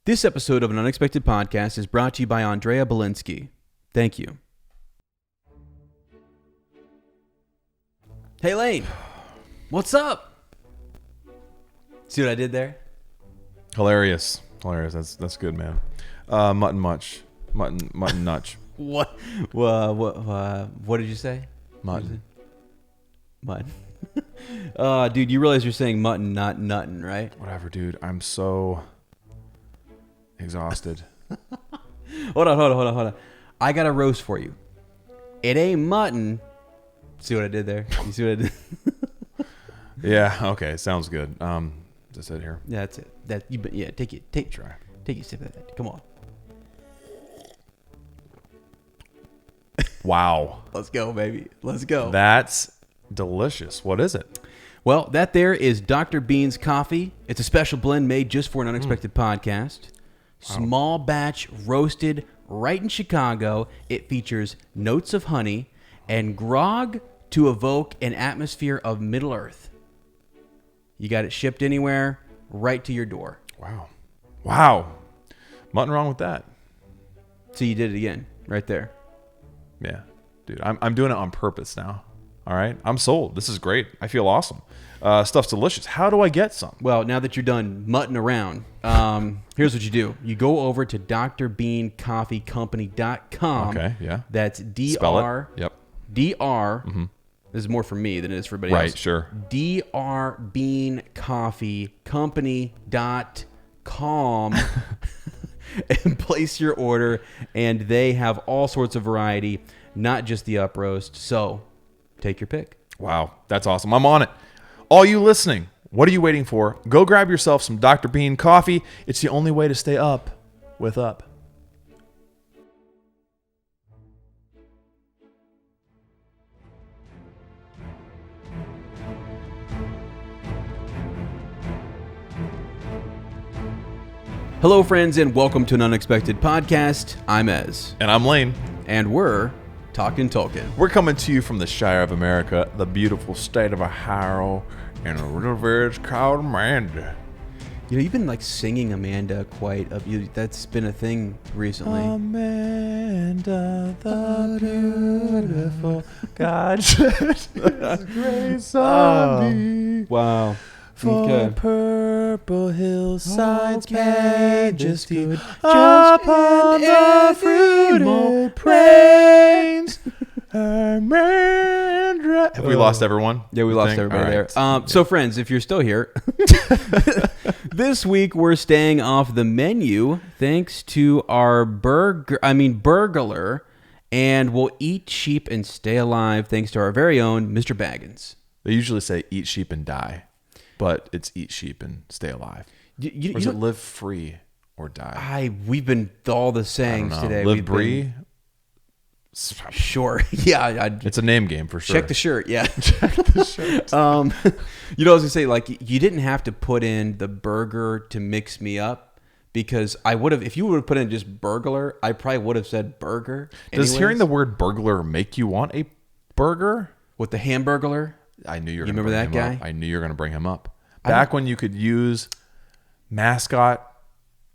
This episode of an Unexpected Podcast is brought to you by Andrea Belinsky. Thank you. Hey, Lane. What's up? See what I did there? Hilarious. That's good, man. Mutton nutch. What did you say? Mutton. Mutton. Dude, you realize you're saying mutton, not nuttin', right? Whatever, dude. I'm so exhausted. Hold on. I got a roast for you. It ain't mutton. See what I did there? You see what I did? Yeah. Okay. Sounds good. Just it here. Yeah, that's it. Take a sip of that. Come on. Wow. Let's go, baby. Let's go. That's delicious. What is it? Well, that there is Dr. Bean's coffee. It's a special blend made just for an Unexpected Podcast. Small batch roasted right in Chicago. It features notes of honey and grog to evoke an atmosphere of Middle Earth. You got it shipped anywhere, right to your door. Wow. Nothing wrong with that. So you did it again, right there. Yeah. Dude, I'm doing it on purpose now. All right? I'm sold. This is great. I feel awesome. Stuff's delicious. How do I get some? Well, now that you're done mutting around, here's what you do. You go over to drbeancoffeecompany.com. Okay, yeah. That's Spell it. Yep. DR. Mm-hmm. This is more for me than it is for everybody else. Right, sure. drbeancoffeecompany.com and place your order. And they have all sorts of variety, not just the up roast. So take your pick. Wow, that's awesome. I'm on it. All you listening, what are you waiting for? Go grab yourself some Dr. Bean coffee. It's the only way to stay up with up. Hello, friends, and welcome to an Unexpected Podcast. I'm Ez. And I'm Lane. And we're talking Tolkien. We're coming to you from the Shire of America, the beautiful state of Ohio, and a little village called Amanda. You know, you've been like singing Amanda quite a bit. That's been a thing recently. Amanda, the beautiful God sent His grace on me. Wow. For purple hillsides, majesty, just upon the fruited plains. Amanda. Have we lost everyone? Yeah, we lost everybody right. there. So, friends, if you're still here, this week we're staying off the menu thanks to our burglar, and we'll eat sheep and stay alive thanks to our very own Mr. Baggins. They usually say eat sheep and die, but it's eat sheep and stay alive. Or is it live free or die? We've been all the sayings today. Live free. Sure. Yeah. It's a name game for sure. Check the shirt. Yeah. Check the shirt. I was going to say, like, you didn't have to put in the burger to mix me up, because I would have, if you would have put in just burglar, I probably would have said burger. Does hearing the word burglar make you want a burger? With the Hamburglar? I knew you were You going to remember bring that him guy? up. I knew you were going to bring him up. Back when you could use mascot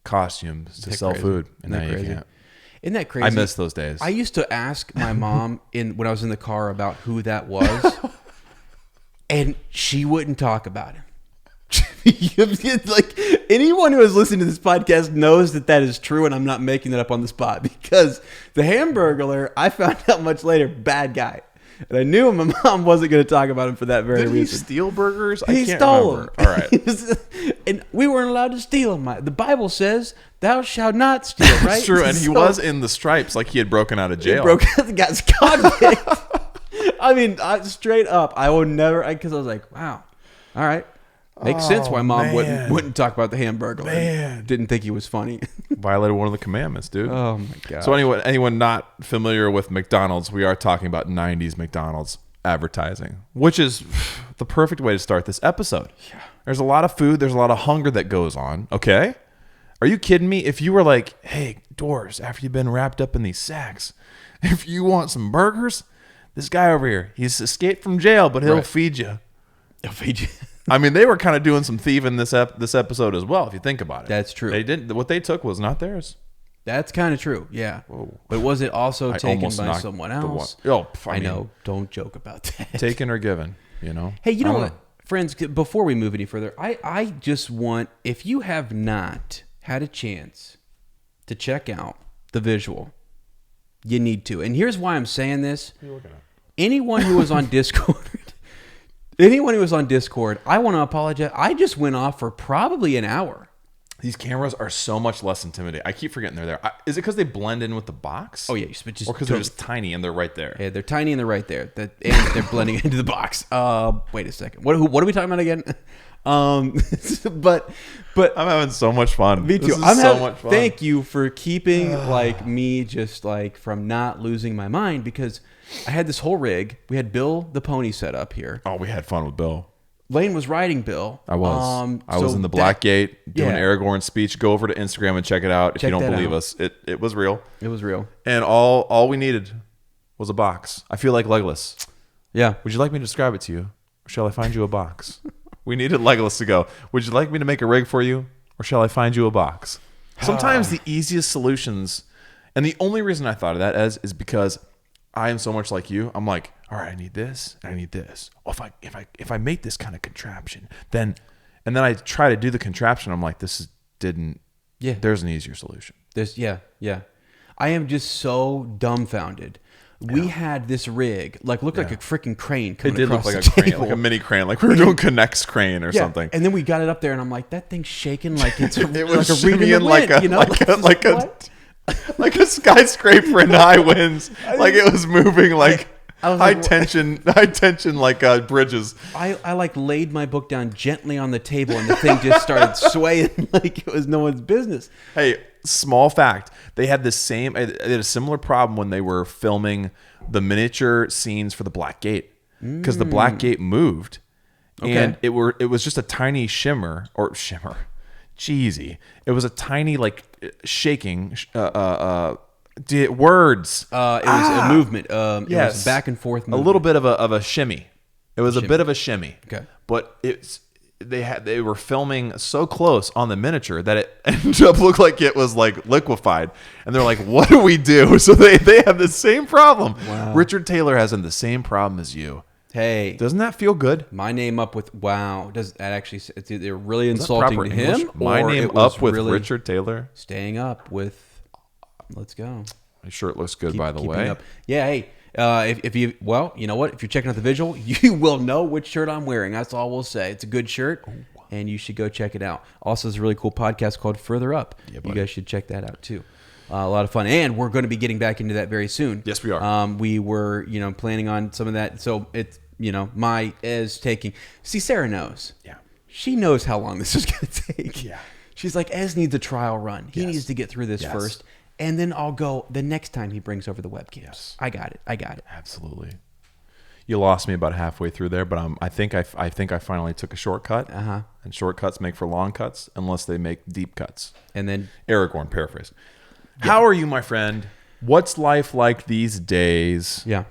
costumes to sell food, and now you can't. Isn't that crazy? I miss those days. I used to ask my mom when I was in the car about who that was, and she wouldn't talk about him. Like, anyone who has listened to this podcast knows that is true, and I'm not making that up on the spot, because the Hamburglar, I found out much later, bad guy. And I knew my mom wasn't going to talk about him for that very reason. Did he steal burgers? He stole them. All right. And we weren't allowed to steal them. The Bible says, thou shalt not steal, right? It's true, and he was in the stripes, like he had broken out of jail. He broke out, the guy's convict. I mean, straight up, I would never, because I was like, wow, all right. Makes sense why mom wouldn't talk about the Hamburglar. Man. Didn't think he was funny. Violated one of the commandments, dude. Oh, my God. So anyone not familiar with McDonald's, we are talking about 90s McDonald's advertising, which is the perfect way to start this episode. Yeah. There's a lot of food. There's a lot of hunger that goes on. Okay? Are you kidding me? If you were like, hey, dwarves, after you've been wrapped up in these sacks, if you want some burgers, this guy over here, he's escaped from jail, but he'll feed you. He'll feed you. I mean, they were kind of doing some thieving this episode as well, if you think about it. That's true. They didn't. What they took was not theirs. That's kind of true. Yeah. Whoa. But was it also I taken almost by knocked someone the else? I know. Don't joke about that. Taken or given, you know? Hey, you know what? Friends, before we move any further, I just want, if you have not had a chance to check out the visual, you need to. And here's why I'm saying this. What are you looking at? Anyone who was on Discord, I want to apologize. I just went off for probably an hour. These cameras are so much less intimidating. I keep forgetting they're there. Is it because they blend in with the box? Oh, yeah. Or because they're just tiny and they're right there? Yeah, they're tiny and they're right there. And they're blending into the box. Wait a second. What are we talking about again? But I'm having so much fun. Me too. This is so much fun. Thank you for keeping me just from not losing my mind, because I had this whole rig. We had Bill the pony set up here. Oh, we had fun with Bill. Lane was riding Bill. I was. I was in the Black Gate doing Aragorn's speech. Go over to Instagram and check it out. If you don't believe us, it was real. It was real. And all we needed was a box. I feel like Legolas. Yeah. Would you like me to describe it to you, or shall I find you a box? We needed Legolas to go. Would you like me to make a rig for you, or shall I find you a box? Sometimes the easiest solutions, and the only reason I thought of that is because I am so much like you. I'm like, all right, I need this, and I need this. Well, if I make this kind of contraption, then I try to do the contraption. I'm like, Yeah. There's an easier solution. Yeah. I am just so dumbfounded. We had this rig, looked like a freaking crane coming across the table. It did look like a crane, like a mini crane, like we were doing Connect's crane or something. And then we got it up there, and I'm like, that thing's shaking like it's it was like a reed in the wind, like a skyscraper in high winds, like it was moving like high tension like bridges. I laid my book down gently on the table, and the thing just started swaying like it was no one's business. Hey, small fact: they had a similar problem when they were filming the miniature scenes for the Black Gate, because the Black Gate moved, and it was just a tiny shimmer. Cheesy. It was a tiny shaking. Words. It was a movement. It was back and forth movement. A little bit of a shimmy. It was a bit of a shimmy. Okay. But they were filming so close on the miniature that it ended up look like it was liquefied. And they're like, what do we do? So they have the same problem. Wow. Richard Taylor has the same problem as you. Hey, doesn't that feel good? My name up with does that actually? It's either really insulting to him, my or name it was up with really Richard Taylor. Staying up with. Let's go. My shirt looks good, by the way. Up. Yeah. Hey, if you you know what? If you're checking out the visual, you will know which shirt I'm wearing. That's all we'll say. It's a good shirt, and you should go check it out. Also, there's a really cool podcast called Further Up. Yeah, you guys should check that out too. A lot of fun, and we're going to be getting back into that very soon. Yes, we are. We were, planning on some of that, so it's. My Ez taking... See, Sarah knows. Yeah. She knows how long this is going to take. Yeah. She's like, Ez needs a trial run. He needs to get through this first. And then I'll go the next time he brings over the webcams. Yes. I got it. Absolutely. You lost me about halfway through there, but I think I finally took a shortcut. Uh-huh. And shortcuts make for long cuts unless they make deep cuts. And then... Aragorn, paraphrase. Yeah. How are you, my friend? What's life like these days? Yeah.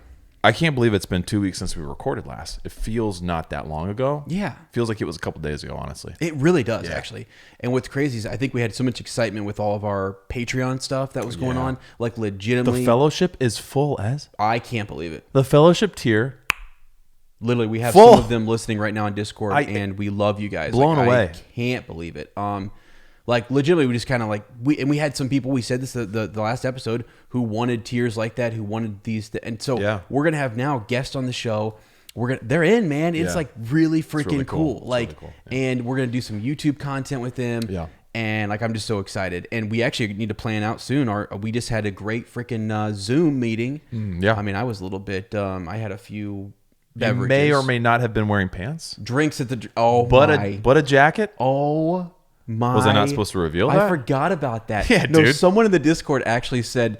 I can't believe it's been 2 weeks since we recorded last. It feels not that long ago. Yeah. Feels like it was a couple days ago, honestly. It really does, actually. And what's crazy is I think we had so much excitement with all of our Patreon stuff that was going on. Legitimately. The fellowship is full, Ez. I can't believe it. The fellowship tier. Literally, we have some of them listening right now on Discord, and we love you guys. Blown away. I can't believe it. Legitimately, we just kind of we had some people, we said this the last episode, who wanted tiers like that, who wanted these, and so we're gonna have now guests on the show. They're in, man. It's really freaking really cool. Really cool. And we're gonna do some YouTube content with them. Yeah. And I'm just so excited. And we actually need to plan out soon. We just had a great freaking Zoom meeting. Yeah. I mean, I was a little bit. I had a few beverages. You may or may not have been wearing pants. Drinks at the. But a jacket. Oh. Was I not supposed to reveal that? I forgot about that. Yeah, no, dude. Someone in the Discord actually said,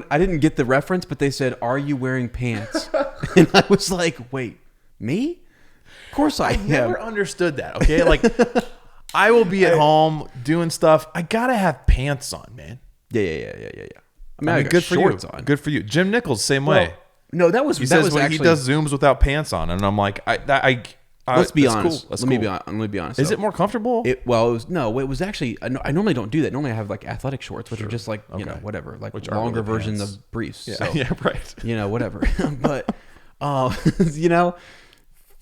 I didn't get the reference, but they said, "Are you wearing pants?" And I was like, "Wait, me? Of course I am." I never understood that. Okay, I will be at home doing stuff. I gotta have pants on, man. Yeah. I mean, good for you. On. Good for you. Jim Nichols, same way. No, that was he says when he does Zooms without pants on, and I'm like, Let's be that's honest. Cool. That's let me cool. be honest. Is it more comfortable? It was actually. I normally don't do that. Normally I have like athletic shorts, which are just like whatever, like which longer really version pants. of briefs. Yeah, So, right. Whatever. But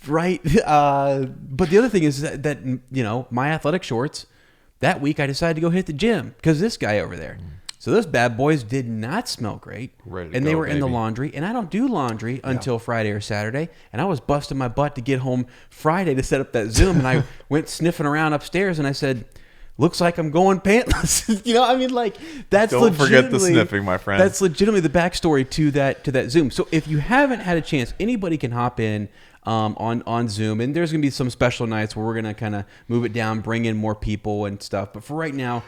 right. But the other thing is that my athletic shorts. That week I decided to go hit the gym because this guy over there. So those bad boys did not smell great, and they were in the laundry. And I don't do laundry until Friday or Saturday. And I was busting my butt to get home Friday to set up that Zoom. And I went sniffing around upstairs, and I said, "Looks like I'm going pantless." That's don't forget the sniffing, my friend. That's legitimately the backstory to that Zoom. So if you haven't had a chance, anybody can hop in. On Zoom, and there's gonna be some special nights where we're gonna kind of move it down, bring in more people and stuff. But for right now,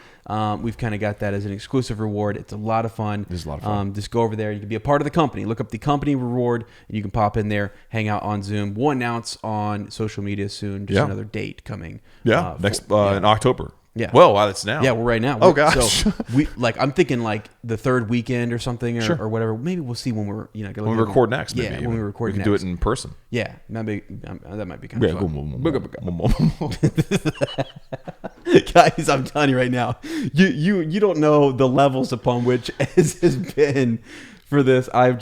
we've kind of got that as an exclusive reward. It's a lot of fun. It's a lot of fun. Just go over there. You can be a part of the company. Look up the company reward, and you can pop in there, hang out on Zoom. We'll announce on social media soon. Just another date coming. Yeah, in October. Yeah. Well, wow, it's now. Yeah, we're right now. Oh gosh. So I'm thinking like the third weekend or something or whatever. Maybe we'll see when we're when we record next. Maybe when we record we next. can do it in person. Yeah, that might be kind of fun. Guys, I'm telling you right now, you don't know the levels upon which Ez has been for this. I've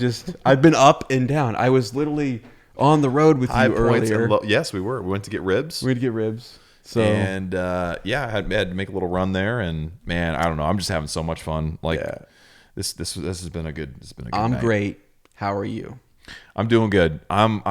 been up and down. I was literally on the road with you earlier. Yes, we were. We went to get ribs. So and I had to make a little run there, and man, I don't know. I'm just having so much fun. This has been a good. It's been a good I'm night. great. How are you? I'm doing good. I'm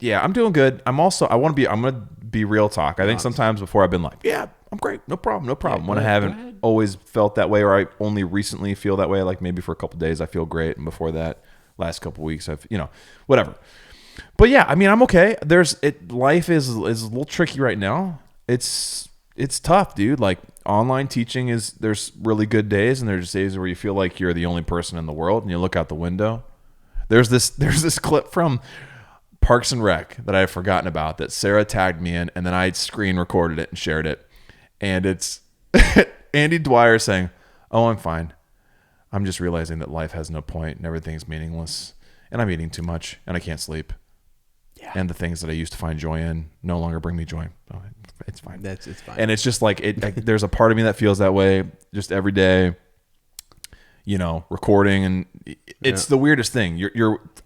doing good. I'm gonna be real talk. I think sometimes before I've been like, yeah, I'm great, no problem. When I haven't always felt that way, or I only recently feel that way. Like maybe for a couple of days I feel great, and before that, last couple of weeks I've whatever. But yeah, I mean, I'm okay. Life is a little tricky right now. It's tough, dude. Like online teaching there's really good days, and there's days where you feel like you're the only person in the world, and you look out the window. There's this clip from Parks and Rec that I had forgotten about that Sarah tagged me in, and then I screen recorded it and shared it. And it's Andy Dwyer saying, "Oh, I'm fine. I'm just realizing that life has no point and everything's meaningless, and I'm eating too much and I can't sleep. Yeah. And the things that I used to find joy in no longer bring me joy. Oh, it's fine. It's fine." And it's just like there's a part of me that feels that way just every day, recording, and it's the weirdest thing.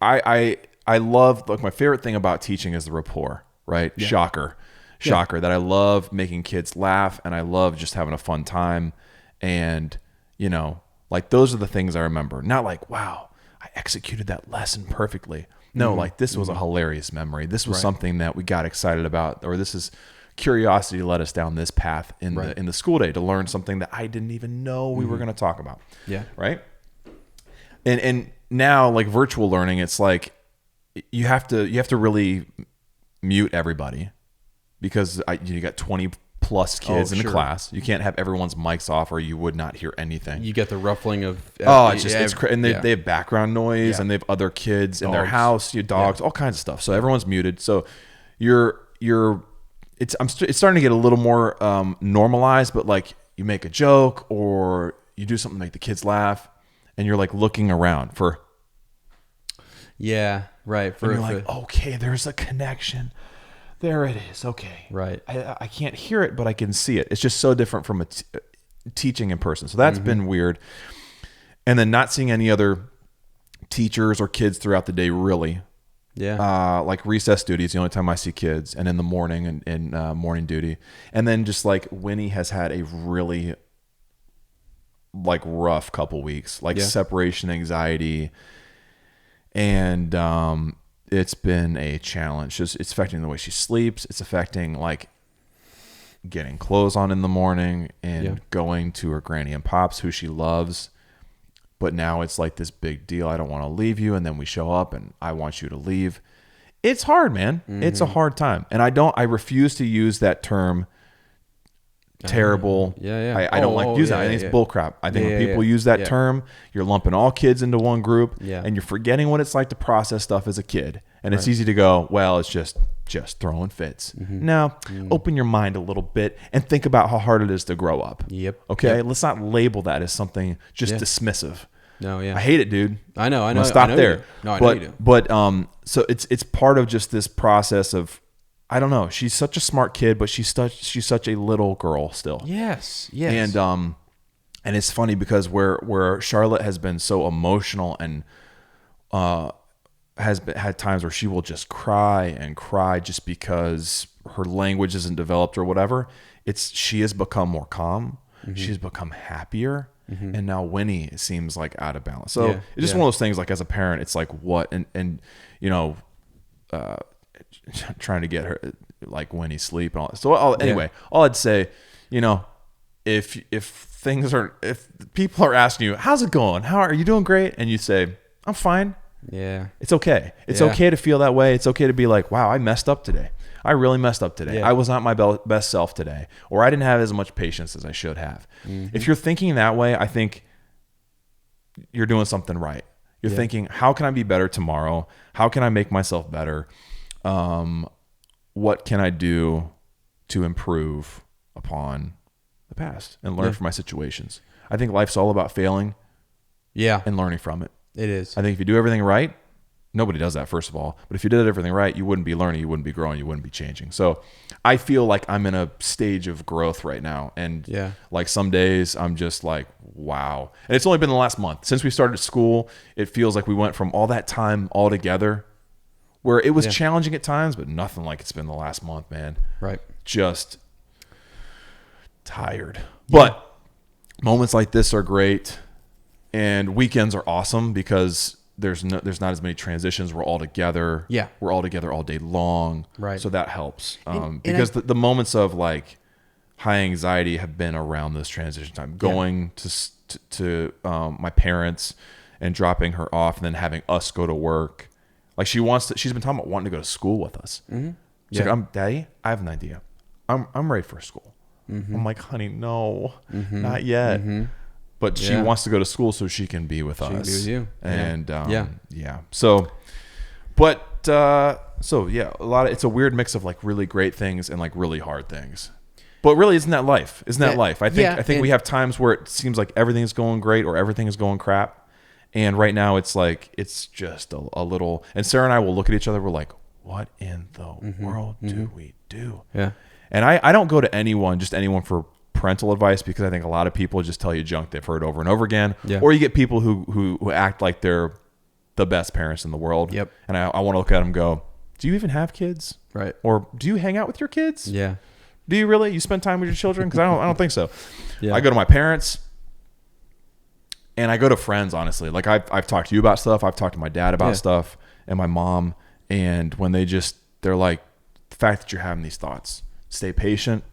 I love, like, my favorite thing about teaching is the rapport, right? Yeah. Shocker that I love making kids laugh, and I love just having a fun time. And, those are the things I remember. Not like, wow, I executed that lesson perfectly. No, like this was a hilarious memory. This was something that we got excited about, or this is curiosity led us down this path in the school day to learn something that I didn't even know we were going to talk about. Yeah. Right. And now, like virtual learning, it's like you have to really mute everybody, because you got 20 plus kids in the class. You can't have everyone's mics off, or you would not hear anything. You get the ruffling of and they have background noise, and they have other kids in their house, dogs, all kinds of stuff. So everyone's muted. So it's starting to get a little more normalized, but like you make a joke or you do something to make the kids laugh, and you're like looking around for. Yeah, right. And you're like, okay, there's a connection. There it is. Okay. Right. I can't hear it, but I can see it. It's just so different from teaching in person. So that's been weird. And then not seeing any other teachers or kids throughout the day, really. Yeah. Like recess duty is the only time I see kids, and in the morning and morning duty. And then just like Winnie has had a really like rough couple weeks, like separation anxiety. And it's been a challenge. It's affecting the way she sleeps. It's affecting like getting clothes on in the morning and going to her granny and pops, who she loves. But now it's like this big deal. I don't want to leave you. And then we show up and I want you to leave. It's hard, man. It's a hard time. And I refuse to use that term terrible. I don't like using that. I think it's bullcrap. I think when people use that term, you're lumping all kids into one group, and you're forgetting what it's like to process stuff as a kid. And it's easy to go, well, it's just throwing fits. No, open your mind a little bit and think about how hard it is to grow up. Okay, let's not label that as something just dismissive. No, I hate it, dude. I know. Stop there. I know you do. But so it's part of just this process of I don't know. She's such a smart kid, but she's such a little girl still. Yes. And it's funny because where Charlotte has been so emotional and had times where she will just cry and cry just because her language isn't developed or whatever. She has become more calm. She's become happier. And now Winnie seems like out of balance. So it's just one of those things, like as a parent, it's like what, and trying to get her, like Winnie sleep and all that. So all I'd say, if people are asking you, how's it going? How are you doing? Great. And you say, I'm fine. Yeah. It's okay. It's okay to feel that way. It's okay to be like, wow, I messed up today. I really messed up today. I was not my best self today, or I didn't have as much patience as I should have. If you're thinking that way, I think you're doing something right. You're thinking, how can I be better tomorrow? How can I make myself better? What can I do to improve upon the past and learn from my situations? I think life's all about failing and learning from it. It is. I think if you do everything right, nobody does that, first of all. But if you did everything right, you wouldn't be learning, you wouldn't be growing, you wouldn't be changing. So I feel like I'm in a stage of growth right now. And like some days I'm just like, wow. And it's only been the last month. Since we started school, it feels like we went from all that time all together where it was challenging at times, but nothing like it's been the last month, man. Right. Just tired. But moments like this are great. And weekends are awesome because there's not as many transitions. We're all together. Yeah. We're all together all day long. Right. So that helps. Because the moments of like high anxiety have been around this transition time. Going to my parents and dropping her off and then having us go to work. Like she's been talking about wanting to go to school with us. She's like, Daddy, I have an idea. I'm ready for school. I'm like, honey, no, not yet. But she wants to go to school so she can be with us. She can be with you. And it's a weird mix of like really great things and like really hard things. But really, isn't that life? I think we have times where it seems like everything's going great or everything is going crap. And right now it's like, it's just a little, and Sarah and I will look at each other. We're like, what in the world do we do? Yeah. And I don't go to anyone for parental advice because I think a lot of people just tell you junk they've heard over and over again. Yeah. Or you get people who act like they're the best parents in the world. Yep. And I want to look at them and go, do you even have kids? Right. Or do you hang out with your kids? Yeah. Do you really? You spend time with your children? Because I don't think so. Yeah. I go to my parents and I go to friends, honestly. Like I've talked to you about stuff. I've talked to my dad about stuff and my mom. And when they're like, the fact that you're having these thoughts, stay patient.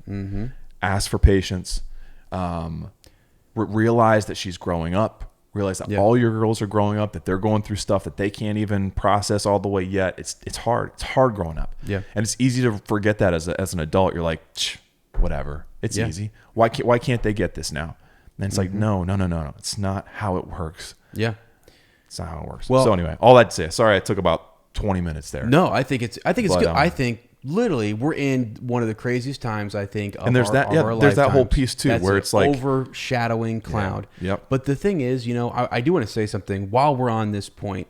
Ask for patience. Realize that she's growing up. Realize that all your girls are growing up, that they're going through stuff that they can't even process all the way yet. It's hard. It's hard growing up. Yeah. And it's easy to forget that as an adult. You're like, whatever. It's easy. Why can't they get this now? And it's like, no. It's not how it works. Yeah. It's not how it works. Well, so anyway, all that to say, sorry I took about 20 minutes there. No, I think it's good. I think literally we're in one of the craziest times of and there's our there's that whole piece too where it's like overshadowing cloud. Yep. But the thing is, I do want to say something while we're on this point,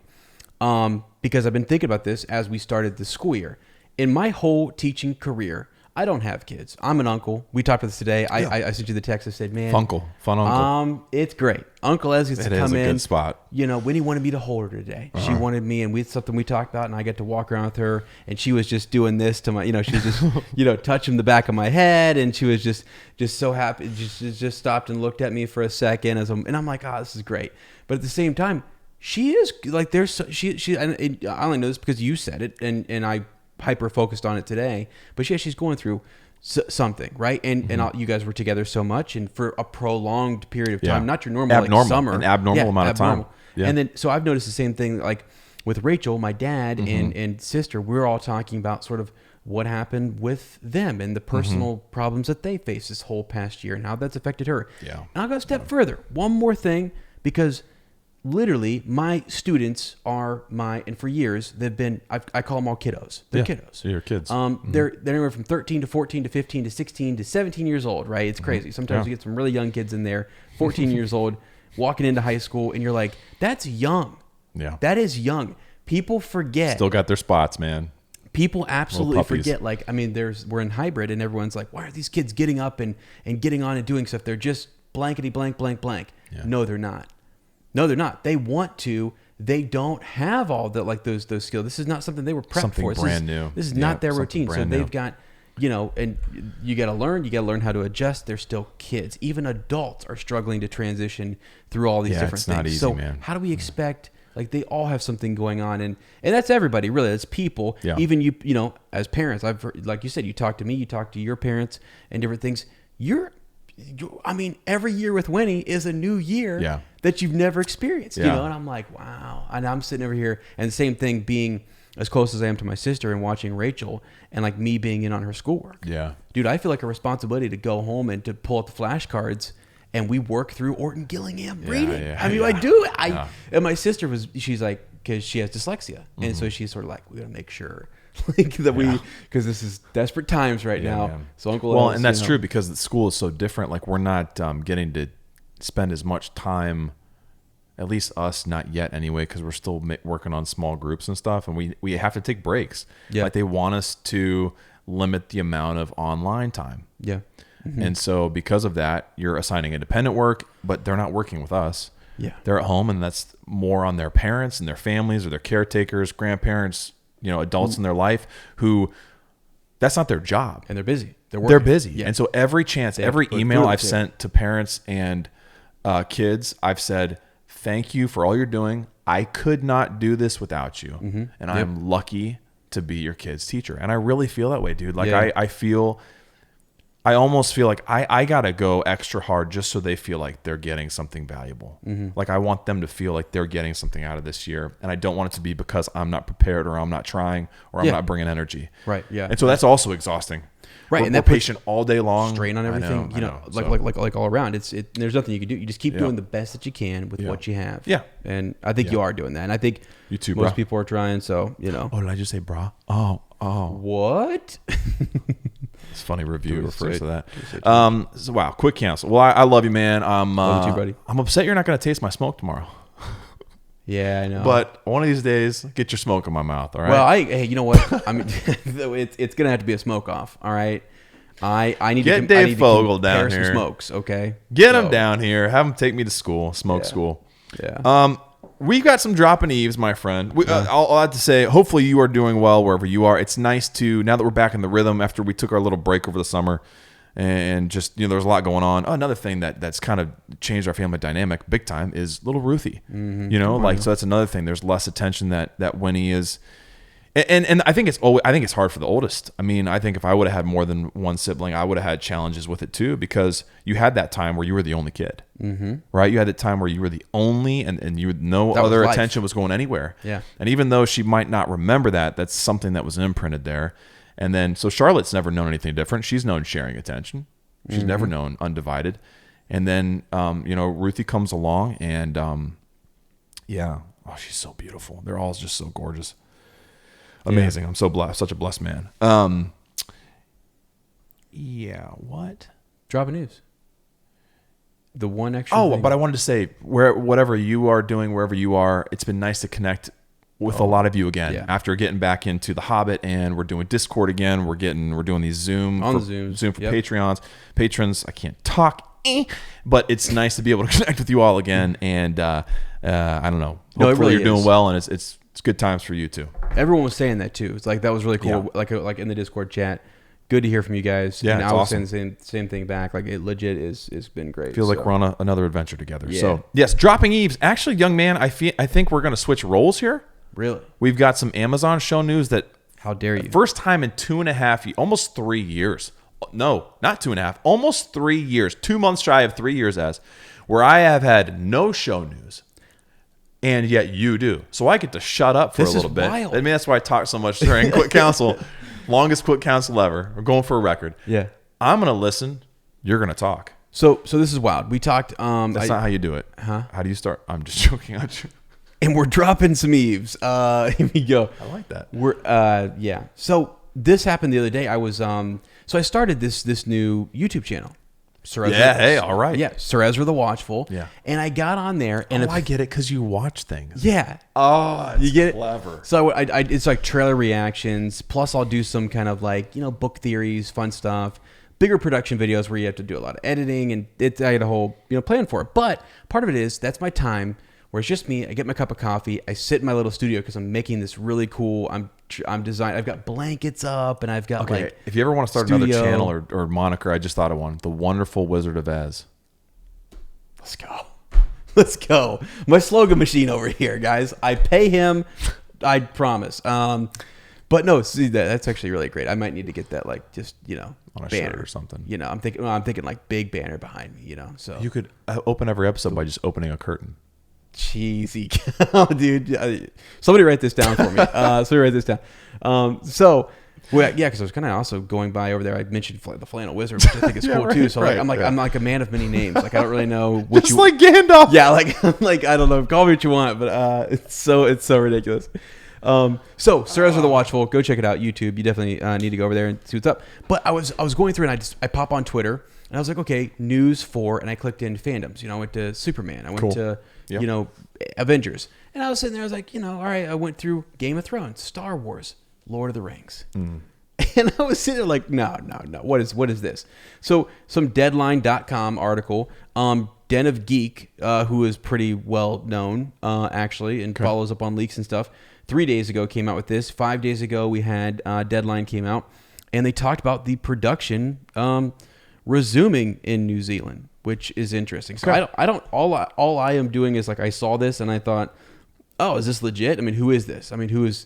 because I've been thinking about this as we started the school year. In my whole teaching career, I don't have kids. I'm an uncle. We talked about this today. I sent you the text. I said, man, fun uncle. It's great. Uncle Ez gets to come in. It is a good spot. Winnie wanted me to hold her today. She wanted me, and something we talked about, and I get to walk around with her, and she was just doing this to my, she was just, touching the back of my head, and she was just so happy. Just stopped and looked at me for a second, and I'm like, this is great. But at the same time, she is like, and I only know this because you said it, and I hyper focused on it today, but she's going through something, right? And you guys were together so much and for a prolonged period of time, not your normal like summer, an abnormal amount of time. Yeah. And then so I've noticed the same thing like with Rachel, my dad and sister. We're all talking about sort of what happened with them and the personal problems that they faced this whole past year and how that's affected her. Yeah. And I'll go a step further. One more thing, because literally, my students are and for years, they've been, I call them all kiddos. They're kiddos. So you're kids. They're anywhere from 13 to 14 to 15 to 16 to 17 years old, right? It's crazy. Sometimes you get some really young kids in there, 14 years old, walking into high school, and you're like, that's young. Yeah. That is young. People forget. Still got their spots, man. People absolutely puppies. forget. Like, I mean, we're in hybrid, and everyone's like, "Why are these kids getting up and getting on and doing stuff?" They're just blankety blank blank blank. Yeah. No, they're not. No, they're not. They want to. They don't have all the like those skills. This is not something they were prepped Something for. brand new. This is not their routine. So brand they've new. got, and you got to learn. You got to learn how to adjust. They're still kids. Even adults are struggling to transition through all these different it's things. not easy, so man. how do we expect? Like, they all have something going on, and that's everybody, really. It's people. Yeah. Even you know, as parents, I've heard, like you said, you talk to me, you talk to your parents, and different things. I mean, every year with Winnie is a new year that you've never experienced. Yeah. And I'm like, wow. And I'm sitting over here, and the same thing, being as close as I am to my sister and watching Rachel, and like me being in on her schoolwork. Yeah, dude, I feel like a responsibility to go home and to pull up the flashcards. And we work through Orton Gillingham reading. I mean, I do. And my sister she's like, because she has dyslexia. And so she's sort of like, we got to make sure like that because this is desperate times right now. Man. So Uncle Well, Ellis, and that's true because the school is so different. Like, we're not getting to spend as much time, at least us, not yet anyway, because we're still working on small groups and stuff. And we have to take breaks. Yeah. Like, they want us to limit the amount of online time. Yeah. Mm-hmm. And so because of that, you're assigning independent work, but they're not working with us. Yeah. They're at home, and that's more on their parents and their families or their caretakers, grandparents, adults in their life who that's not their job. And they're busy. They're busy. Yeah. And so every chance, every email I've sent to parents and kids, I've said, thank you for all you're doing. I could not do this without you. Mm-hmm. And I am lucky to be your kid's teacher. And I really feel that way, dude. Like, I almost feel like I got to go extra hard just so they feel like they're getting something valuable. Mm-hmm. Like, I want them to feel like they're getting something out of this year. And I don't want it to be because I'm not prepared or I'm not trying or I'm not bringing energy. Right. Yeah. And so that's also exhausting. Right. And they're patient all day long. Strain on everything. I know. Like all around. There's nothing you can do. You just keep doing the best that you can with what you have. Yeah. And I think you are doing that. And I think you too, most people are trying. So, Oh, did I just say brah? Oh. What? It's funny review refers to that. So, wow, quick cancel. Well, I love you, man. Love you too, buddy. I'm upset you're not going to taste my smoke tomorrow. Yeah, I know. But one of these days, get your smoke in my mouth, all right? Well, hey, you know what? I mean, it's going to have to be a smoke off, all right? I need get to Dave Fogel down here. Some smokes, okay? Get him down here. Have him take me to school, school. Yeah. We've got some dropping eaves, my friend. I'll have to say, hopefully you are doing well wherever you are. It's nice to, now that we're back in the rhythm after we took our little break over the summer and just, there was a lot going on. Another thing that's kind of changed our family dynamic big time is little Ruthie. Mm-hmm. So that's another thing. There's less attention that Winnie is. And I think it's hard for the oldest. I mean, I think if I would have had more than one sibling, I would have had challenges with it too, because you had that time where you were the only kid, right? You had that time where you were the only, and you would no other attention was going anywhere. Yeah. And even though she might not remember that, that's something that was imprinted there. And then, so Charlotte's never known anything different. She's known sharing attention. She's never known undivided. And then, Ruthie comes along and, she's so beautiful. They're all just so gorgeous. Amazing. Yeah. I'm so blessed. Such a blessed man. What? Dropping news. The one extra thing. But I wanted to say, whatever you are doing, wherever you are, it's been nice to connect with a lot of you again after getting back into the Hobbit, and we're doing Discord again. We're doing these Zoom for Patreons. Patrons. I can't talk, but it's nice to be able to connect with you all again. And I don't know. Hopefully you're doing well, and it's good times for you too. Everyone was saying that too. It's like, that was really cool. Yeah. Like in the Discord chat. Good to hear from you guys. Yeah, and I was awesome. saying the same thing back. Like, it legit it's been great. Feels like we're on another adventure together. Yeah. So yes, dropping eaves. Actually, young man, I think we're gonna switch roles here. Really? We've got some Amazon show news that. How dare you? First time in 2.5, almost 3 years. No, not 2.5. Almost 3 years. 2 months shy of 3 years where I have had no show news. And yet you do. So I get to shut up for a little bit. Wild. I mean, that's why I talk so much during Quick Counsel. Longest Quick Counsel ever. We're going for a record. Yeah. I'm going to listen. You're going to talk. So this is wild. We talked. That's not how you do it. Huh? How do you start? I'm just joking at you. And we're dropping some eaves. Here we go. I like that. Yeah. So this happened the other day. I was so I started this new YouTube channel. Sir Ezra, Yeah, hey, all right. Yeah, Sir Ezra the Watchful. Yeah. And I got on there, and I get it because you watch things. yeah. Oh, You get clever. it? So I it's like trailer reactions. Plus, I'll do some kind of like book theories, fun stuff, bigger production videos where you have to do a lot of editing, and I had a whole plan for it. But part of it is that's my time where it's just me. I get my cup of coffee. I sit in my little studio because I'm making this really cool. I'm designing. I've got blankets up, and I've got like. If you ever want to start another channel or moniker, I just thought of one: The Wonderful Wizard of Oz. Let's go. Let's go. My slogan machine over here, guys. I pay him. I promise. But no, see that's actually really great. I might need to get that like just on a banner shirt or something. I'm thinking like big banner behind me. So You could open every episode by just opening a curtain. cheesy cow, dude. Somebody write this down for me. Somebody write this down. Because I was kind of also going by over there. I mentioned the Flannel Wizard, which I think is cool too. So I'm like a man of many names. Like I don't really know what Just like Gandalf. Yeah, like I don't know. Call me what you want, but it's so ridiculous. So Sir Ezra the Watchful, go check it out. YouTube. You definitely need to go over there and see what's up. But I was going through and I pop on Twitter and I was like, okay, news for, and I clicked in fandoms. I went to Superman. I went to Avengers, and I was sitting there. I was like, all right. I went through Game of Thrones, Star Wars, Lord of the Rings. And I was sitting there like, no. What is this? So some Deadline.com article, Den of Geek, who is pretty well known, actually, and follows up on leaks and stuff. 3 days ago came out with this. 5 days ago we had Deadline came out, and they talked about the production resuming in New Zealand, which is interesting. So all I am doing is like I saw this and I thought, oh, is this legit? I mean, who is this? I mean, who's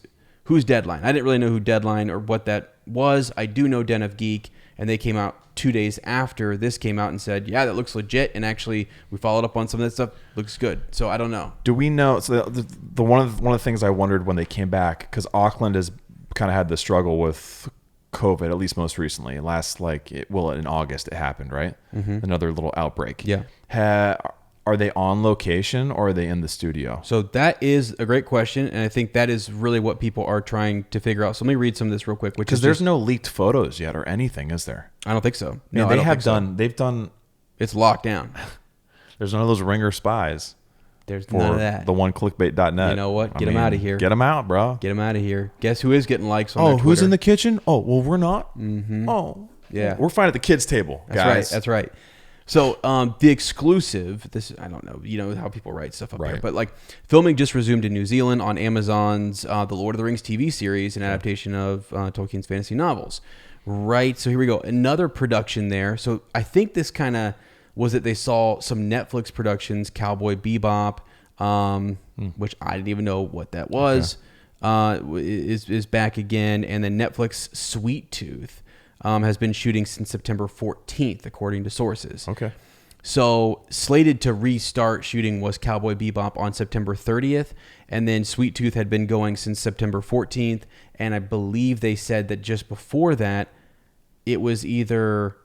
Deadline? I didn't really know who Deadline or what that was. I do know Den of Geek, and they came out 2 days after this came out and said, yeah, that looks legit. And actually, we followed up on some of that stuff. Looks good. So I don't know. Do we know? So the one of the things I wondered when they came back, because Auckland has kind of had the struggle with COVID, at least most recently. In August it happened, right? Mm-hmm. Another little outbreak. Yeah. Are they on location or are they in the studio? So that is a great question, and I think that is really what people are trying to figure out. So let me read some of this real quick. Because there's no leaked photos yet or anything, is there? I don't think so. No, they've done. It's locked down. There's none of those ringer spies. There's none of that. The one clickbait.net. You know what? Get them out of here. Get them out, bro. Get them out of here. Guess who is getting likes on their Twitter? Who's in the kitchen? Oh, well, we're not. Mm-hmm. Oh, yeah. We're fine at the kids' table, guys. That's right. So the exclusive, I don't know, how people write stuff up there, but like filming just resumed in New Zealand on Amazon's The Lord of the Rings TV series, an adaptation of Tolkien's fantasy novels. Right. So here we go. Another production there. So I think this kind of was that they saw some Netflix productions, Cowboy Bebop, which I didn't even know what that was, is back again. And then Netflix Sweet Tooth. Has been shooting since September 14th, according to sources. Okay. So slated to restart shooting was Cowboy Bebop on September 30th, and then Sweet Tooth had been going since September 14th, and I believe they said that just before that, it was either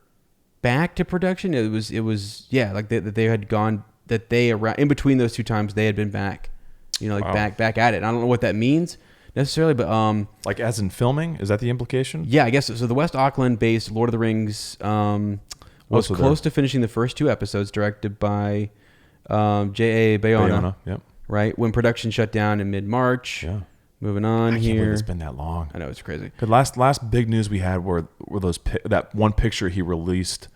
back to production. It was like they had gone, that they around in between those two times they had been back, back at it. I don't know what that means necessarily, but like as in filming, is that the implication? Yeah, I guess so. The West Auckland-based Lord of the Rings was close to finishing the first two episodes, directed by J.A. Bayona. Yep. Right when production shut down in mid-March. Yeah. Moving on I here. Can't believe it's been that long. I know, it's crazy. The last big news we had were those that one picture he released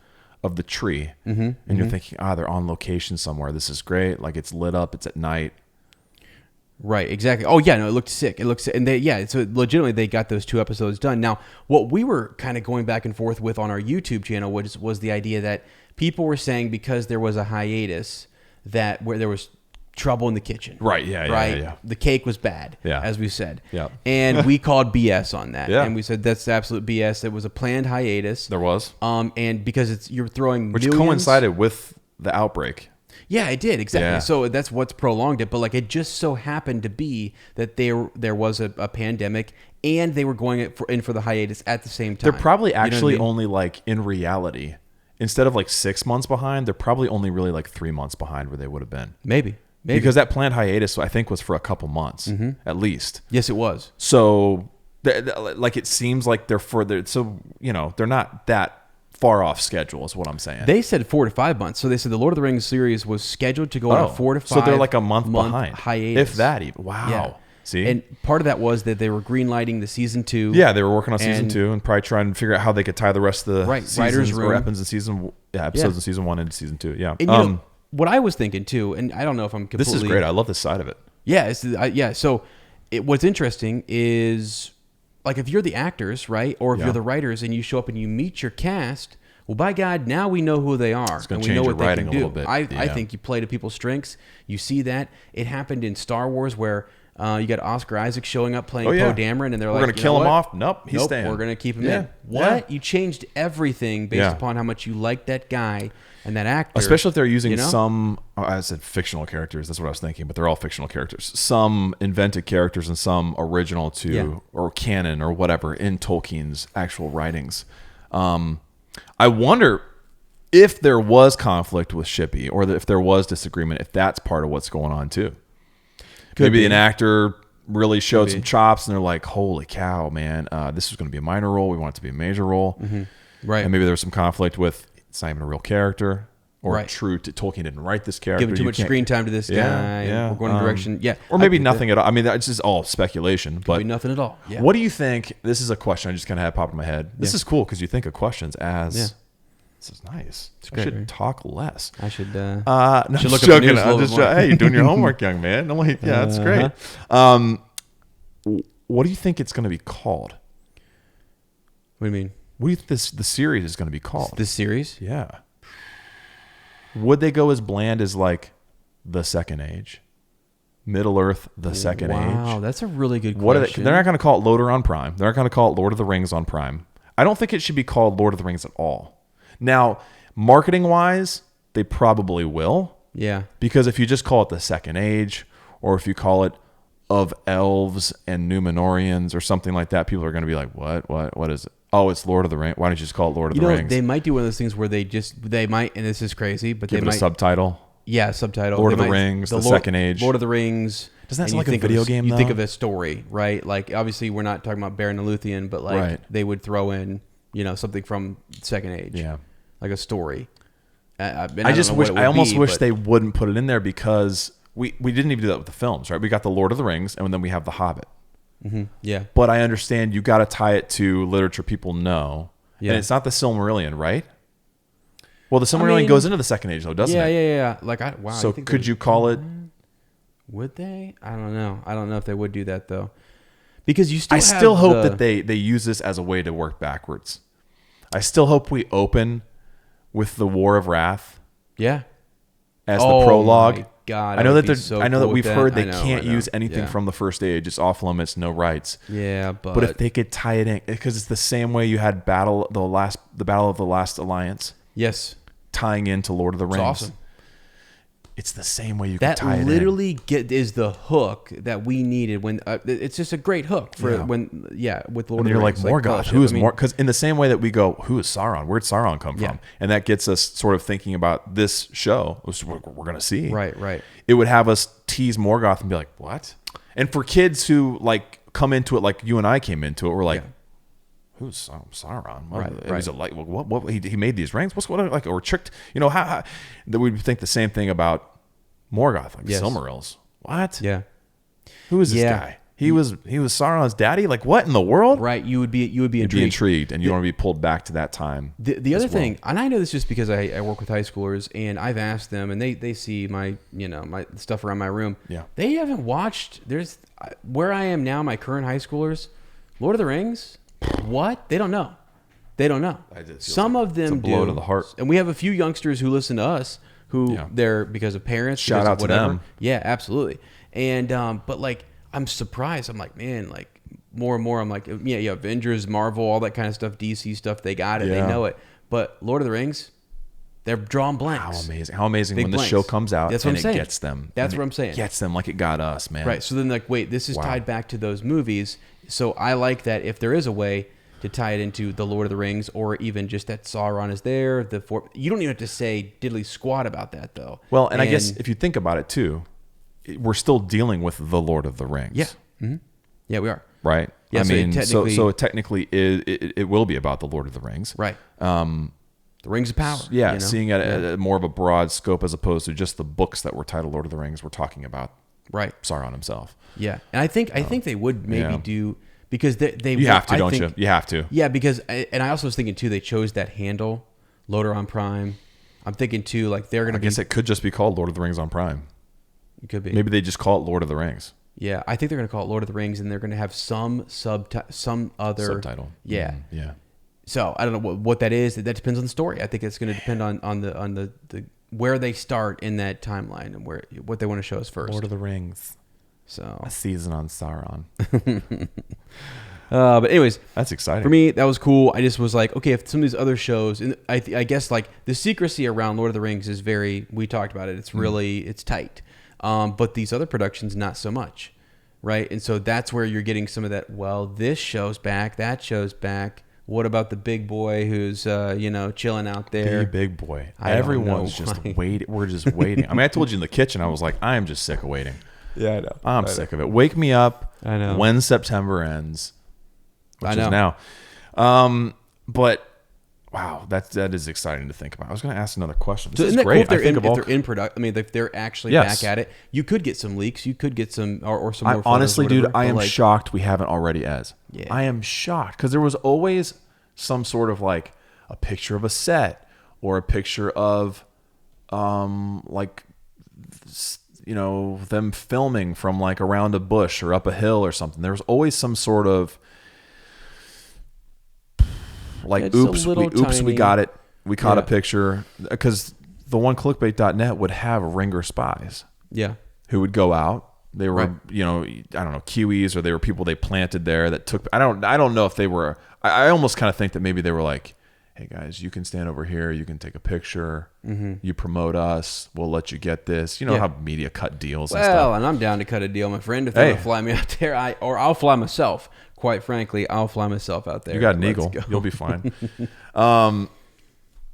of the tree, and you're thinking, they're on location somewhere. This is great. Like it's lit up. It's at night. Right, exactly. Oh yeah, no, it looked sick. So legitimately they got those 2 episodes done. Now, what we were kind of going back and forth with on our YouTube channel was the idea that people were saying because there was a hiatus that where there was trouble in the kitchen. Right, yeah. The cake was bad, as we said. Yeah. And we called BS on that. Yeah. And we said that's absolute BS. It was a planned hiatus. There was. And because you're throwing which millions, coincided with the outbreak. Yeah, it did, exactly. Yeah. So that's what's prolonged it. But like it just so happened to be that there was a pandemic and they were going in for the hiatus at the same time. They're probably actually only like in reality, instead of like 6 months behind, they're probably only really like 3 months behind where they would have been. Maybe. Because that planned hiatus, I think, was for a couple months at least. Yes, it was. So like it seems like they're not that far off schedule is what I'm saying. They said 4 to 5 months. So they said the Lord of the Rings series was scheduled to go on a 4 to 5. So they're like a month behind. Hiatus. If that even. Wow. Yeah. See? And part of that was that they were greenlighting the season 2. Yeah, they were working on season 2 and probably trying to figure out how they could tie the rest of the writers' seasons room. or episodes in season 1 into season 2. Yeah. And you know, what I was thinking too, and I don't know if I'm completely... This is great. I love this side of it. Yeah. So what's interesting is, like, if you're the actors, right? Or if you're the writers and you show up and you meet your cast... Well, by God, now we know who they are, it's gonna and we change know your what they writing can a do. little bit. I think you play to people's strengths. You see that. It happened in Star Wars where you got Oscar Isaac showing up playing Poe Dameron, and they're like, we're going to kill him off. Nope, he's nope, staying. we're going to keep him in. What? You changed everything based upon how much you like that guy and that actor. Especially if they're using some, I said fictional characters. That's what I was thinking, but they're all fictional characters. Some invented characters and some original to or canon or whatever in Tolkien's actual writings. I wonder if there was conflict with Shippey, or if there was disagreement, if that's part of what's going on too. Maybe an actor really showed some chops and they're like, holy cow, man, this is going to be a minor role. We want it to be a major role. Mm-hmm. Right. And maybe there's some conflict with, it's not even a real character, or true to Tolkien didn't write this character. Giving too much screen time to this guy. Yeah. We're going in a direction. Yeah. Or maybe nothing at all. I mean, that's just all speculation. Could be nothing at all. Yeah. What do you think? This is a question I just kind of had popped in my head. This is cool because you think of questions as... Yeah. This is nice. I should talk less. I should. No, should look up joking. I'm just hey, you're doing your homework, young man. I'm like, yeah, that's great. What do you think it's going to be called? What do you mean? What do you think the series is going to be called? This series? Yeah. Would they go as bland as like the Second Age, Middle Earth, the Second Age? Wow, that's a really good question. What are they're not going to call it Loader on Prime. They're not going to call it Lord of the Rings on Prime. I don't think it should be called Lord of the Rings at all. Now, marketing-wise, they probably will. Yeah. Because if you just call it the Second Age, or if you call it Of Elves and Númenóreans or something like that, people are going to be like, what is it? Oh, it's Lord of the Rings. Why don't you just call it Lord of the Rings? They might do one of those things where they might, and this is crazy, but give they it might... a subtitle. Yeah, subtitle. Lord of the Rings, the Second Age. Lord of the Rings. Doesn't that sound like a video game, You think of a story, right? Like, obviously, we're not talking about Baron Luthien, but like they would throw in, something from Second Age. Yeah. Like a story. I almost wish they wouldn't put it in there, because we didn't even do that with the films, right? We got the Lord of the Rings, and then we have the Hobbit. Mm-hmm. Yeah. But I understand you got to tie it to literature people know. Yeah. And it's not the Silmarillion, right? Well, the Silmarillion goes into the Second Age, though, doesn't it? Yeah. Like, wow. So could you call it? Would they? I don't know. I don't know if they would do that, though. Because you still I still hope that they use this as a way to work backwards. I still hope we open with the War of Wrath. Yeah. As the prologue. My God, I know that we've heard they can't use anything Yeah. from the First Age. It's off limits, no rights. Yeah, but if they could tie it in, because it's the same way you had the Battle of the Last Alliance. Yes. Tying into Lord of the Rings. It's awesome. It's the same way you can tie it in. That literally is the hook that we needed when it's just a great hook for with Lord of the Rings. You're like, Morgoth, who is more? Because in the same way that we go, who is Sauron? Where'd Sauron come from? And that gets us sort of thinking about this show, which we're going to see. Right. It would have us tease Morgoth and be like, what? And for kids who like come into it like you and I came into it, we're like, who's Sauron? What, was it like? What he made these rings? What's going like, or tricked? How that we'd think the same thing about Morgoth, like Silmarils. What? Yeah. Who is this guy? He was Sauron's daddy. Like, what in the world? Right. You would be intrigued, and you want to be pulled back to that time. The other thing, and I know this just because I work with high schoolers, and I've asked them, and they see my my stuff around my room. Yeah. They haven't watched. There's where I am now. My current high schoolers, Lord of the Rings. What? They don't know. Some of them it's a blow do. To the heart. And we have a few youngsters who listen to us who they're because of parents. Shout out to them. Yeah, absolutely. And but like I'm surprised. I'm like, man, like more and more. I'm like, Avengers, Marvel, all that kind of stuff, DC stuff. They got it. They know it. But Lord of the Rings, they're drawing blanks. How amazing when the show comes out. That's what I'm saying. It gets them. That's what I'm saying. Gets them like it got us, man. Right. So then like, wait, this is tied back to those movies. So I like that if there is a way to tie it into the Lord of the Rings, or even just that Sauron is there. You don't even have to say diddly squat about that, though. Well, and I guess if you think about it too, we're still dealing with the Lord of the Rings. Yeah. Mm-hmm. Yeah, we are. Right. Yeah. I mean, so technically, it will be about the Lord of the Rings. Right. the Rings of Power. Yeah, you know? seeing it at more of a broad scope as opposed to just the books that were titled Lord of the Rings. We're talking about Sauron himself. Yeah, and I think they would maybe do because they you have to, don't you? You have to. Yeah, because and I also was thinking too, they chose that handle, Loader on Prime. I'm thinking too, like they're gonna. I guess it could just be called Lord of the Rings on Prime. It could be. Maybe they just call it Lord of the Rings. Yeah, I think they're gonna call it Lord of the Rings, and they're gonna have some other subtitle. Yeah, yeah. So I don't know what that is. That depends on the story. I think it's going to depend on the where they start in that timeline and what they want to show us first. Lord of the Rings. So a season on Sauron. But anyways, that's exciting for me. That was cool. I just was like, okay, if some of these other shows, and I guess like the secrecy around Lord of the Rings is very. We talked about it. It's really it's tight. But these other productions, not so much, right? And so that's where you're getting some of that. Well, this show's back. That show's back. What about the big boy who's chilling out there? The big boy. Everyone's just waiting. We're just waiting. I mean, I told you in the kitchen, I was like, I am just sick of waiting. Yeah, I know. I'm sick of it. Wake me up. I know. When September ends, which is now. But wow, that is exciting to think about. I was going to ask another question. This is great. Cool if they're in production. I mean, if they're actually back at it, you could get some leaks. You could get some or some more. Honestly, dude, I am shocked we haven't already. Yeah. I am shocked because there was always some sort of like a picture of a set or a picture of them filming from like around a bush or up a hill or something. There was always some sort of like we got it. We caught a picture because the one clickbait.net would have ringer spies. Yeah. Who would go out. They were, I don't know, Kiwis, or they were people they planted there that took. I don't know if they were. I almost kind of think that maybe they were like, hey guys, you can stand over here, you can take a picture, you promote us, we'll let you get this. You know how media cut deals and stuff. Well, and I'm down to cut a deal, my friend. If they want to fly me out there, I'll fly myself. Quite frankly, I'll fly myself out there. You got an eagle. You'll be fine.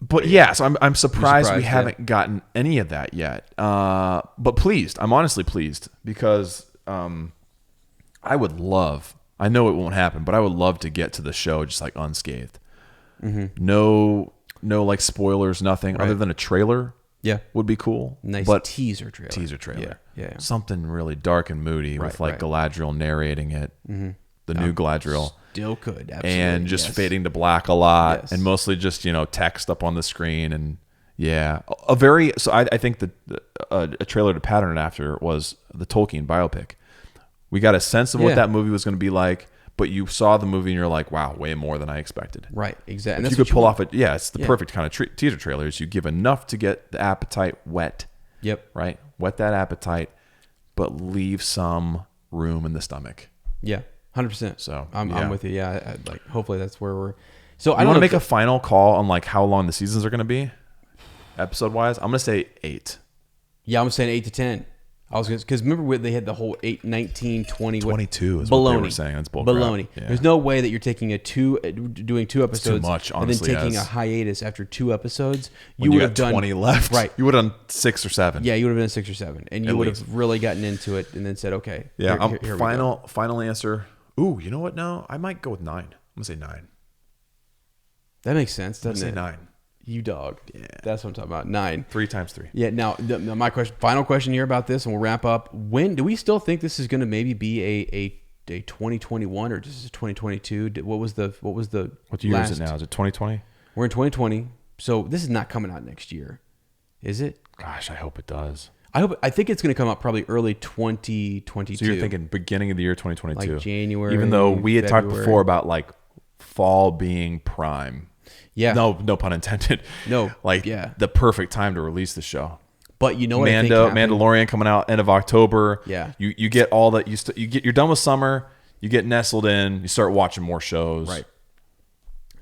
But yeah, so I'm surprised we haven't gotten any of that yet. But pleased. I'm honestly pleased because I would love, I know it won't happen, but I would love to get to the show just like unscathed. No like spoilers, nothing other than a trailer. Yeah. Would be cool. Nice teaser trailer. Yeah. Something really dark and moody with like Galadriel narrating it. The new Galadriel. Still could, absolutely. And just fading to black a lot and mostly just, text up on the screen. And I think that a trailer to pattern it after was the Tolkien biopic. We got a sense of what that movie was going to be like, but you saw the movie and you're like, wow, way more than I expected. Right, exactly. If you could pull off it. Yeah, it's the perfect kind of teaser trailers. You give enough to get the appetite wet. Yep. Right? Wet that appetite, but leave some room in the stomach. Yeah. 100%. So I'm with you. Yeah, hopefully that's where we're. So I want to make a final call on like how long the seasons are going to be, episode wise. I'm going to say 8. Yeah, I'm saying 8 to 10. I was because remember they had the whole 8, 19, 20, 22 is baloney. What they were saying. That's bull crap. Baloney. Yeah. There's no way that you're taking doing 2 episodes, it's too much, honestly, and then taking a hiatus after 2 episodes. You would have done 20 left, right? You would have done 6 or 7. Yeah, you would have been 6 or 7, and you would have really gotten into it, and then said, okay, yeah. Here final answer. Ooh, you know what? No, I might go with 9. I'm gonna say 9. That makes sense, doesn't it? I'm gonna say 9. You dog. Yeah, that's what I'm talking about. 9. 3 times 3. Yeah. Now, my final question here about this, and we'll wrap up. When do we still think this is going to maybe be a 2021 or just a 2022? What year is it now? Is it 2020? We're in 2020, so this is not coming out next year, is it? Gosh, I hope it does. I think it's going to come out probably early 2022. So you're thinking beginning of the year 2022, like January. Even though we had talked before about like fall being prime. Yeah. No pun intended. No. The perfect time to release the show. But you know what I think happened? Mandalorian coming out end of October. Yeah. You get all that. You're done with summer. You get nestled in. You start watching more shows. Right.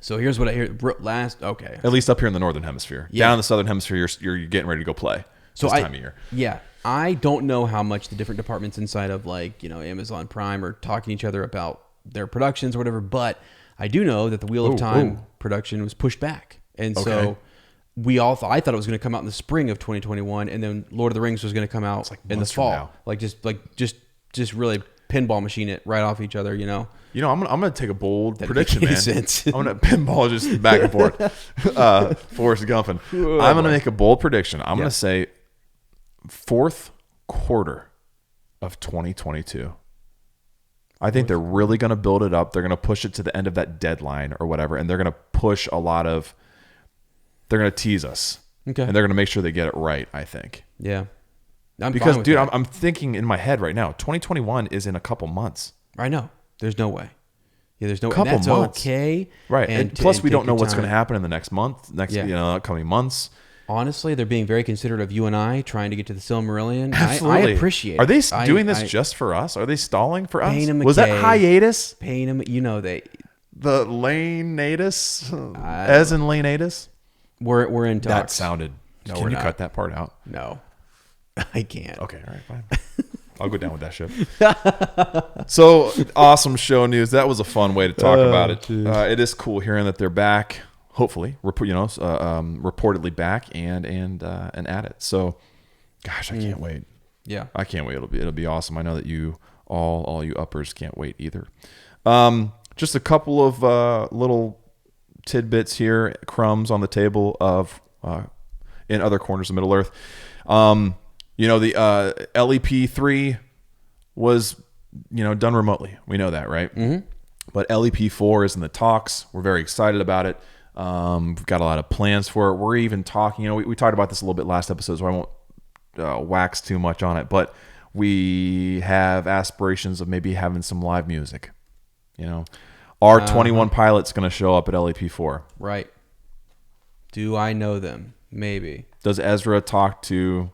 So here's what I hear. At least up here in the northern hemisphere. Yeah. Down in the southern hemisphere, you're getting ready to go play. This time of year. Yeah. I don't know how much the different departments inside of Amazon Prime are talking to each other about their productions or whatever, but I do know that the Wheel of Time production was pushed back. And so I thought it was going to come out in the spring of 2021, and then Lord of the Rings was going to come out in the fall. Now. Just really pinball machine it right off each other. I'm gonna take a bold That'd prediction, make man. sense. I'm gonna pinball just back and forth. Forrest Gumping. I'm gonna make a bold prediction. I'm gonna say fourth quarter of 2022. I think they're really gonna build it up. They're gonna push it to the end of that deadline or whatever, and they're gonna push a lot of. They're gonna tease us, Okay. and they're gonna make sure they get it right. I think. Yeah. Because, dude, I'm thinking in my head right now. 2021 is in a couple months. I know. There's no way. Yeah, there's no way. Couple That's months. okay. Right. And plus, we don't know what's going to happen in the next month, upcoming months. Honestly, they're being very considerate of you and I trying to get to the Silmarillion. Absolutely. I appreciate it. Are they doing this just for us? Are they stalling for us? Payne and Was that McKay. hiatus? Paying them, The Lane-atus? As in Lane-atus? we're in talks. That sounded... No, Can we're you not. cut that part out? No, I can't. Okay, all right, fine. I'll go down with that ship. So, awesome show news. That was a fun way to talk about it. It is cool hearing that they're back, hopefully, reportedly back and at it. So, gosh, I can't wait. Yeah. I can't wait. It'll be awesome. I know that you all you uppers can't wait either. Just a couple of little tidbits here, crumbs on the table of in other corners of Middle Earth. The LEP3 was, done remotely. We know that, right? Mm-hmm. But LEP4 is in the talks. We're very excited about it. We've got a lot of plans for it. We're even talking, we talked about this a little bit last episode, so I won't wax too much on it. But we have aspirations of maybe having some live music. Our 21 Pilots going to show up at LEP4. Right. Do I know them? Maybe. Does Ezra talk to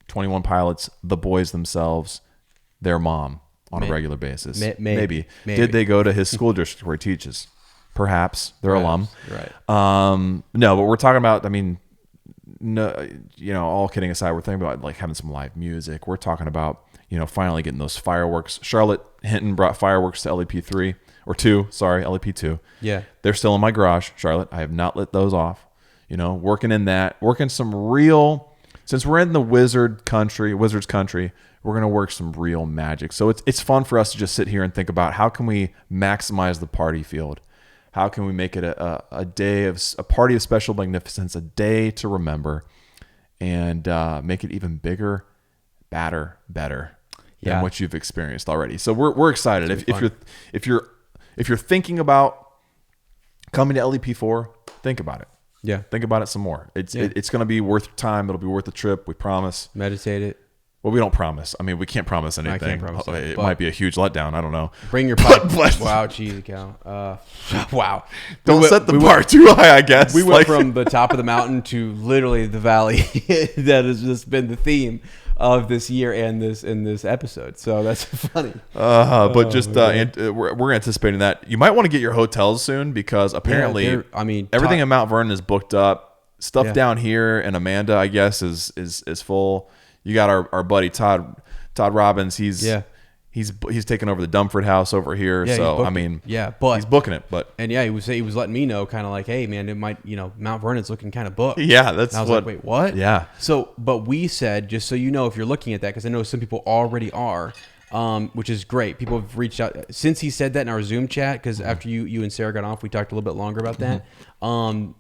21 Pilots, the boys themselves, their mom on a regular basis? Maybe. Did they go to his school district where he teaches? Perhaps. They're alum. Right. No, but we're talking about, no, all kidding aside, we're thinking about like having some live music. We're talking about, finally getting those fireworks. Charlotte Hinton brought fireworks to LEP3 or 2, sorry, LEP2. Yeah. They're still in my garage, Charlotte. I have not lit those off. Working some real, since we're in the Wizards country, we're going to work some real magic. So it's fun for us to just sit here and think about how can we maximize the party field? How can we make it a party of special magnificence, a day to remember, and make it even bigger, better than what you've experienced already. So we're excited. If you're thinking about coming to LEP4, think about it. Yeah. Think about it some more. It's going to be worth your time. It'll be worth the trip. We promise. Meditate it. Well, we don't promise. We can't promise anything. I can't promise it might be a huge letdown. I don't know. Bring your pipe. Wow, cheesy cow. Wow. Don't set the bar too high, I guess. We went from the top of the mountain to literally the valley. That has just been the theme of this year and this episode. So that's funny. But we're anticipating that. You might want to get your hotels soon because apparently everything in Mount Vernon is booked up. Stuff down here in Amanda, I guess, is full. You got our buddy Todd Robbins. He's taking over the Dumford house over here. Yeah, so but he's booking it. But he was letting me know, kind of like, hey man, it might, Mount Vernon's looking kind of booked. Yeah, that's and I was like, wait, what? Yeah. So, but we said, just so you know, if you're looking at that, because I know some people already are, which is great. People have reached out since he said that in our Zoom chat. Because after you and Sarah got off, we talked a little bit longer about that.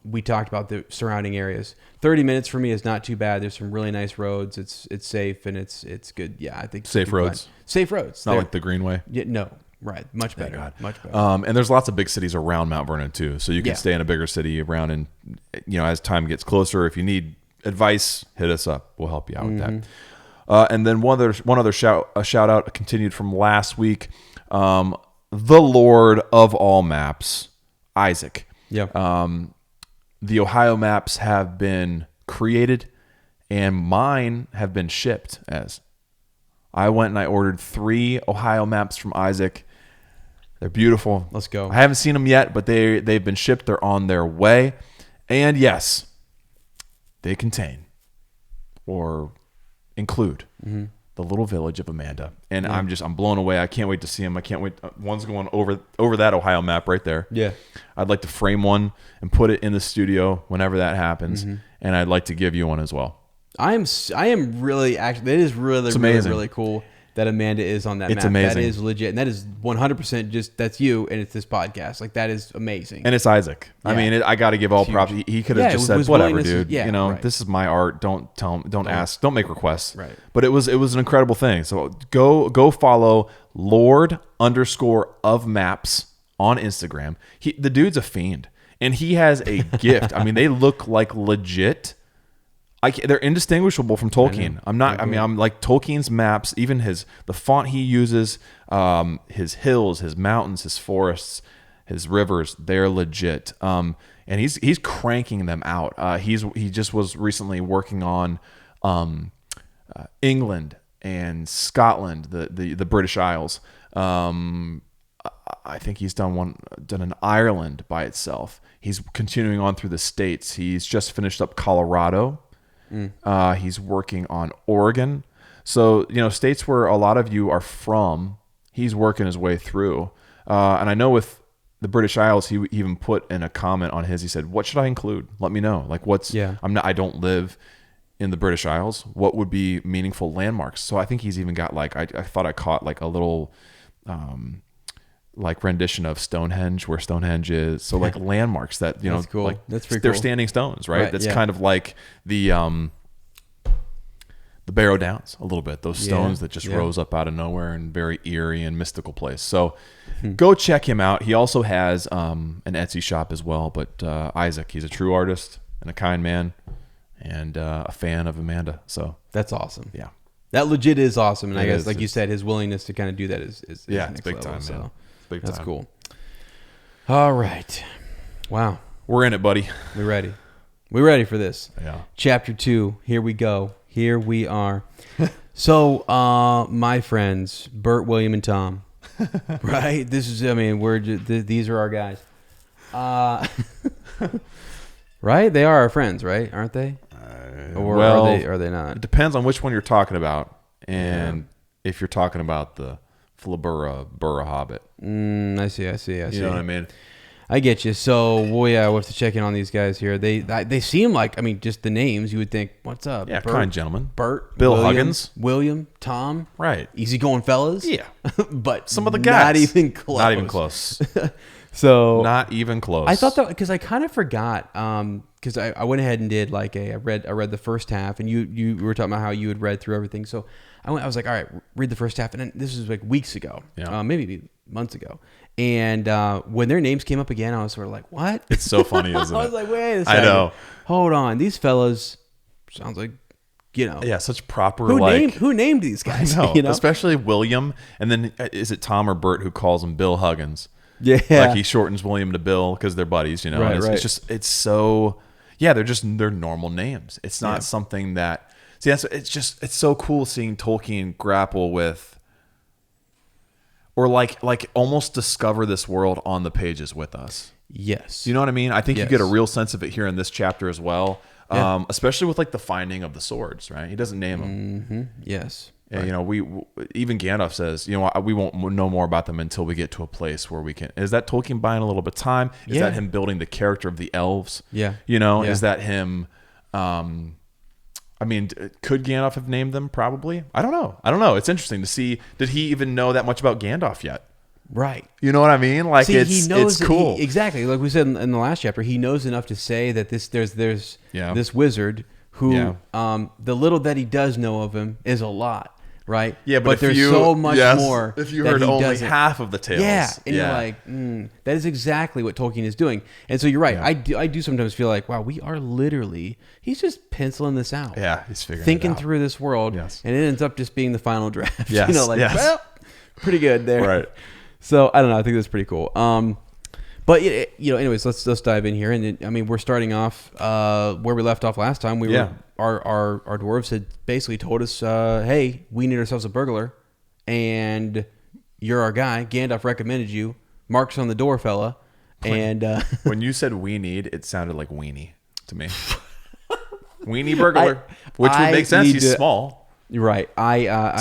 We talked about the surrounding areas. 30 minutes for me is not too bad. There's some really nice roads. It's safe and it's good. Yeah, I think safe roads. Safe roads. Not like the Greenway. Yeah, no. Right. Much better. God. Much better. And there's lots of big cities around Mount Vernon too. So you can stay in a bigger city around, and as time gets closer, if you need advice, hit us up. We'll help you out with that. And then one other shout out continued from last week. The Lord of all maps, Isaac. Yeah. The Ohio maps have been created, and mine have been shipped. As I went and I ordered 3 Ohio maps from Isaac. They're beautiful. Let's go. I haven't seen them yet, but they've been shipped. They're on their way, and yes, they contain or include the little village of Amanda. And I'm blown away. I can't wait to see them. I can't wait. One's going over that Ohio map right there. Yeah. I'd like to frame one and put it in the studio whenever that happens. And I'd like to give you one as well. I am really, actually, it is really, it's amazing. really, really cool. that Amanda is on that map. It's amazing. That is legit. And that is 100% just, that's you, and it's this podcast. Like, that is amazing. And it's Isaac. Yeah. I mean, I got to give all props. He could have just said, whatever, dude. This is my art. Don't ask. Don't make requests. Right. But it was an incredible thing. So go follow Lord_of_Maps on Instagram. The dude's a fiend. And he has a gift. I mean, they look like legit. They're indistinguishable from Tolkien. I'm like Tolkien's maps, even the font he uses, his hills, his mountains, his forests, his rivers, they're legit. And he's cranking them out. He just was recently working on England and Scotland, the British Isles. I think he's done in Ireland by itself. He's continuing on through the States. He's just finished up Colorado. He's working on Oregon. So, states where a lot of you are from, he's working his way through. And I know with the British Isles, he even put in a comment on his, he said, what should I include? Let me know. Like I don't live in the British Isles. What would be meaningful landmarks? So I think he's even got I thought I caught like a little, like rendition of Stonehenge, where Stonehenge is. So like landmarks that, that's cool. Like that's pretty they're cool. standing stones, right? That's kind of like the Barrow Downs a little bit. Those stones that just rose up out of nowhere and very eerie and mystical place. So go check him out. He also has an Etsy shop as well. But Isaac, he's a true artist and a kind man and a fan of Amanda. So that's awesome. Yeah. That legit is awesome. And I guess, like you said, his willingness to kind of do that is it's next big level, time, so. man. Big That's time. cool. All right. Wow. We're in it, buddy. We're ready. We're ready for this. Yeah. Chapter 2. Here we go. Here we are. So, my friends, Bert, William, and Tom. Right? These are our guys. Right? They are our friends, right? Aren't they? Or are they not? It depends on which one you're talking about. And if you're talking about the Flabura Hobbit. I see. You know what I mean? I get you. So, we have to check in on these guys here. They seem like, just the names, you would think, what's up? Yeah, Bert, kind gentlemen. Bert, Bill Huggins. William, Tom. Right. Easygoing fellas. Yeah. But some of the guys. Not even close. Not even close. So not even close. I thought that, because I kind of forgot, because I went ahead and did I read the first half, and you were talking about how you had read through everything. So I was like, all right, read the first half. And then this was like weeks ago, maybe months ago. And when their names came up again, I was sort of like, what? It's so funny, isn't it? I was like, wait a second. I know. Hold on. These fellas sounds like, Yeah, such proper, who named these guys? I know. Especially William. And then is it Tom or Bert who calls him Bill Huggins? Yeah. Like he shortens William to Bill because they're buddies, Right, and it's so, they're normal names. It's not something that, it's so cool seeing Tolkien grapple with, or like almost discover this world on the pages with us. Yes. You know what I mean? I think you get a real sense of it here in this chapter as well. Yeah. Especially with like the finding of the swords, right? He doesn't name them. Mm-hmm. Yes. Right. We even Gandalf says, we won't know more about them until we get to a place where we can. Is that Tolkien buying a little bit of time? Is that him building the character of the elves? Yeah. Is that him? Could Gandalf have named them? Probably. I don't know. It's interesting to see. Did he even know that much about Gandalf yet? Right. You know what I mean? Like, he knows it's cool. Exactly. Like we said in the last chapter, he knows enough to say that there's this wizard who, the little that he does know of him is a lot. Right. Yeah, but there's so much more. If you heard only half of the tales, you're like, that is exactly what Tolkien is doing. And so you're right. Yeah. I do sometimes feel like, wow, we are literally. He's just penciling this out. Yeah, he's thinking through this world, and it ends up just being the final draft. Yes. Well, pretty good there. Right. So I don't know. I think that's pretty cool. But anyways, let's dive in here. And we're starting off where we left off last time. We were. Our dwarves had basically told us, hey, we need ourselves a burglar, and you're our guy. Gandalf recommended you. Mark's on the door, fella. And when you said we need, it sounded like weenie to me. Weenie burglar, which would make sense. He's small. You're right.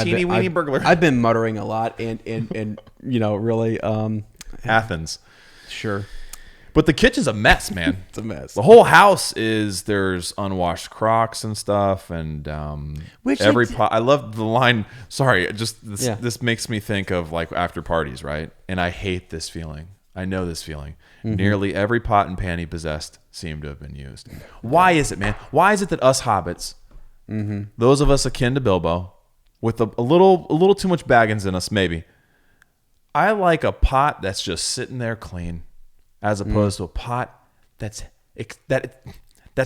Teeny weeny burglar. I've been muttering a lot and really Athens. Sure. But the kitchen's a mess, man. It's a mess. The whole house there's unwashed Crocs and stuff, and every pot. I love the line. Sorry, this makes me think of like after parties, right? And I hate this feeling. I know this feeling. Mm-hmm. Nearly every pot and pan he possessed seemed to have been used. Why is it, man? Why is it that us hobbits, those of us akin to Bilbo, with a little too much baggins in us, maybe, I like a pot that's just sitting there clean, as opposed to a pot that's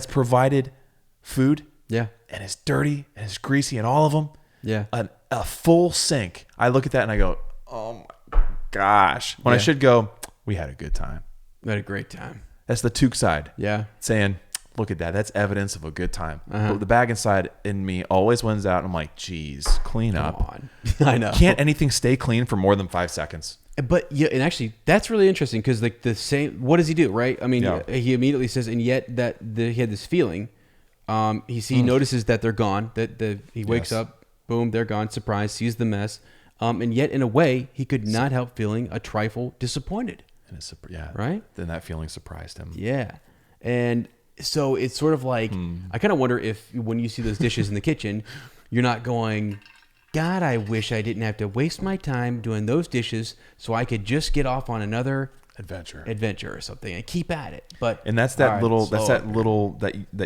provided food, and it's dirty and it's greasy and all of them, a full sink. I look at that and I go, oh my gosh. When I should go, we had a good time. We had a great time. That's the Took side. Yeah. Saying, look at that. That's evidence of a good time. But the baggin side in me always wins out. I'm like, geez, clean up. Come on. I know. Can't anything stay clean for more than 5 seconds? But yeah, and actually, that's really interesting because like the same. What does he do? Right? I mean, he immediately says, and yet he had this feeling. He notices that they're gone. That he wakes up, boom, they're gone. Surprise, sees the mess, and yet in a way, he could not help feeling a trifle disappointed. And it's right. Then that feeling surprised him. Yeah, and so it's sort of like I kind of wonder if when you see those dishes in the kitchen, you're not going, God, I wish I didn't have to waste my time doing those dishes so I could just get off on another adventure or something and keep at it. But that's that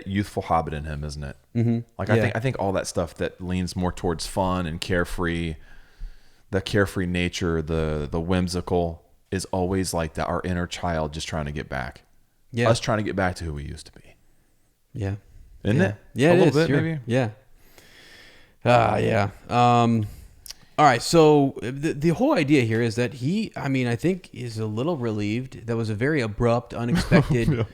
youthful hobbit in him, isn't it? Mm-hmm. Like I think all that stuff that leans more towards fun and carefree, the carefree nature, the whimsical is always like our inner child just trying to get back. Yeah. Us trying to get back to who we used to be. Yeah. Isn't it? Yeah, a little bit, maybe. Yeah. Yeah. All right. So the whole idea here is that I think is a little relieved. That was a very abrupt, unexpected,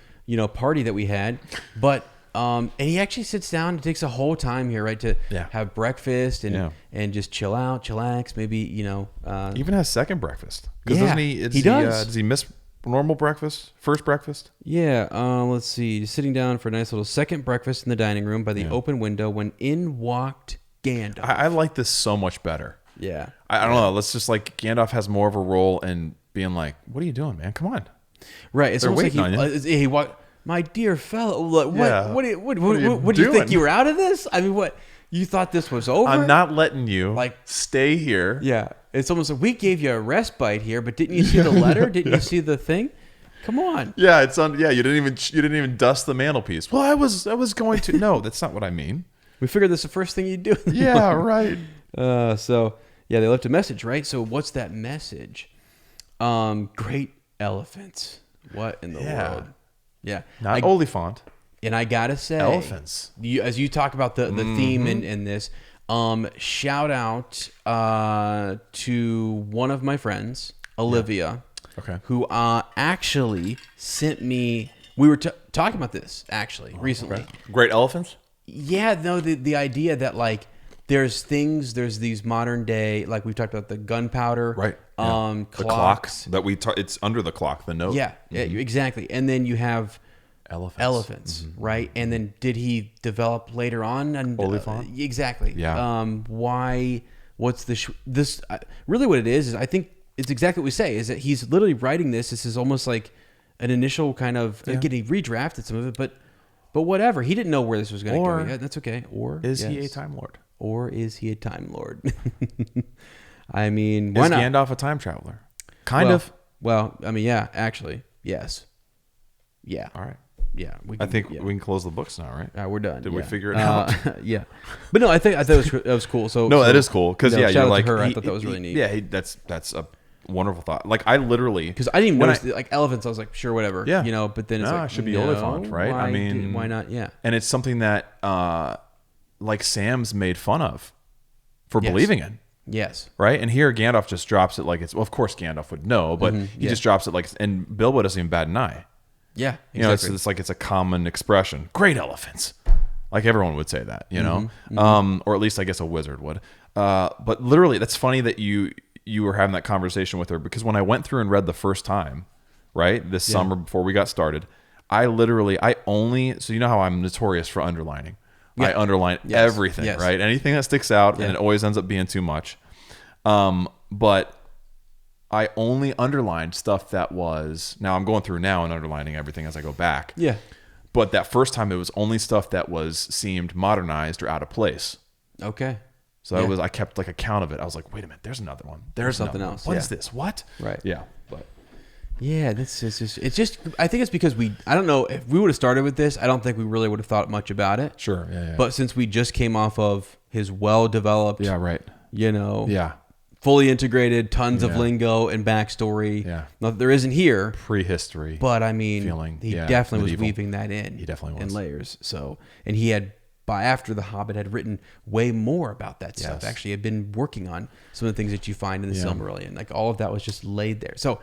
party that we had. But, and he actually sits down and takes a whole time here, right, to have breakfast and just chill out, chillax, maybe, even has second breakfast. Because doesn't he? He does. Does he miss normal breakfast? First breakfast? Yeah. Let's see. Just sitting down for a nice little second breakfast in the dining room by the open window when in walked Gandalf. I like this so much better. Yeah. I don't know. Let's just like Gandalf has more of a role in being like, what are you doing, man? Come on. Right. It's almost like he walked, my dear fellow. What do you think you were out of this? I mean, what? You thought this was over? I'm not letting you stay here. Yeah. It's almost like we gave you a respite here, but didn't you see the letter? Didn't you see the thing? Come on. Yeah, it's on. Yeah, you didn't even dust the mantelpiece. Well, I was going to. No, that's not what I mean. We figured this is the first thing you'd do. Yeah, right. So they left a message, right? So what's that message? Great elephants. What in the world? Yeah. Not Oliphant. And I gotta say, elephants. As you talk about the theme in this, shout out to one of my friends, Olivia, who actually sent me. We were talking about this actually recently. Okay. Great elephants. Yeah, no, the idea that like there's these modern day, like we've talked about the gunpowder, right? Clocks. The clock that it's under the clock, the note. Yeah, exactly. And then you have elephants, right? And then did he develop later on? Oliphant? Exactly. Yeah. Why? What's this? Really, what it is I think it's exactly what we say. Is that he's literally writing this. This is almost like an initial kind of. Again, he redrafted some of it, but whatever. He didn't know where this was going to go. Yeah, that's okay. Or is he a Time Lord? Or is he a Time Lord? I mean, why not? Is Gandalf a time traveler? Kind of. Well, I mean, yeah, actually, yes. Yeah. All right. Yeah. I think we can cllose the books now, right? We're done. Did we figure it out? Yeah. But no, I thought that was cool. So that is cool because you're like her. I thought that was really neat. Yeah, that's a wonderful thought. Like I literally, because I didn't even notice like elephants. I was like, sure, whatever. Yeah. But then it's it should be Oliphant, right? I mean, why not? Yeah. And it's something that like Sam's made fun of for believing in. Yes. Right? And here Gandalf just drops it like it's, well, of course Gandalf would know, but he just drops it like, and Bilbo doesn't even bat an eye. Yeah. Exactly. It's like it's a common expression. Great elephants. Like everyone would say that, or at least I guess a wizard would. But literally, that's funny that you were having that conversation with her, because when I went through and read the first time, right, this summer before we got started, I only, so you know how I'm notorious for underlining. Yeah. I underline everything, right? Anything that sticks out, and it always ends up being too much. But I only underlined stuff that was. Now I'm going through now and underlining everything as I go back. Yeah. But that first time it was only stuff that seemed modernized or out of place. Okay. So I kept like a count of it. I was like, wait a minute, there's another one. There's something another else. What is this? What? Right. Yeah. But yeah, it's just I think it's because I don't know, if we would have started with this, I don't think we really would have thought much about it. Sure. Yeah. But since we just came off of his well-developed, right. fully integrated, tons of lingo and backstory. Yeah. Not that there isn't here. Prehistory. But I mean, he definitely medieval. was weaving that in. He definitely was. In layers. So, and he had, after The Hobbit, had written way more about that stuff. Actually, had been working on some of the things that you find in the Silmarillion. Like all of that was just laid there. So,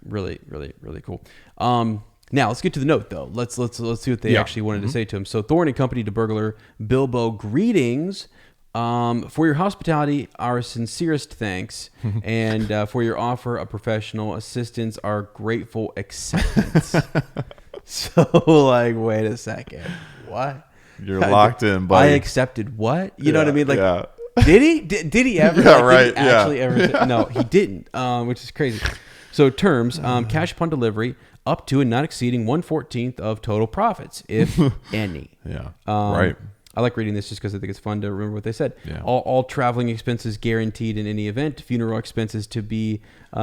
really, really, really cool. Now let's get to the note though. Let's see what they actually wanted to say to him. So Thorin and company to burglar Bilbo, greetings. For your hospitality, our sincerest thanks, and for your offer of professional assistance, our grateful acceptance. So, like, wait a second, what? You're locked in, buddy. I accepted what? You know what I mean? Like, did he? Did he ever? Yeah, like, right. Did he actually ever? No, he didn't. Which is crazy. So terms: cash upon delivery, up to and not exceeding 1/14 of total profits, if any. Yeah. Right. I like reading this just because I think it's fun to remember what they said. Yeah. All traveling expenses guaranteed in any event. Funeral expenses to be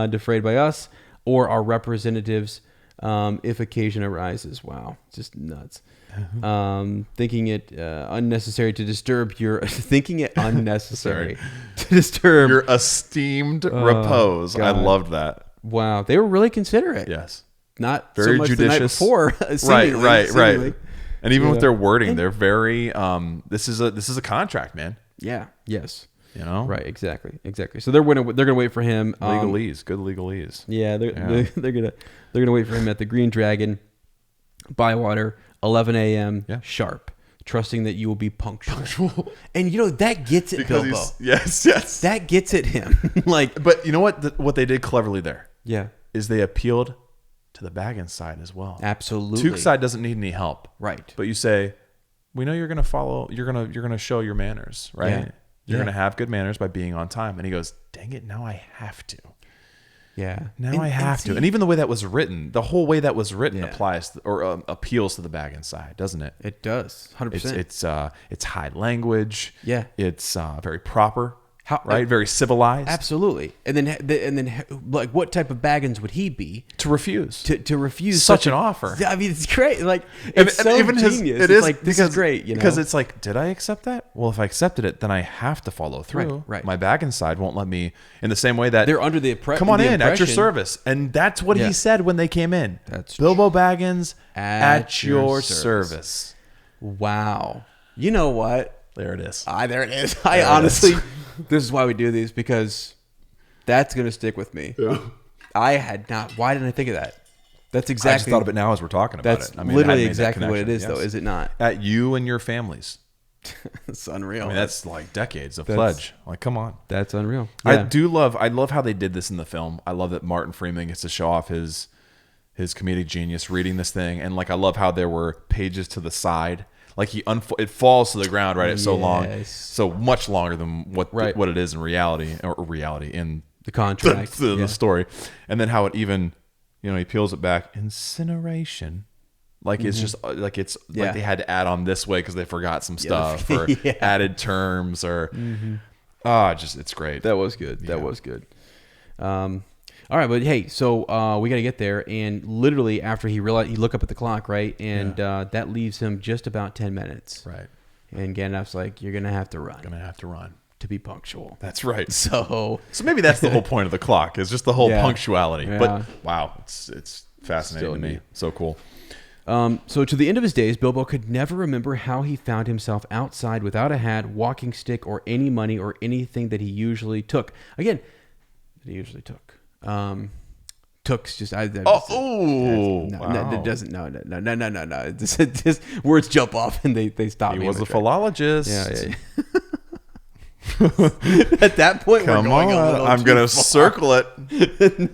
defrayed by us or our representatives if occasion arises. Wow, just nuts. Thinking it unnecessary to disturb your to disturb your esteemed repose. God. I loved that. Wow, they were really considerate. Yes, not very so much judicious. The night before. Right. And even with their wording, they're very. This is a contract, man. Yeah. Yes. You know. Right. Exactly. So they're gonna wait for him. Legalese. Good legalese. Yeah. They're gonna wait for him at the Green Dragon, Bywater, 11 a.m. sharp, trusting that you will be punctual. And that gets it, because Bilbo. Yes. That gets at him. Like, but you know what they did cleverly there? Yeah. Is they appealed to the Baggins side as well. Absolutely. Took's side doesn't need any help. Right. But you say, we know you're going to follow, you're going to show your manners, right? Yeah. You're going to have good manners by being on time. And he goes, dang it, now I have to. Yeah. Now I have to. And even the way that was written, the whole way that was written applies or appeals to the Baggins side, doesn't it? It does. 100%. It's high language. Yeah. It's very proper. Right? Very civilized. Absolutely. And then, like, what type of Baggins would he be to refuse? To refuse such an offer. I mean, it's great. Like, it's so even genius. It is like, this is great. Because it's like, did I accept that? Well, if I accepted it, then I have to follow through. Right. My Baggins side won't let me. In the same way that they're under the come on in at your service, and that's what he said when they came in. That's Bilbo Baggins at your service. Wow. You know what? There it is. There it is. I honestly, this is why we do these, because that's going to stick with me. Yeah. I had not. Why didn't I think of that? That's exactly. I just thought of it now as we're talking about it. That's literally exactly what it is, though, is it not? At you and your families. It's unreal. I mean, that's like decades of pledge. Like, come on. That's unreal. Yeah. I love how they did this in the film. I love that Martin Freeman gets to show off his comedic genius reading this thing. And like, I love how there were pages to the side. Like it falls to the ground, right? It's so long, so much longer than what it is in reality, or reality in the contract, the story. And then how it even, he peels it back, incineration. Like it's just like like they had to add on this way because they forgot some stuff or added terms or it's great. That was good. That was good. All right, but hey, so we got to get there, and literally after he realized, he looked up at the clock, right, and that leaves him just about 10 minutes, right? And Gandalf's like, "You're gonna have to run. To be punctual." That's right. So maybe that's the whole point of the clock, is just the whole punctuality. Yeah. But wow, it's fascinating to me. So cool. So to the end of his days, Bilbo could never remember how he found himself outside without a hat, walking stick, or any money or anything that he usually took. Took's just it doesn't no. It's just words jump off and they stop. He was a philologist. Yeah. At that point, come on, I'm gonna circle it.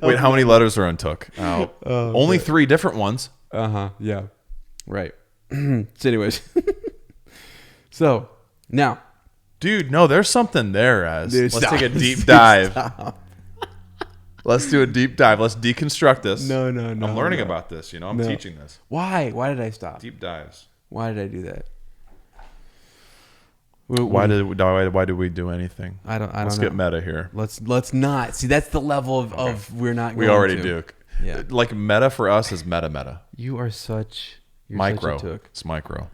Wait, how many letters are on took? Only 3 different ones. Yeah. Right. So anyways, so now, dude, no, there's something there. Let's stop. take a deep dive. Let's do a deep dive. Let's deconstruct this. No. I'm learning about this. I'm teaching this. Why? Why did I stop? Deep dives. Why did I do that? Why do we do anything? I don't Let's know. get meta here. Let's not. See, that's the level of we're not going We already to. do. Yeah. Like meta for us is meta. You are such... You're Micro. Such a took. It's micro.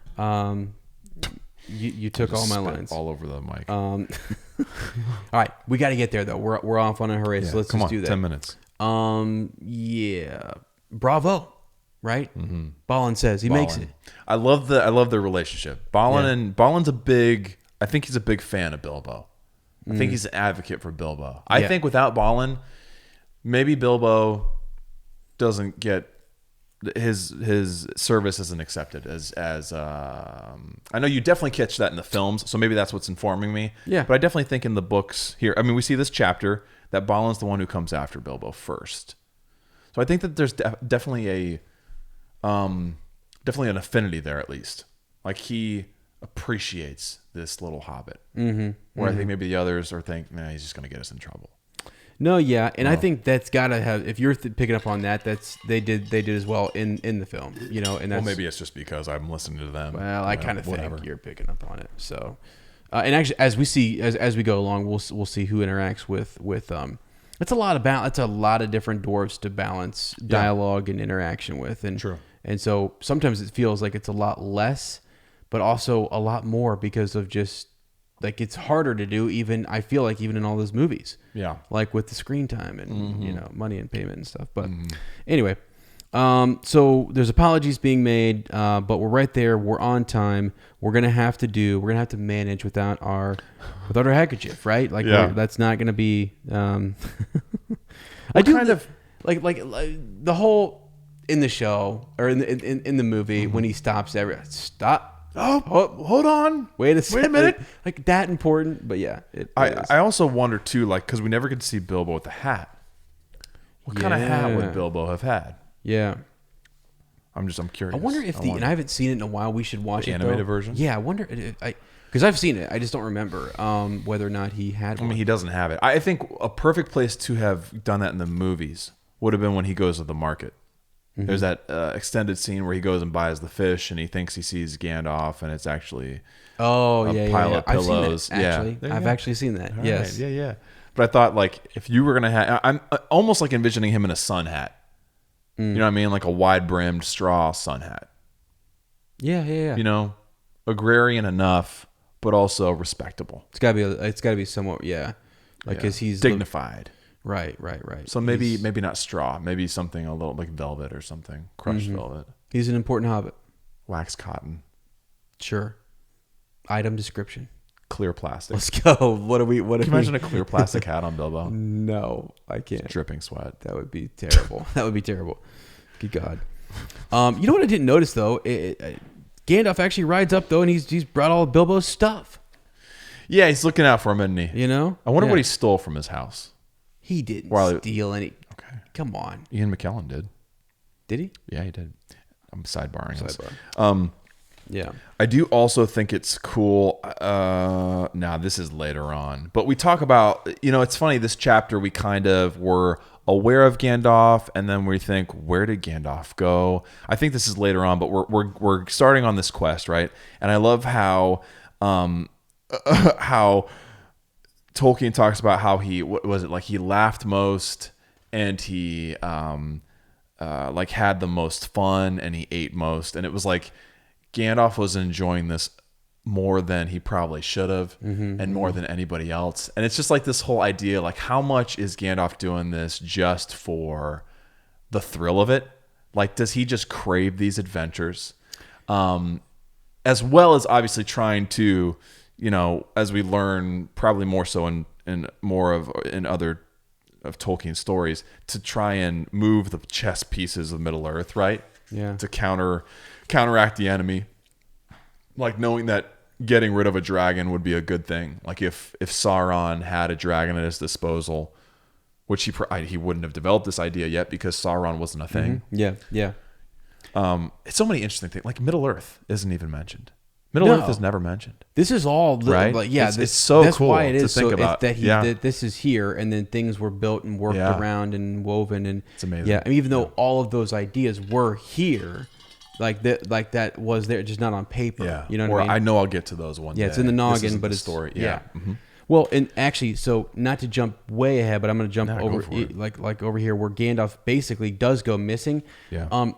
You took all my lines. All over the mic. All right. We got to get there, though. We're off on a hurry, so let's just do that. 10 minutes. Yeah. Bravo. Right? Mm-hmm. Balin says he makes it. I love the relationship. Balin's I think he's a big fan of Bilbo. I think he's an advocate for Bilbo. I think without Balin, maybe Bilbo doesn't get his service isn't accepted as I know you definitely catch that in the films, so maybe that's what's informing me. Yeah. But I definitely think in the books here, I mean, we see this chapter that Balin's the one who comes after Bilbo first. So I think that there's definitely an affinity there, at least. Like he appreciates this little hobbit, where I think maybe the others are thinking, nah, he's just going to get us in trouble. No, yeah, and I think that's gotta have. If you're picking up on that, they did as well in the film, And that's, maybe it's just because I'm listening to them. Well, I kind of think you're picking up on it. So, and actually, as we see as we go along, we'll see who interacts with. It's a lot of different dwarves to balance dialogue and interaction with, and True. And so sometimes it feels like it's a lot less, but also a lot more because of just. Like it's harder to do I feel like even in all those movies. Yeah. Like with the screen time and, money and payment and stuff. But anyway, so there's apologies being made, but we're right there. We're on time. We're going to have to manage without our handkerchief, right? Like that's not going to be, I do kind of like the whole in the show or in the movie when he stops stop. Oh, hold on. Wait a minute. minute. Like that important, but yeah. I also wonder too, like, because we never get to see Bilbo with the hat. What kind of hat would Bilbo have had? Yeah. I'm curious. I wonder if and I haven't seen it in a while. We should watch the it. Animated version? Yeah, I wonder. Because I've seen it. I just don't remember whether or not he had one. I mean, he doesn't have it. I think a perfect place to have done that in the movies would have been when he goes to the market. There's that extended scene where he goes and buys the fish, and he thinks he sees Gandalf, and it's actually a pile of pillows. I've actually seen that. All yes. Right. Yeah. But I thought, like, if you were gonna have, I'm almost like envisioning him in a sun hat. You know what I mean, like a wide-brimmed straw sun hat. Yeah. Agrarian enough, but also respectable. It's gotta be somewhat. Yeah. Like, because he's dignified. Right. So maybe not straw, maybe something a little like velvet or something, crushed velvet. He's an important hobbit. Wax cotton. Sure. Item description. Clear plastic. Let's go. Can you imagine a clear plastic hat on Bilbo? No, I can't. Just dripping sweat. That would be terrible. Good God. You know what I didn't notice though? Gandalf actually rides up though, and he's brought all of Bilbo's stuff. Yeah, he's looking out for him, isn't he? I wonder what he stole from his house. He didn't steal any. Okay. Come on. Ian McKellen did. Did he? Yeah, he did. I'm sidebarring this. Yeah. I do also think it's cool. Now, this is later on. But we talk about, it's funny, this chapter we kind of were aware of Gandalf, and then we think, where did Gandalf go? I think this is later on, but we're starting on this quest, right? And I love how Tolkien talks about how he laughed most, and he had the most fun, and he ate most, and it was like Gandalf was enjoying this more than he probably should have, and more than anybody else. And it's just like this whole idea, like how much is Gandalf doing this just for the thrill of it? Like, does he just crave these adventures, as well as obviously trying to, as we learn, probably more so in other of Tolkien stories, to try and move the chess pieces of Middle Earth, right? Yeah. To counteract the enemy, like knowing that getting rid of a dragon would be a good thing. Like if Sauron had a dragon at his disposal, which he wouldn't have developed this idea yet because Sauron wasn't a thing. Yeah. It's so many interesting things. Like Middle Earth isn't even mentioned. Middle No. Earth is never mentioned. This is all Right? Like, yeah, It's so that's cool why it to is think so about. that this is here, and then things were built and worked Yeah. around and woven, and It's amazing. Yeah, I mean, even though all of those ideas were here, like that was there, just not on paper. Yeah. You know what or I mean? I know I'll get to those one day. Yeah, it's in the This noggin, isn't but the it's story. Yeah. Mm-hmm. Well, and actually, so not to jump way ahead, but I'm going to jump No, go over for it. like over here where Gandalf basically does go missing. Yeah.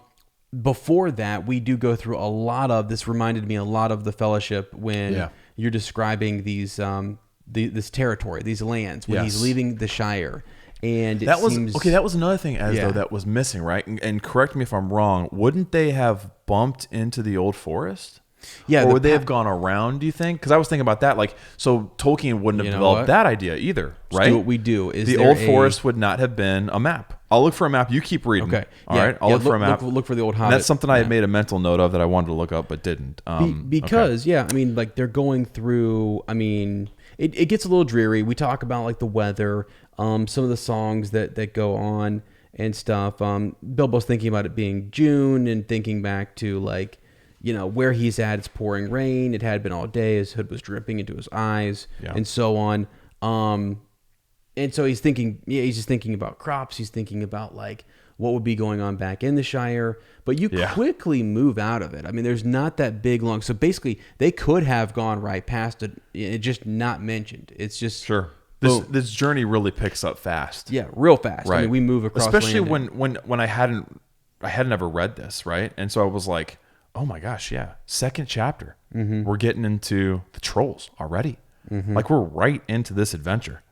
Before that, we do go through a lot of this. Reminded me a lot of the Fellowship when you're describing these this territory, these lands when he's leaving the Shire, and That was another thing, though, that was missing, right? And correct me if I'm wrong. Wouldn't they have bumped into the Old Forest? Yeah, or would they have gone around, do you think? Because I was thinking about that. Like, so Tolkien wouldn't have developed that idea either, right? Do what we do. Is the Old Forest would not have been a map. I'll look for a map. You keep reading. Okay. All right. I'll look for a map. Look for the old Hobbit. And that's something I had made a mental note of that I wanted to look up but didn't. Because, I mean, like they're going through, I mean, it gets a little dreary. We talk about like the weather, some of the songs that go on and stuff. Bilbo's thinking about it being June and thinking back to like, you know, where he's at, it's pouring rain. It had been all day. His hood was dripping into his eyes and so on. And so he's thinking, he's just thinking about crops. He's thinking about like what would be going on back in the Shire. But you quickly move out of it. I mean, there's not that big long. So basically, they could have gone right past it. It's just not mentioned. It's just This journey really picks up fast. Yeah, real fast. Right. I mean, we move across. Especially land when I had never read this, right? And so I was like, oh my gosh, yeah. Second chapter. Mm-hmm. We're getting into the trolls already. Mm-hmm. Like we're right into this adventure.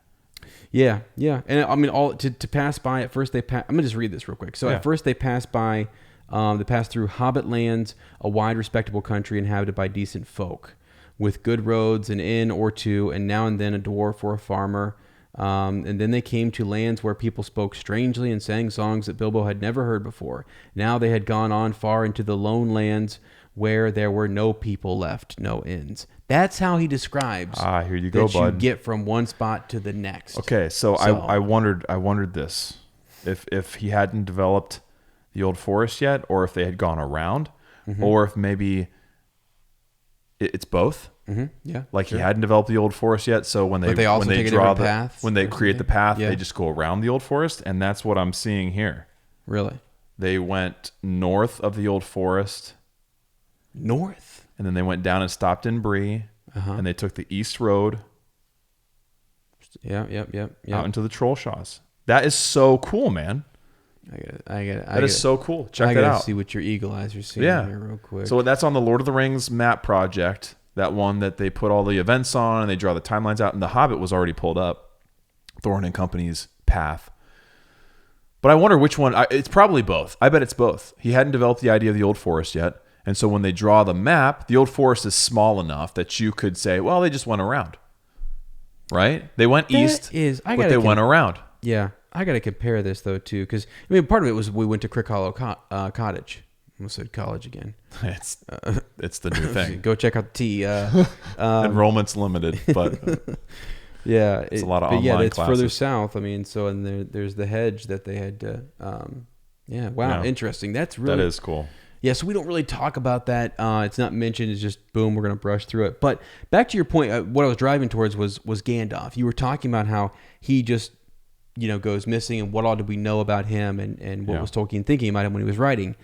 Yeah. And I mean, all to pass by at first I'm gonna just read this real quick. So at first they pass by, they pass through Hobbit lands, a wide, respectable country inhabited by decent folk, with good roads, an inn or two, and now and then a dwarf or a farmer. And then they came to lands where people spoke strangely and sang songs that Bilbo had never heard before. Now they had gone on far into the lone lands where there were no people left, no inns. That's how he describes here you go, bud. you get from one spot to the next. Okay, so I wondered this. If he hadn't developed the Old Forest yet, or if they had gone around, or if maybe it's both. Mm-hmm. Yeah, like he hadn't developed the Old Forest yet, so when they create the path, they just go around the Old Forest, and that's what I'm seeing here. Really, they went north of the Old Forest, and then they went down and stopped in Bree, and they took the East Road. Yep. Out into the Trollshaws. That is so cool, man. I get it. That is so cool. Check it out. I gotta see what your eagle eyes are seeing here real quick. So that's on the Lord of the Rings map project. That one that they put all the events on and they draw the timelines out. And The Hobbit was already pulled up. Thorne and Company's path. But I wonder which one. It's probably both. I bet it's both. He hadn't developed the idea of the Old Forest yet. And so when they draw the map, the Old Forest is small enough that you could say, well, they just went around. Right? They went east, but they went around. Yeah. I got to compare this, though, too. Because, I mean, part of it was we went to Crick Hollow Cottage. I almost said college again. It's the new thing. Go check out the enrollment's limited, but yeah, it's a lot of online it's classes. Further south. I mean, so and there's the hedge that they had to. Interesting. That is cool. Yeah, so we don't really talk about that. It's not mentioned. It's just boom, we're gonna brush through it. But back to your point, what I was driving towards was Gandalf. You were talking about how he just goes missing, and what all did we know about him, and what was Tolkien thinking about him when he was writing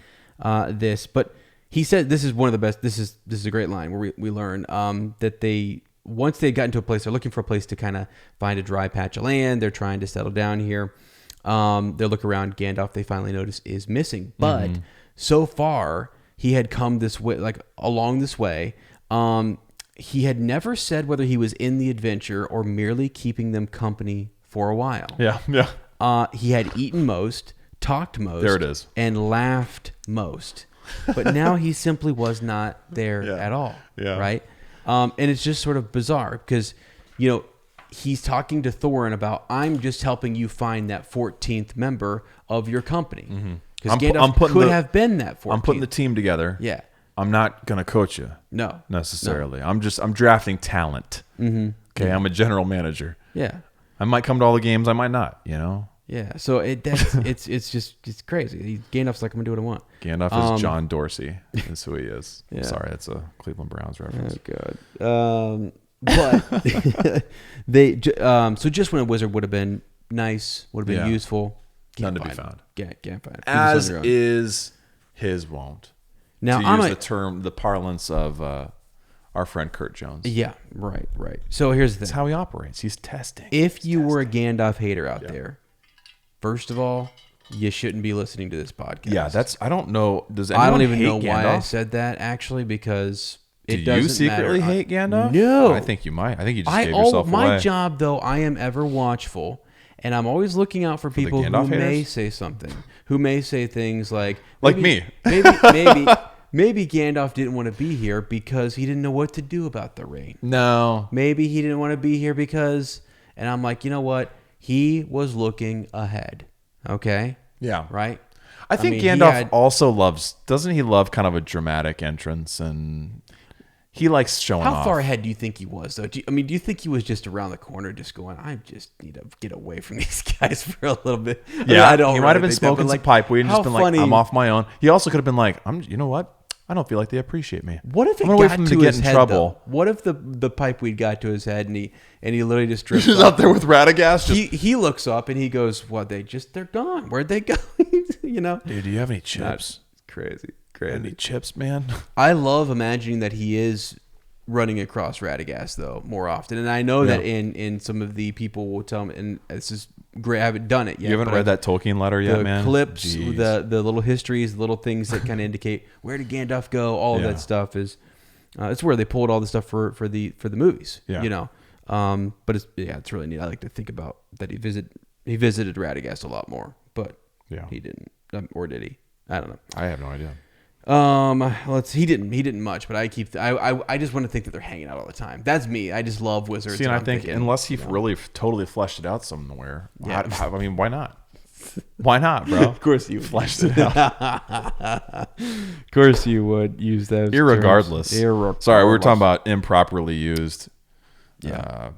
this. But he said this is one of the best. This is a great line where we learn that once they got into a place, they're looking for a place to kind of find a dry patch of land. They're trying to settle down here. They look around. Gandalf, they finally notice, is missing. But so far, he had come this way, like along this way. He had never said whether he was in the adventure or merely keeping them company for a while. Yeah. He had eaten most, talked most. There it is. And laughed most. But now he simply was not there at all. Yeah. Right? And it's just sort of bizarre because, he's talking to Thorin about, I'm just helping you find that 14th member of your company. Because Gandalf could have been that 14th. I'm putting the team together. Yeah. I'm not going to coach you. No. Necessarily. No. I'm drafting talent. Okay. I'm a general manager. Yeah. I might come to all the games. I might not, Yeah. So it's crazy. Gandalf's like, I'm gonna do what I want. Gandalf is John Dorsey. That's who he is. Yeah. Sorry, that's a Cleveland Browns reference. Oh God. But they so just when a wizard would have been nice, would have been useful. None to be found. Can't find. As is his wont. Now to use the parlance of our friend Kurt Jones. Yeah, right. So here's the thing. That's how he operates. He's testing. If you were a Gandalf hater out there, first of all, you shouldn't be listening to this podcast. Yeah, I don't know. Does anyone I don't even hate know Gandalf? why I said that, actually, because it doesn't Do you secretly matter. hate Gandalf? No. I think you might. I think you just gave yourself away. My job, though, I am ever watchful. And I'm always looking out for people who may haters? say something, who may say things like me. Maybe Gandalf didn't want to be here because he didn't know what to do about the rain. No. Maybe he didn't want to be here because, and I'm like, you know what? He was looking ahead. Okay? Yeah. Right? I think Gandalf also doesn't he love kind of a dramatic entrance, and he likes showing off. How far ahead do you think he was, though? Do you think he was just around the corner just going, I just need to get away from these guys for a little bit? Yeah, I don't he might have been smoking some pipe weed and just been like, I'm off my own. He also could have been like, you know what? I don't feel like they appreciate me. What if it I'm gonna wait got for him to to get his in head, trouble? though? What if the pipe weed got to his head and he literally just drifts He's off? out there with Radagast. He looks up and he goes, "What? They're gone. Where'd they go?" You know? Dude, do you have any chips? Crazy. Any chips, man? I love imagining that he is running across Radagast though more often, and I know that in some of the people will tell me, and this is great. I haven't done it yet. You haven't read that Tolkien letter yet, man? The clips, the little histories, the little things that kind of indicate where did Gandalf go. All of that stuff is. It's where they pulled all the stuff for the movies. Yeah. You know. But it's really neat. I like to think about that he visited Radagast a lot more, but he didn't, or did he? I don't know. I have no idea. He didn't much, but I just want to think that they're hanging out all the time. That's me. I just love wizards. See, and I think unless he really totally fleshed it out somewhere, I mean, why not? Why not, bro? Of course you fleshed it out. Of course you would use those. Irregardless. Sorry, we were talking about improperly used. Yeah.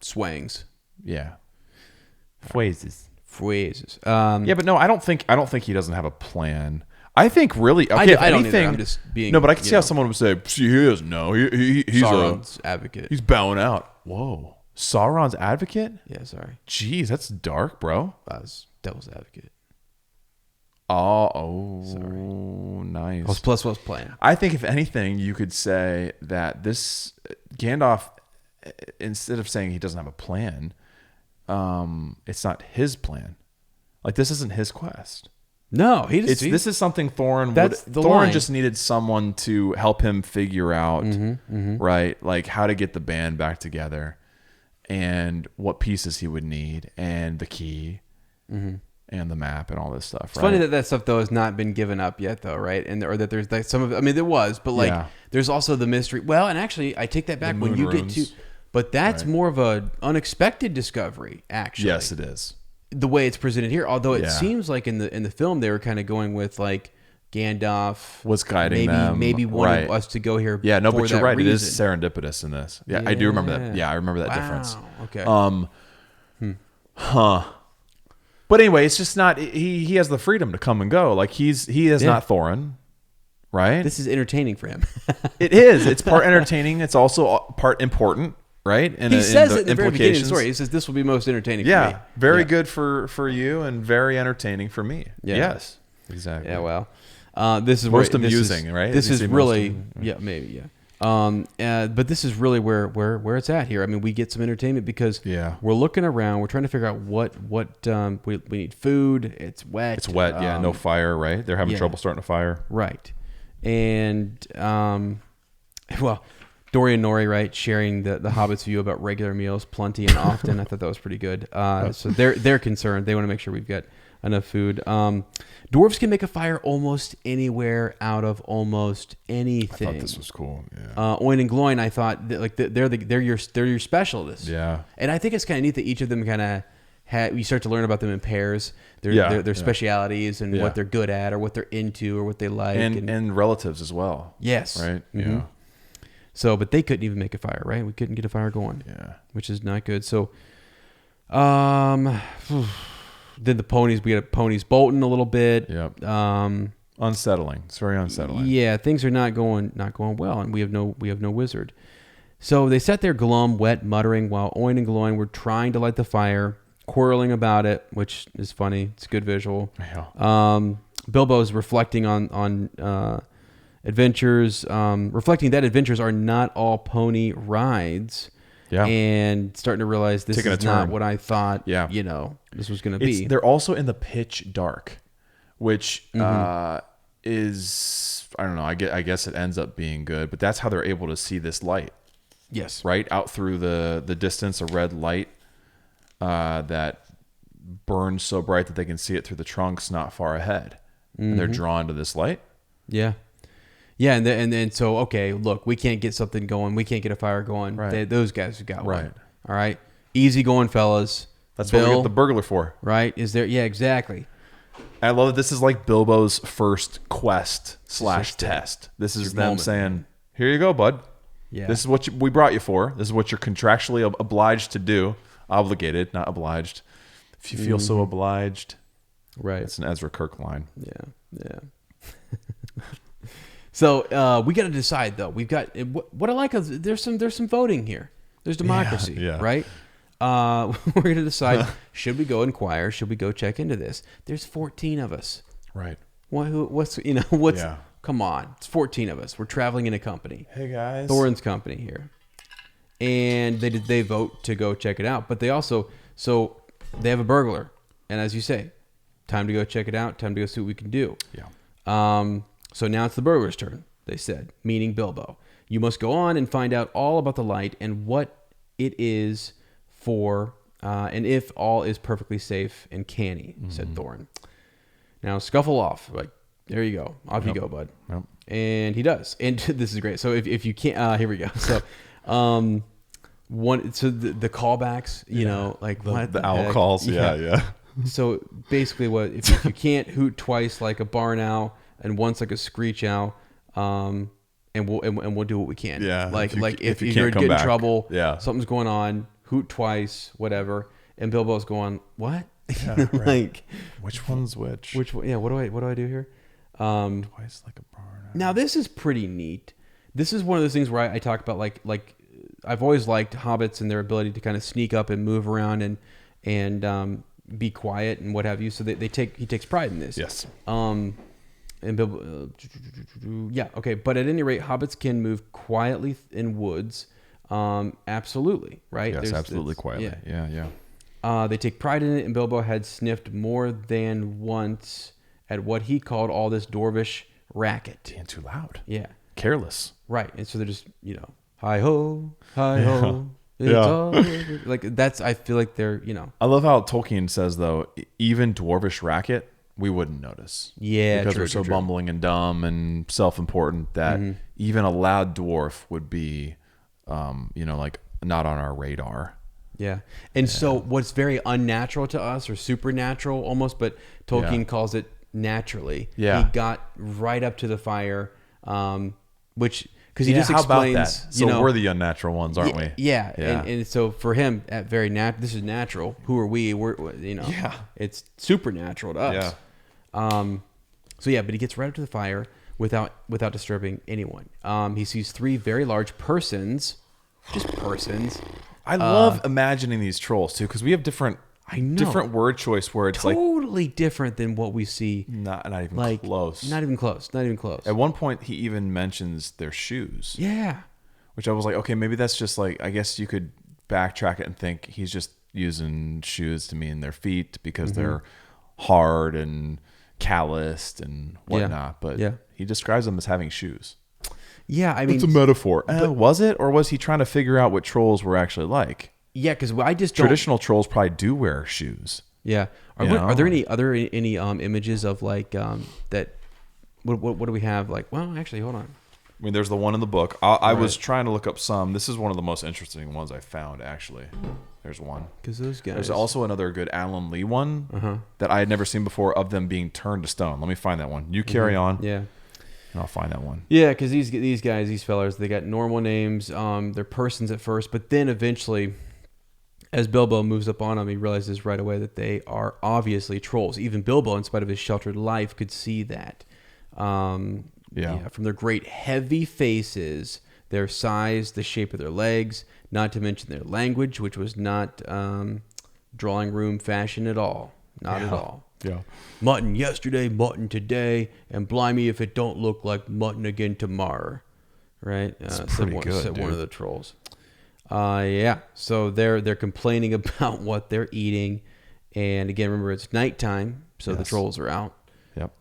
Swangs. Yeah. Phrases. Yeah, but no, I don't think he doesn't have a plan. I think really, okay, I don't either. I'm just being, no, but I can see how someone would say, "See, he is no, he's Sauron's advocate. He's bowing out." Whoa, Sauron's advocate? Yeah, sorry. Jeez, that's dark, bro. I was devil's advocate. Sorry. Nice. I was playing. I think if anything, you could say that this Gandalf, instead of saying he doesn't have a plan, it's not his plan. Like, this isn't his quest. No, this is something Thorin just needed someone to help him figure out, right? Like how to get the band back together, and what pieces he would need, and the key, and the map, and all this stuff. It's funny that stuff though has not been given up yet, though, right? And or that there's like some of it. I mean, there was, but like there's also the mystery. Well, and actually, I take that back. When you get to, but that's more of a unexpected discovery. Actually, yes, it is. The way it's presented here, although it seems like in the film they were kind of going with like Gandalf was guiding them, maybe wanted us to go here. Yeah, no, for but you're that right. reason. It is serendipitous in this. Yeah, I do remember that. Yeah, I remember that difference. Okay. But anyway, it's just not. He has the freedom to come and go. Like he is not Thorin, right? This is entertaining for him. It is. It's part entertaining. It's also part important. Right? And he says it in the very beginning of the story. He says, this will be most entertaining for me. Very good for you and very entertaining for me. Yeah. Yes. Exactly. Yeah, well. This is most amusing, right? This is really, maybe. But this is really where it's at here. I mean, we get some entertainment because we're looking around. We're trying to figure out what we need food. It's wet. It's wet, no fire, right? They're having trouble starting a fire. Right. And, Dory and Nori, right, sharing the Hobbits' view about regular meals, plenty and often. I thought that was pretty good. So they're concerned. They want to make sure we've got enough food. Dwarves can make a fire almost anywhere out of almost anything. I thought this was cool. Yeah. Oin and Gloin, I thought they're your specialists. Yeah. And I think it's kind of neat that each of them kind of you start to learn about them in pairs. Their specialities and what they're good at or what they're into or what they like. And relatives as well. Yes. Right? Mm-hmm. Yeah. So, but they couldn't even make a fire, right? We couldn't get a fire going. Yeah. Which is not good. So, then the ponies. We got ponies bolting a little bit. Yep. Unsettling. It's very unsettling. Yeah, things are not going well, and we have no wizard. So they sat there glum, wet, muttering, while Oin and Gloin were trying to light the fire, quarreling about it, which is funny. It's a good visual. Yeah. Bilbo's reflecting on adventures, reflecting that adventures are not all pony rides. Yeah. And starting to realize this is not what I thought, this was going to be. They're also in the pitch dark, which is, I don't know, I guess it ends up being good, but that's how they're able to see this light. Yes. Right? Out through the distance, a red light that burns so bright that they can see it through the trunks not far ahead. And they're drawn to this light. Yeah. Yeah, and then so, okay, look, we can't get something going. We can't get a fire going. Right. Those guys have got right. one. All right? Easy going, fellas. That's Bill, what we get the burglar for. Right? Is there? Yeah, exactly. I love that this is like Bilbo's first quest / test. This is them saying, here you go, bud. Yeah. This is what we brought you for. This is what you're contractually obliged to do. Obligated, not obliged. If you feel so obliged. Right. It's an Ezra Kirk line. Yeah. So we got to decide, though. We've got what I like is there's some voting here. There's democracy, right? We're going to decide: should we go inquire? Should we go check into this? There's 14 of us. Right. What's Yeah. Come on, it's 14 of us. We're traveling in a company. Hey guys, Thorin's company here, and they vote to go check it out. But they also they have a burglar, and as you say, time to go check it out. Time to go see what we can do. Yeah. So now it's the burglar's turn, they said, meaning Bilbo. You must go on and find out all about the light and what it is for, and if all is perfectly safe and canny, said Thorin. Now scuffle off. Like, there you go. Off you go, bud. Yep. And he does. And this is great. So if you can't, here we go. So, the callbacks, like the owl calls. Yeah. So basically, if you can't hoot twice like a barn owl and once like a screech owl, and we'll do what we can. Yeah. If you you're can't in come trouble, yeah, something's going on, hoot twice, whatever. And Bilbo's going, what? Yeah, right. Like, which one's which? Which one? Yeah. What do I do here? Twice like a barn owl. Now this is pretty neat. This is one of those things where I talk about like I've always liked hobbits and their ability to kind of sneak up and move around and be quiet and what have you. So he takes pride in this. Yes. And Bilbo, yeah, okay. But at any rate, hobbits can move quietly in woods. Absolutely, right? Yes, absolutely quietly. Yeah. They take pride in it, and Bilbo had sniffed more than once at what he called all this dwarvish racket. Being too loud. Yeah. Careless. Right. And so they're just, hi ho, hi ho. Yeah. Like that's, I feel like they're, I love how Tolkien says, though, even dwarvish racket, we wouldn't notice. Yeah, because true, we're so true. bumbling and dumb and self-important that even a loud dwarf would be, like not on our radar. Yeah. And so what's very unnatural to us or supernatural almost, but Tolkien calls it naturally. Yeah. He got right up to the fire, which, because he just how explains, about that? So we're the unnatural ones, aren't we? Yeah. And so for him, this is natural. Who are we? It's supernatural to us. Yeah. But he gets right up to the fire without disturbing anyone. He sees three very large persons, just persons. I love imagining these trolls too, because we have different word choice where it's totally different than what we see. Not even close. Not even close. Not even close. At one point, he even mentions their shoes. Yeah. Which I was like, okay, maybe that's just like, I guess you could backtrack it and think he's just using shoes to mean their feet because they're hard and calloused and whatnot. But he describes them as having shoes. Yeah, I mean, it's a metaphor. Was it, or was he trying to figure out what trolls were actually like? Yeah, because I just traditional trolls probably do wear shoes. Yeah. Are there any images of like that? What do we have? Like, well, actually, hold on. I mean, there's the one in the book. I was trying to look up some. This is one of the most interesting ones I found, actually. There's one. Because those guys. There's also another good Alan Lee one that I had never seen before of them being turned to stone. Let me find that one. You carry on. Yeah. And I'll find that one. Yeah, because these guys, these fellas, they got normal names. They're persons at first, but then eventually, as Bilbo moves up on him, he realizes right away that they are obviously trolls. Even Bilbo, in spite of his sheltered life, could see that. From their great heavy faces, their size, the shape of their legs, not to mention their language, which was not drawing room fashion at all. Not at all. Yeah. Mutton yesterday, mutton today, and blimey if it don't look like mutton again tomorrow. Right? Pretty good, said dude. one of the trolls. So they're complaining about what they're eating, and again, remember it's nighttime, so the trolls are out. Yep.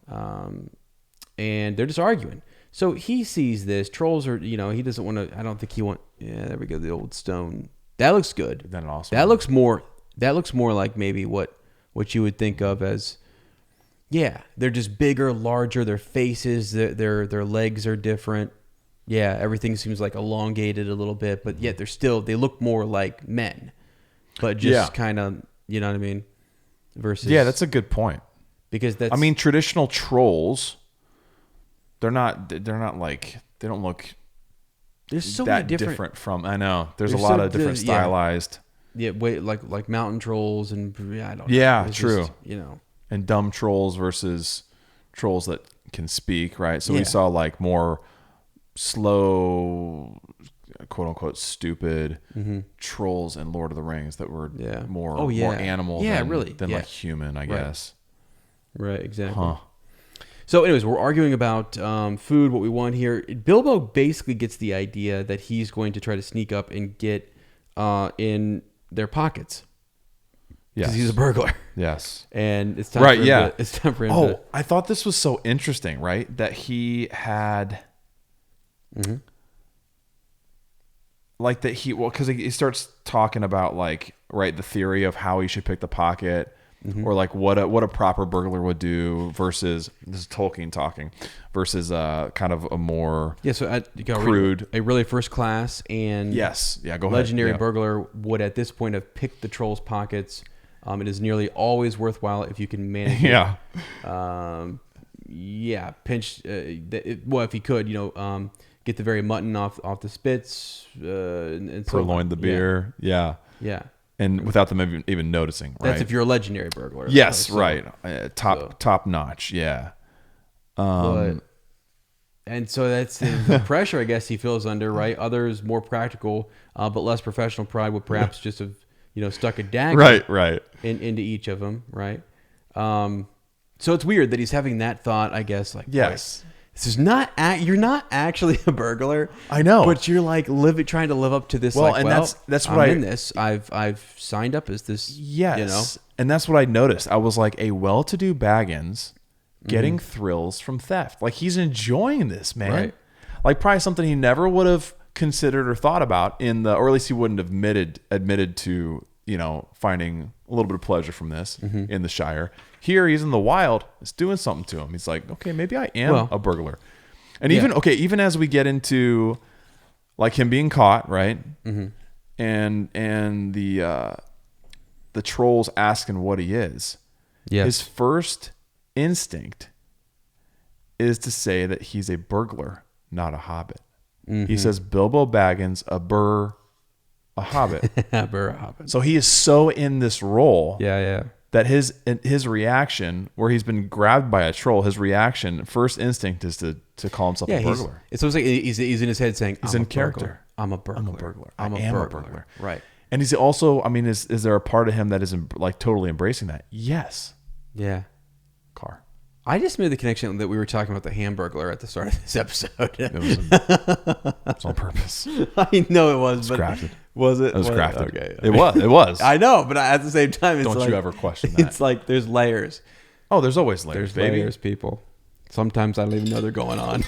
And they're just arguing. So he sees this. Trolls are, he doesn't want to. I don't think he want. Yeah, there we go. The old stone. That looks good. Then awesome. That looks more like maybe what you would think of as. Yeah, they're just bigger, larger. Their faces, their legs are different. Yeah, everything seems like elongated a little bit, but yet they look more like men, but just kind of, you know what I mean? Versus, that's a good point. Because traditional trolls, they're not like, they don't look there's so that many different from, I know, there's a lot of different stylized. Yeah, like mountain trolls and I don't know. Yeah, It's true. Just, And dumb trolls versus trolls that can speak, right? So we saw like more slow, quote unquote, stupid trolls in Lord of the Rings that were more animal than like human, I guess. Right, exactly. So anyways, we're arguing about food, what we want here. Bilbo basically gets the idea that he's going to try to sneak up and get in their pockets. Yes. Because he's a burglar. Yes. And it's time for him it's time for him to... I thought this was so interesting, right? That he had... Like that because he starts talking about like, right, the theory of how he should pick the pocket or like what a proper burglar would do versus, this is Tolkien talking, versus kind of a more crude. A really first class and go ahead. Legendary burglar would at this point have picked the troll's pockets. It is nearly always worthwhile if you can manage it. Pinch. If he could, get the very mutton off the spits and purloin the beer. Yeah. And without them even noticing, right? That's if you're a legendary burglar. Yes, right. Top notch. Yeah. And so that's the pressure I guess he feels under, right? Others more practical, but less professional pride would perhaps just have, stuck a dagger right. into each of them, right? So it's weird that he's having that thought, I guess, like, yes. Boy, this is not. You're not actually a burglar. I know, but you're like trying to live up to this. That's what I'm in this. I've signed up as this. Yes, and that's what I noticed. I was like a well-to-do Baggins getting thrills from theft. Like he's enjoying this, man. Right. Like probably something he never would have considered or thought about or at least he wouldn't have admitted to. Finding a little bit of pleasure from this in the Shire. Here he's in the wild. It's doing something to him. He's like, okay, maybe I am a burglar. And even as we get into like him being caught, right? And the trolls asking what he is. Yes. His first instinct is to say that he's a burglar, not a hobbit. He says Bilbo Baggins, a hobbit. A hobbit. So he is so in this role that his reaction, where he's been grabbed by a troll, his reaction, first instinct is to call himself a burglar. It's almost like he's in his head saying, he's in character. I'm a burglar. I am a burglar. Right. And he's also, is there a part of him that is like totally embracing that? Yes. Yeah. Car. I just made the connection that we were talking about the Hamburglar at the start of this episode. It was on purpose. I know it was, but crafted. Was it? It was crafted. Okay. It was. I know, but at the same time, it's don't you ever question that. It's like there's layers. Oh, there's always layers, there's baby. Layers, people. Sometimes I don't even know they're going on.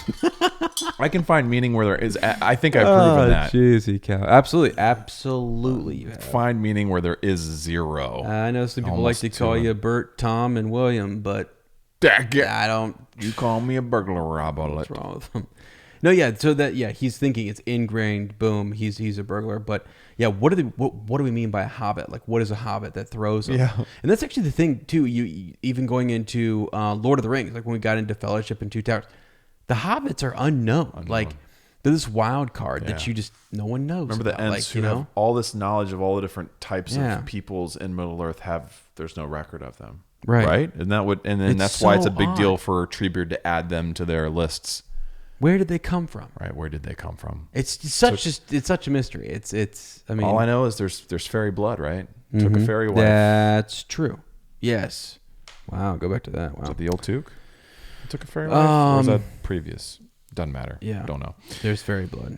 I can find meaning where there is. I think I've proven that. Jeez, cow. Absolutely. You find meaning where there is zero. I know some people like to call you Bert, Tom, and William, but I don't. You call me a burglar, Rob. What's wrong with them? No, so he's thinking it's ingrained. Boom, he's a burglar. But what do we mean by a hobbit? Like, what is a hobbit that throws them? Yeah. And that's actually the thing too. You even going into Lord of the Rings, like when we got into Fellowship and Two Towers, the hobbits are unknown. Like They're this wild card that no one knows. Remember the Ents who have all this knowledge of all the different types of peoples in Middle Earth there's no record of them. Right? And that's why it's a big deal for Treebeard to add them to their lists. Where did they come from? Right, where did they come from? It's such a mystery. It's I mean, all I know is there's fairy blood, right? Took a fairy wife. That's true. Yes. Wow, go back to that. Wow. Is that the old Took? Took a fairy wife? Or was that previous? Doesn't matter. Yeah. Don't know. There's fairy blood.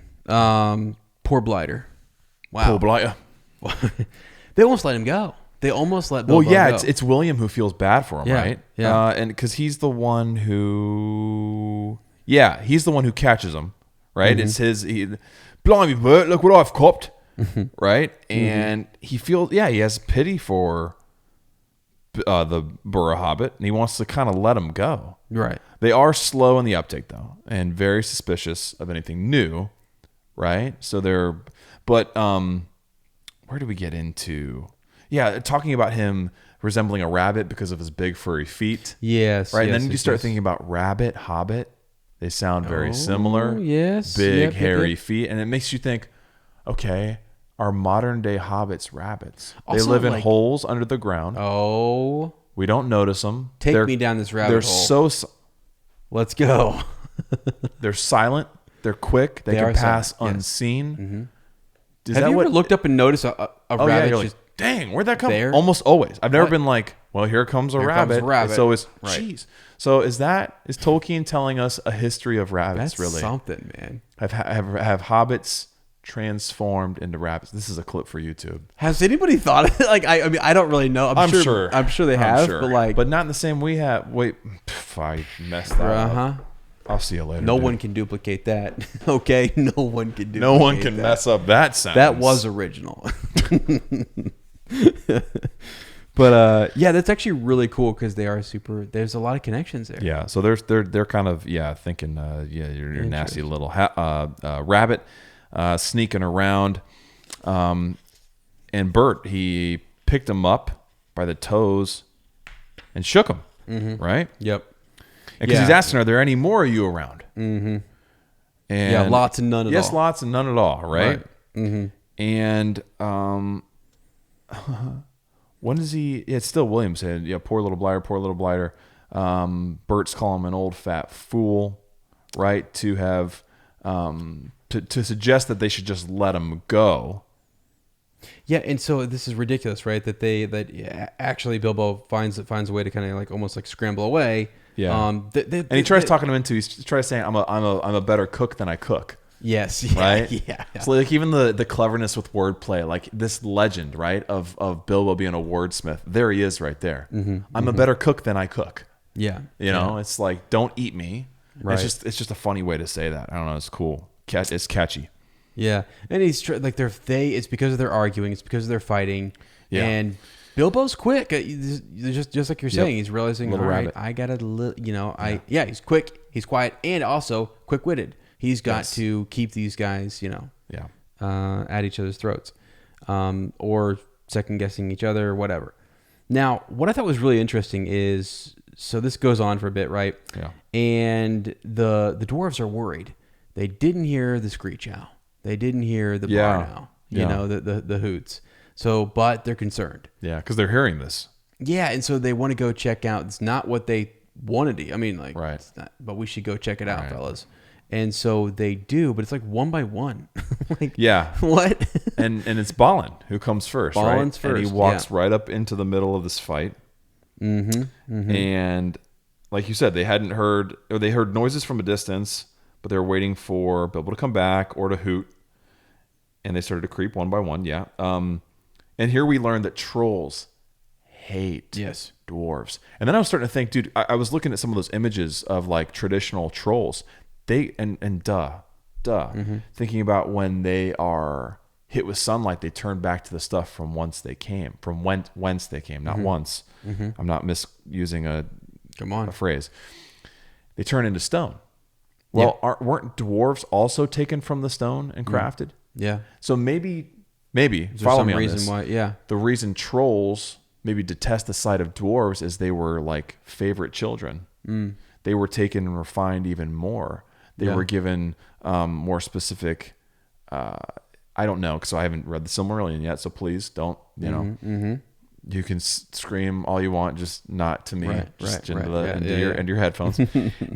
Poor Blighter. Wow. Poor Blighter. They almost let him go. They almost let Bilbo go. It's William who feels bad for him, right? Yeah. And because he's the one who catches him, right? It's blimey, Bert, look what I've copped, right? And he feels, he has pity for the Burrow Hobbit, and he wants to kind of let him go. Right. They are slow in the uptake, though, and very suspicious of anything new, right? So but where do we get into? Yeah, talking about him resembling a rabbit because of his big furry feet. Yes. Right, yes, and then you start thinking about rabbit, hobbit. They sound very similar. Yes. Big, hairy feet, and it makes you think, okay, are modern day hobbits rabbits? Also, they live in holes under the ground. Oh. We don't notice them. Take me down this rabbit hole. Let's go. They're silent. They're quick. They can pass unseen. Have you ever looked up and noticed a rabbit? You're like, dang, where'd that come from? Almost always. I've never been like, well, here comes a rabbit. It's always, jeez. So is Tolkien telling us a history of rabbits? That's really something, man. Have hobbits transformed into rabbits? This is a clip for YouTube. Has anybody thought of it? Like, I mean, I don't really know. I'm sure they have, but not in the same we have. Wait, I messed that up. I'll see you later. No one can duplicate that. Okay, no one can duplicate. No one can mess up that sentence. That was original. But that's actually really cool because they are super. There's a lot of connections there. Yeah, so they're kind of thinking you're a nasty little rabbit sneaking around, and Bert, he picked him up by the toes and shook him. Right. Yep. Because he's asking, are there any more of you around? Mm-hmm. And lots and none at all. Yes, lots and none at all, right? Mm-hmm. And when does he? It's still William saying, poor little blighter, poor little blighter. Bert's calling him an old fat fool, right? To have to suggest that they should just let him go. Yeah, and so this is ridiculous, right? That actually Bilbo finds a way to kind of like almost like scramble away. Yeah, and he tries talking him into. He tries saying, "I'm a better cook than I cook." Yes, right. Yeah. So like even the cleverness with wordplay, like this legend, right, of Bilbo being a wordsmith. There he is, right there. I'm a better cook than I cook. Yeah, you know, it's like don't eat me. Right. It's just a funny way to say that. I don't know. It's cool. It's catchy. Yeah, and he's like it's because of their arguing. It's because of their fighting. Yeah. And Bilbo's quick. Just like you're saying, he's realizing, all right, I got a he's quick, he's quiet, and also quick-witted. He's got to keep these guys, at each other's throats, or second-guessing each other or whatever. Now, what I thought was really interesting is, so this goes on for a bit, right? Yeah. And the dwarves are worried. They didn't hear the screech owl. They didn't hear the barn owl. The hoots. So, but they're concerned. Yeah, because they're hearing this. Yeah, and so they want to go check out. It's not what they wanted to. I mean, like, right. It's not, but we should go check it out, fellas. And so they do, but it's like one by one. Like, yeah. What? and it's Balin who comes first, Balin's right? first, and he walks right up into the middle of this fight. Mm-hmm. And like you said, they heard noises from a distance, but they were waiting for Bilbo to come back or to hoot. And they started to creep one by one, and here we learned that trolls hate dwarves. And then I was starting to think, dude, I was looking at some of those images of like traditional trolls. Thinking about when they are hit with sunlight, they turn back to the stuff from whence they came, not once. I'm not misusing a phrase. They turn into stone. Well, weren't dwarves also taken from the stone and crafted? Yeah. So maybe follow me on this. Why, the reason trolls maybe detest the sight of dwarves is they were like favorite children. They were taken and refined even more. They were given more specific. I don't know because I haven't read the Silmarillion yet. So please don't. You know, you can scream all you want, just not to me. Into your headphones.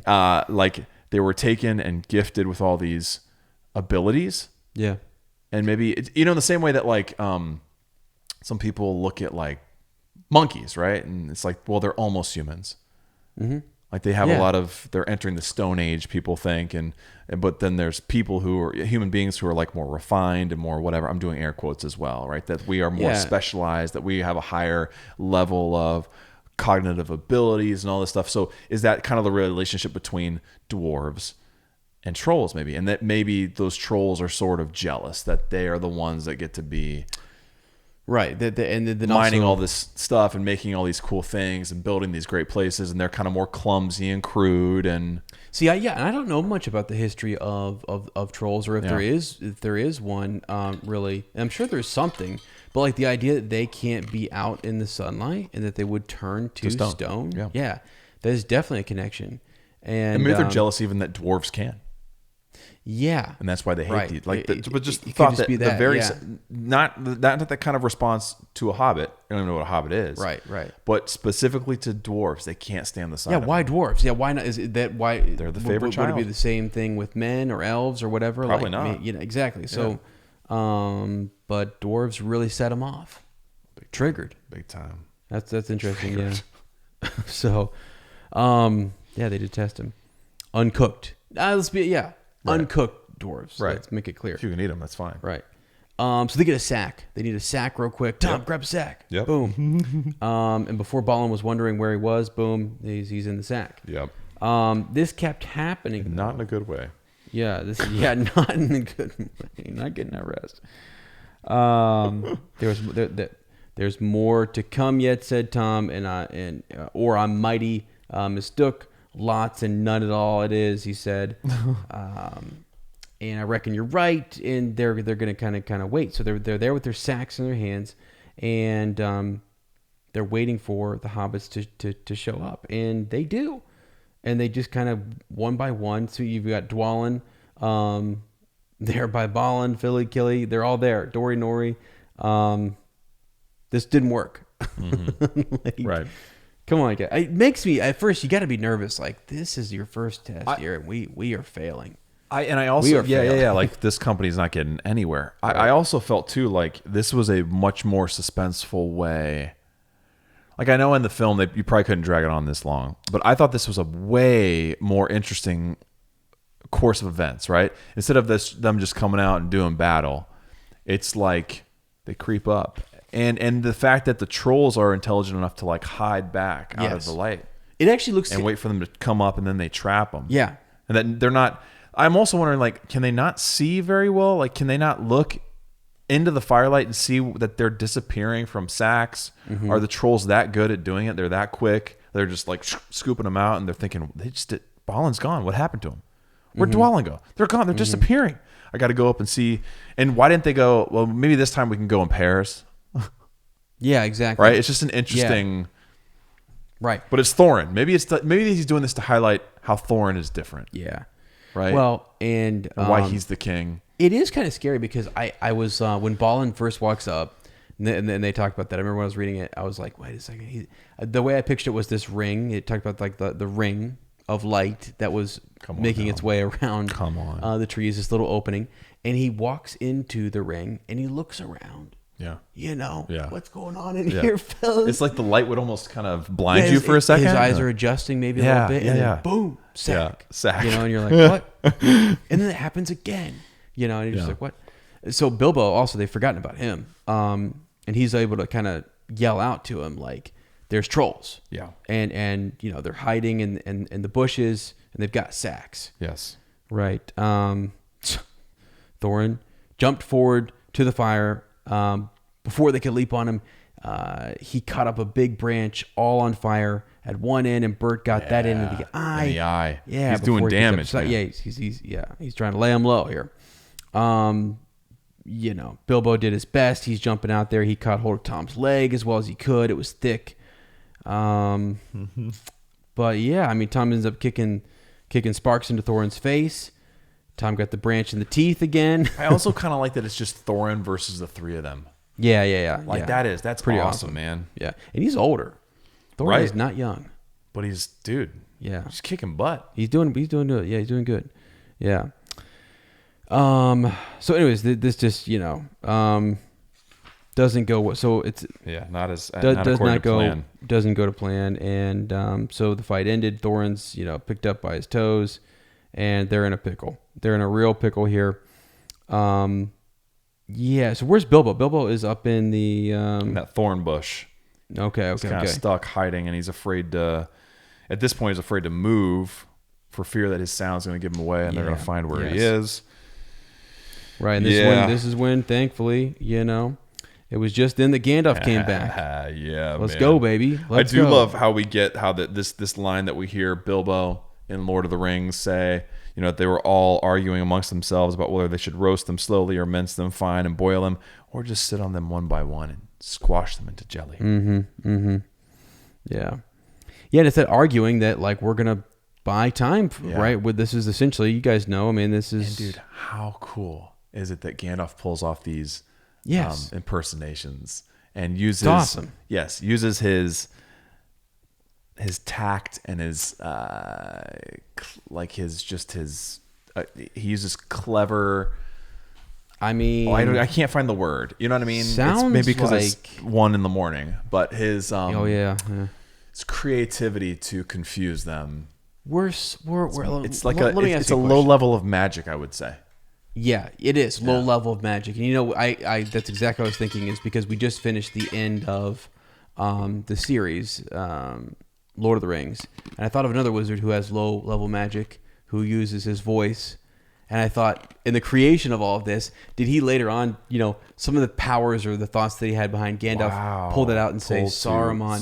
Like they were taken and gifted with all these abilities. Yeah. And maybe it's, in the same way that like some people look at like monkeys, right? And it's like, well, they're almost humans. Like they have a lot of, they're entering the Stone Age, people think, but then there's people who are human beings who are like more refined and more whatever. I'm doing air quotes as well, right? That we are more specialized, that we have a higher level of cognitive abilities and all this stuff. So is that kind of the relationship between dwarves and trolls maybe? And that maybe those trolls are sort of jealous that they are the ones that get to be right. And mining all this stuff and making all these cool things and building these great places, and they're kind of more clumsy and crude. And see, and I don't know much about the history of trolls, or if there is one really. I'm sure there's something, but like the idea that they can't be out in the sunlight and that they would turn to stone. There's definitely a connection. And maybe they're jealous even that dwarves can. Yeah, and that's why they hate these. Like, but just it thought just that the very not that kind of response to a hobbit. I don't even know what a hobbit is. Right. But specifically to dwarves, they can't stand the sun. Yeah, why dwarves? Yeah, why not? Is it that why they're the favorite child? Would it be the same thing with men or elves or whatever? Probably not. Exactly. So, but dwarves really set them off. Triggered. Big time. That's interesting. Triggered. Yeah. So, they detest him. Uncooked. Uncooked dwarves. Right. Let's make it clear. If you can eat them, that's fine. Right. So they get a sack. They need a sack real quick. Tom, grab a sack. Yep. Boom. And before Balin was wondering where he was, boom, he's in the sack. Yep. This kept happening. Not in a good way. Yeah. Not in a good way. Not getting that rest. There's more to come yet, said Tom, or I'm mighty mistook. Lots and none at all it is, he said. And I reckon you're right. And they're going to kind of wait. So they're there with their sacks in their hands, and they're waiting for the hobbits to show up, and they do. And they just kind of one by one. So you've got Dwalin there by Balin, Philly, Killy. They're all there. Dory, Nori. This didn't work. Right. Come on, guys. It makes me, at first, you got to be nervous. Like, this is your first test here, and we are failing. I also, like, this company's not getting anywhere. Right. I also felt, too, like, this was a much more suspenseful way. Like, I know in the film, you probably couldn't drag it on this long, but I thought this was a way more interesting course of events, right? Instead of them just coming out and doing battle, it's like they creep up. And the fact that the trolls are intelligent enough to like hide back out of the light. It actually looks and wait for them to come up, and then they trap them. Yeah. And that they're not. I'm also wondering, like, can they not see very well? Like, can they not look into the firelight and see that they're disappearing from sacks? Mm-hmm. Are the trolls that good at doing it? They're that quick. They're just like scooping them out, and they're thinking, Balin's gone. What happened to him? Where'd Dwalin go? They're gone. They're disappearing. I got to go up and see. And why didn't they go? Well, maybe this time we can go in pairs. Yeah, exactly. Right? It's just an interesting... Yeah. Right. But it's Thorin. Maybe he's doing this to highlight how Thorin is different. Yeah. Right? Well, and why he's the king. It is kind of scary because I was... when Balin first walks up, and then they talk about that. I remember when I was reading it, I was like, wait a second. The way I pictured it was this ring. It talked about like the ring of light that was making its way around the trees, this little opening. And he walks into the ring, and he looks around. Yeah. What's going on in here, fellas? It's like the light would almost kind of blind you for a second. His eyes are adjusting maybe a little bit, and then boom, sack. Sack. And you're like, what? And then it happens again. And you're just like, what? So Bilbo, also, they've forgotten about him. And he's able to kind of yell out to him, like, there's trolls. Yeah. And they're hiding in the bushes, and they've got sacks. Yes. Right. Thorin jumped forward to the fire. Before they could leap on him, he cut up a big branch all on fire at one end, and Bert got that into the eye. In the eye. Yeah, he's doing damage. He's trying to lay him low here. Bilbo did his best. He's jumping out there. He caught hold of Tom's leg as well as he could. It was thick. But yeah, I mean, Tom ends up kicking kicking sparks into Thorin's face. Tom got the branch in the teeth again. I also kind of like that it's just Thorin versus the three of them. Yeah. Like that's pretty awesome, man. Yeah, and he's older. Thorin is not young. But he's kicking butt. He's doing good. Yeah, he's doing good. Yeah. So anyways, this just, doesn't go so it's not according to plan. Doesn't go to plan, and so the fight ended. Thorin's picked up by his toes, and they're in a pickle. They're in a real pickle here. So where's Bilbo? Bilbo is up in the in that thorn bush. Okay. He's kind of stuck hiding, and he's afraid to. At this point, he's afraid to move for fear that his sound's going to give him away, and they're going to find where he is. Right, and this is when, thankfully, it was just then that Gandalf came back. Let's go, baby. I do love how we get this line that we hear Bilbo in Lord of the Rings say, they were all arguing amongst themselves about whether they should roast them slowly or mince them fine and boil them, or just sit on them one by one and squash them into jelly. Yeah. And it's that arguing that we're gonna buy time, right? This is essentially, you guys know. I mean, this is. And dude, how cool is it that Gandalf pulls off these impersonations and uses awesome. Yes, uses his tact and his he uses clever. I mean, I can't find the word. You know what I mean? Sounds it's maybe because it's 1 a.m, but his his creativity to confuse them. It's a low level of magic, I would say. Yeah, it is low level of magic, and I that's exactly what I was thinking, is because we just finished the end of the series, Lord of the Rings, and I thought of another wizard who has low level magic, who uses his voice, and I thought in the creation of all of this, did he later on, some of the powers or the thoughts that he had behind Gandalf, pull that out and say Saruman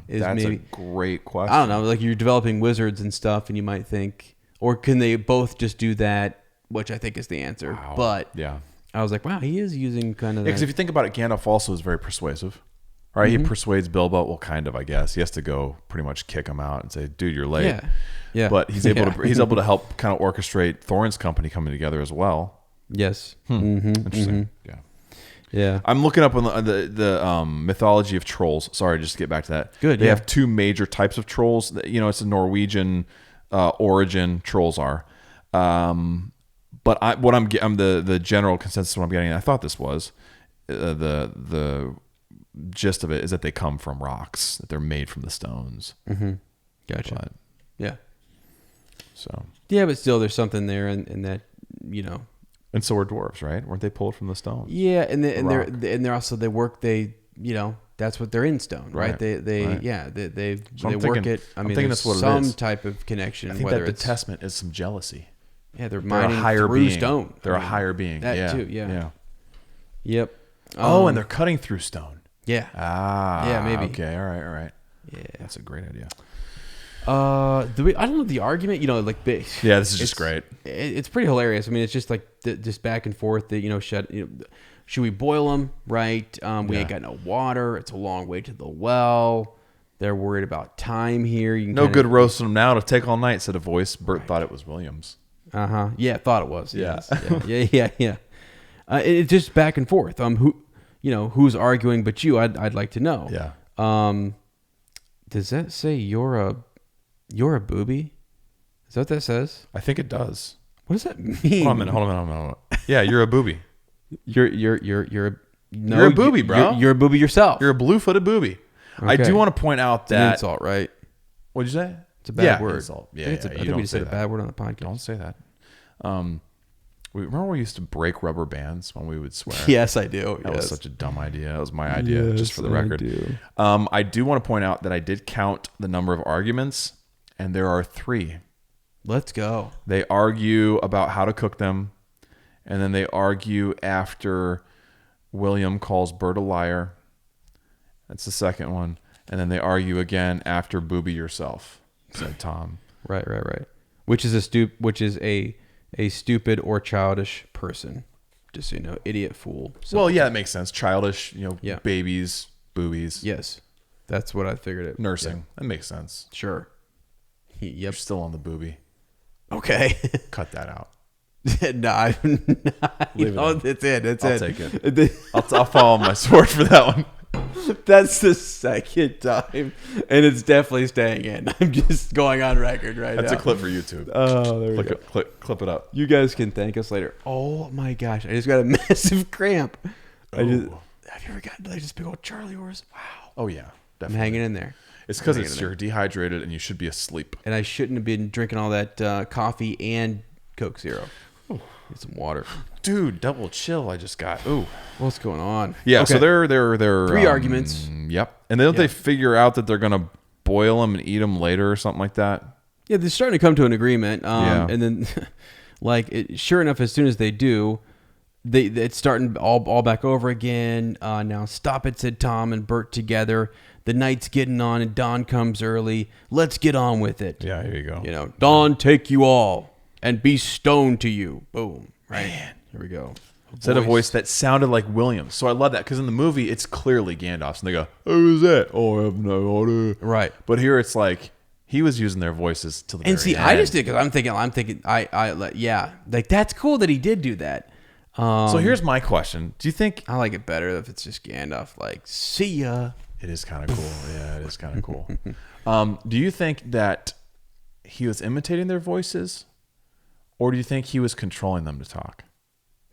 is that's maybe a great question. I don't know, you're developing wizards and stuff, and you might think, or can they both just do that? Which I think is the answer. Wow. But I was like, wow, he is using kind of that. Because if you think about it, Gandalf also is very persuasive. Right? Mm-hmm. He persuades Bilbo. Well, kind of, I guess. He has to go pretty much kick him out and say, dude, you're late. Yeah. But he's able to help kind of orchestrate Thorin's company coming together as well. Yes. Interesting. Yeah. I'm looking up on the mythology of trolls. Sorry, just to get back to that. Good. They have two major types of trolls. It's a Norwegian origin, trolls are. But I'm the general consensus what I'm getting. I thought this was the gist of it is that they come from rocks, that they're made from the stones. Mm-hmm. Gotcha. But, but still, there's something there in that, And so are dwarves, right? Weren't they pulled from the stone? Yeah, and they're also that's what they're in stone, right? They work it. I mean, there's some type of connection. I think that detestment is some jealousy. Yeah, they're mining a higher through stone. They're a higher being. That too, yeah. Yep. And they're cutting through stone. Yeah. Yeah, maybe. Okay, all right. Yeah. That's a great idea. I don't know the argument, this is just great. It's pretty hilarious. I mean, it's just just back and forth that, should we boil them, right? We ain't got no water. It's a long way to the well. They're worried about time here. No good roasting them now to take all night, said a voice. Bert thought it was Williams. Yeah, thought it was. Yeah. Yes. Yeah. It's just back and forth. Who's arguing but you? I'd like to know. Yeah. Does that say you're a booby? Is that what that says? I think it does. What does that mean? Hold on a minute. Yeah, you're a booby. You're a booby, bro. You're a booby yourself. You're a blue-footed booby. Okay. I do want to point out that it's an insult, right? What'd you say? It's a bad word. Insult. I think we just said a bad word on the podcast. Don't say that. Remember we used to break rubber bands when we would swear? Yes, I do. That was such a dumb idea. That was my idea, just for the record. I do want to point out that I did count the number of arguments, and there are 3. Let's go. They argue about how to cook them, and then they argue after William calls Bert a liar. That's the second one. And then they argue again after booby yourself, said Tom. Right. Which is a stupid or childish person. Just so you know, idiot, fool. Well, yeah, that makes sense. Childish, babies, boobies. Yes. That's what I figured it. Nursing. Yeah. That makes sense. Sure. You're still on the booby. Okay. Cut that out. No, Leave it in. it's in. It's I'll in. take it. I'll follow my sword for that one. That's the second time, and it's definitely staying in. I'm just going on record right now. That's a clip for YouTube. Oh, there we go. Clip it up. You guys can thank us later. Oh my gosh, I just got a massive cramp. Have you ever gotten like just big old Charlie horse? Wow. Oh yeah, I'm definitely. hanging in there. It's because you're dehydrated and you should be asleep. And I shouldn't have been drinking all that coffee and Coke Zero. Get some water. Dude, double chill I just got. Ooh. What's going on? Yeah, Okay. so they're 3 arguments. Yep. And then they figure out that they're going to boil them and eat them later or something like that. Yeah, they're starting to come to an agreement. Yeah. And then, sure enough, as soon as they do, it's starting all back over again. Now, stop it, said Tom and Bert together. The night's getting on and dawn comes early. Let's get on with it. Yeah, here you go. Dawn take you all and be stoned to you. Boom. Right. Man. Here we go. Said a voice that sounded like Williams. So I love that because in the movie, it's clearly Gandalf's. And they go, who is that? Oh, I have no idea. Right. But here it's like he was using their voices till the very end. I just did because I'm thinking, yeah. Like, that's cool that he did do that. So here's my question. Do you think... I like it better if it's just Gandalf, like, see ya. It is kind of cool. Yeah, it is kind of cool. Do you think that he was imitating their voices? Or do you think he was controlling them to talk?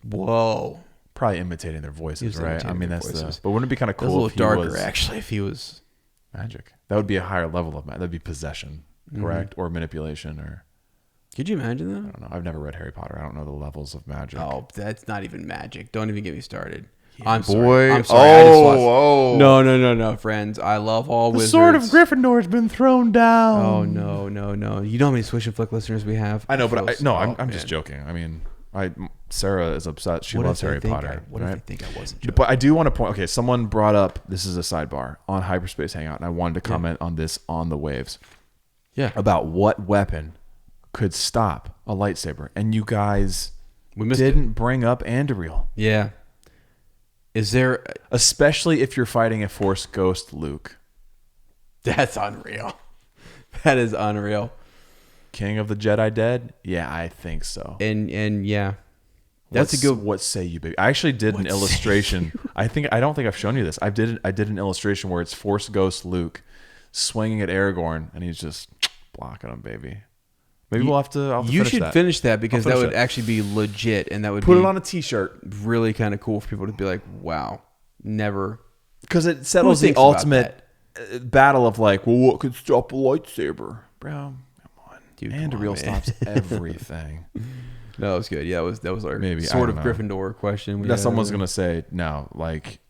Whoa. Probably imitating their voices, right? I mean, that's voices. But wouldn't it be kind of cool a little if he darker, was actually, if he was... magic? That would be a higher level of magic. That would be possession, correct? Or manipulation, or... Could you imagine that? I don't know. I've never read Harry Potter. I don't know the levels of magic. Oh, that's not even magic. Don't even get me started. Yeah, I'm boy. sorry. I just lost. No, friends. I love all wizards. The sword of Gryffindor has been thrown down. Oh, no. You know how many Swish and Flick listeners we have? I know, but I'm just joking. I mean, Sarah is upset. She loves Harry Potter. What if I think I wasn't joking? But I do want to point. Okay, someone brought up. This is a sidebar on Hyperspace Hangout, and I wanted to comment on this on the waves. Yeah. About what weapon could stop a lightsaber, and you guys didn't didn't bring up Anduril. Yeah. Is there... Especially if you're fighting a Force ghost Luke. That's unreal. That is unreal. King of the Jedi dead? Yeah, I think so. And yeah. That's a good... What say you, baby? I actually did an illustration. I don't think I've shown you this. I did an illustration where it's Force ghost Luke swinging at Aragorn, and he's just blocking him, baby. Maybe we'll have to you finish should that. finish that because that would it. actually be legit, and that would Put it on a t-shirt. Really kind of cool for people to be like, wow, never. Because it settles the ultimate battle of like, well, what could stop a lightsaber? Bro, come on. Dude, Anduril stops everything. No, that was good. Yeah, that was our Maybe, sort of Gryffindor question. That someone's going to say, no, like,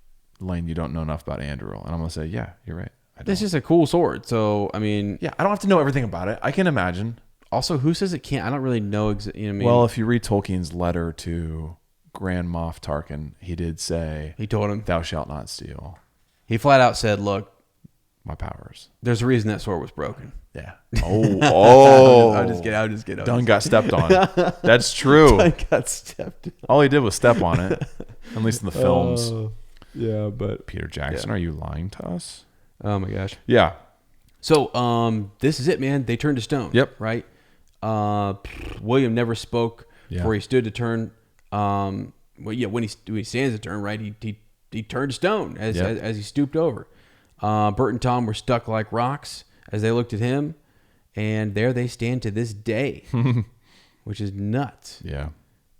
Lane, you don't know enough about Anduril. And I'm going to say, yeah, you're right. It's just a cool sword. So, I mean... Yeah, I don't have to know everything about it. I can imagine. Also, who says it can't? I don't really know. You know what I mean? Well, if you read Tolkien's letter to Grand Moff Tarkin, he did say... He told him... Thou shalt not steal. He flat out said, look... My powers. There's a reason that sword was broken. Yeah. Oh. I'll just get Dunn got stepped on. That's true. Dunn got stepped on. All he did was step on it. At least in the films. Yeah, but... Peter Jackson, are you lying to us? Oh, my gosh. Yeah. So, this is it, man. They turned to stone. Yep. Right? William never spoke before he stood to turn. When he stands to turn, right? He turned to stone as he stooped over. Bert and Tom were stuck like rocks as they looked at him, and there they stand to this day, which is nuts. Yeah.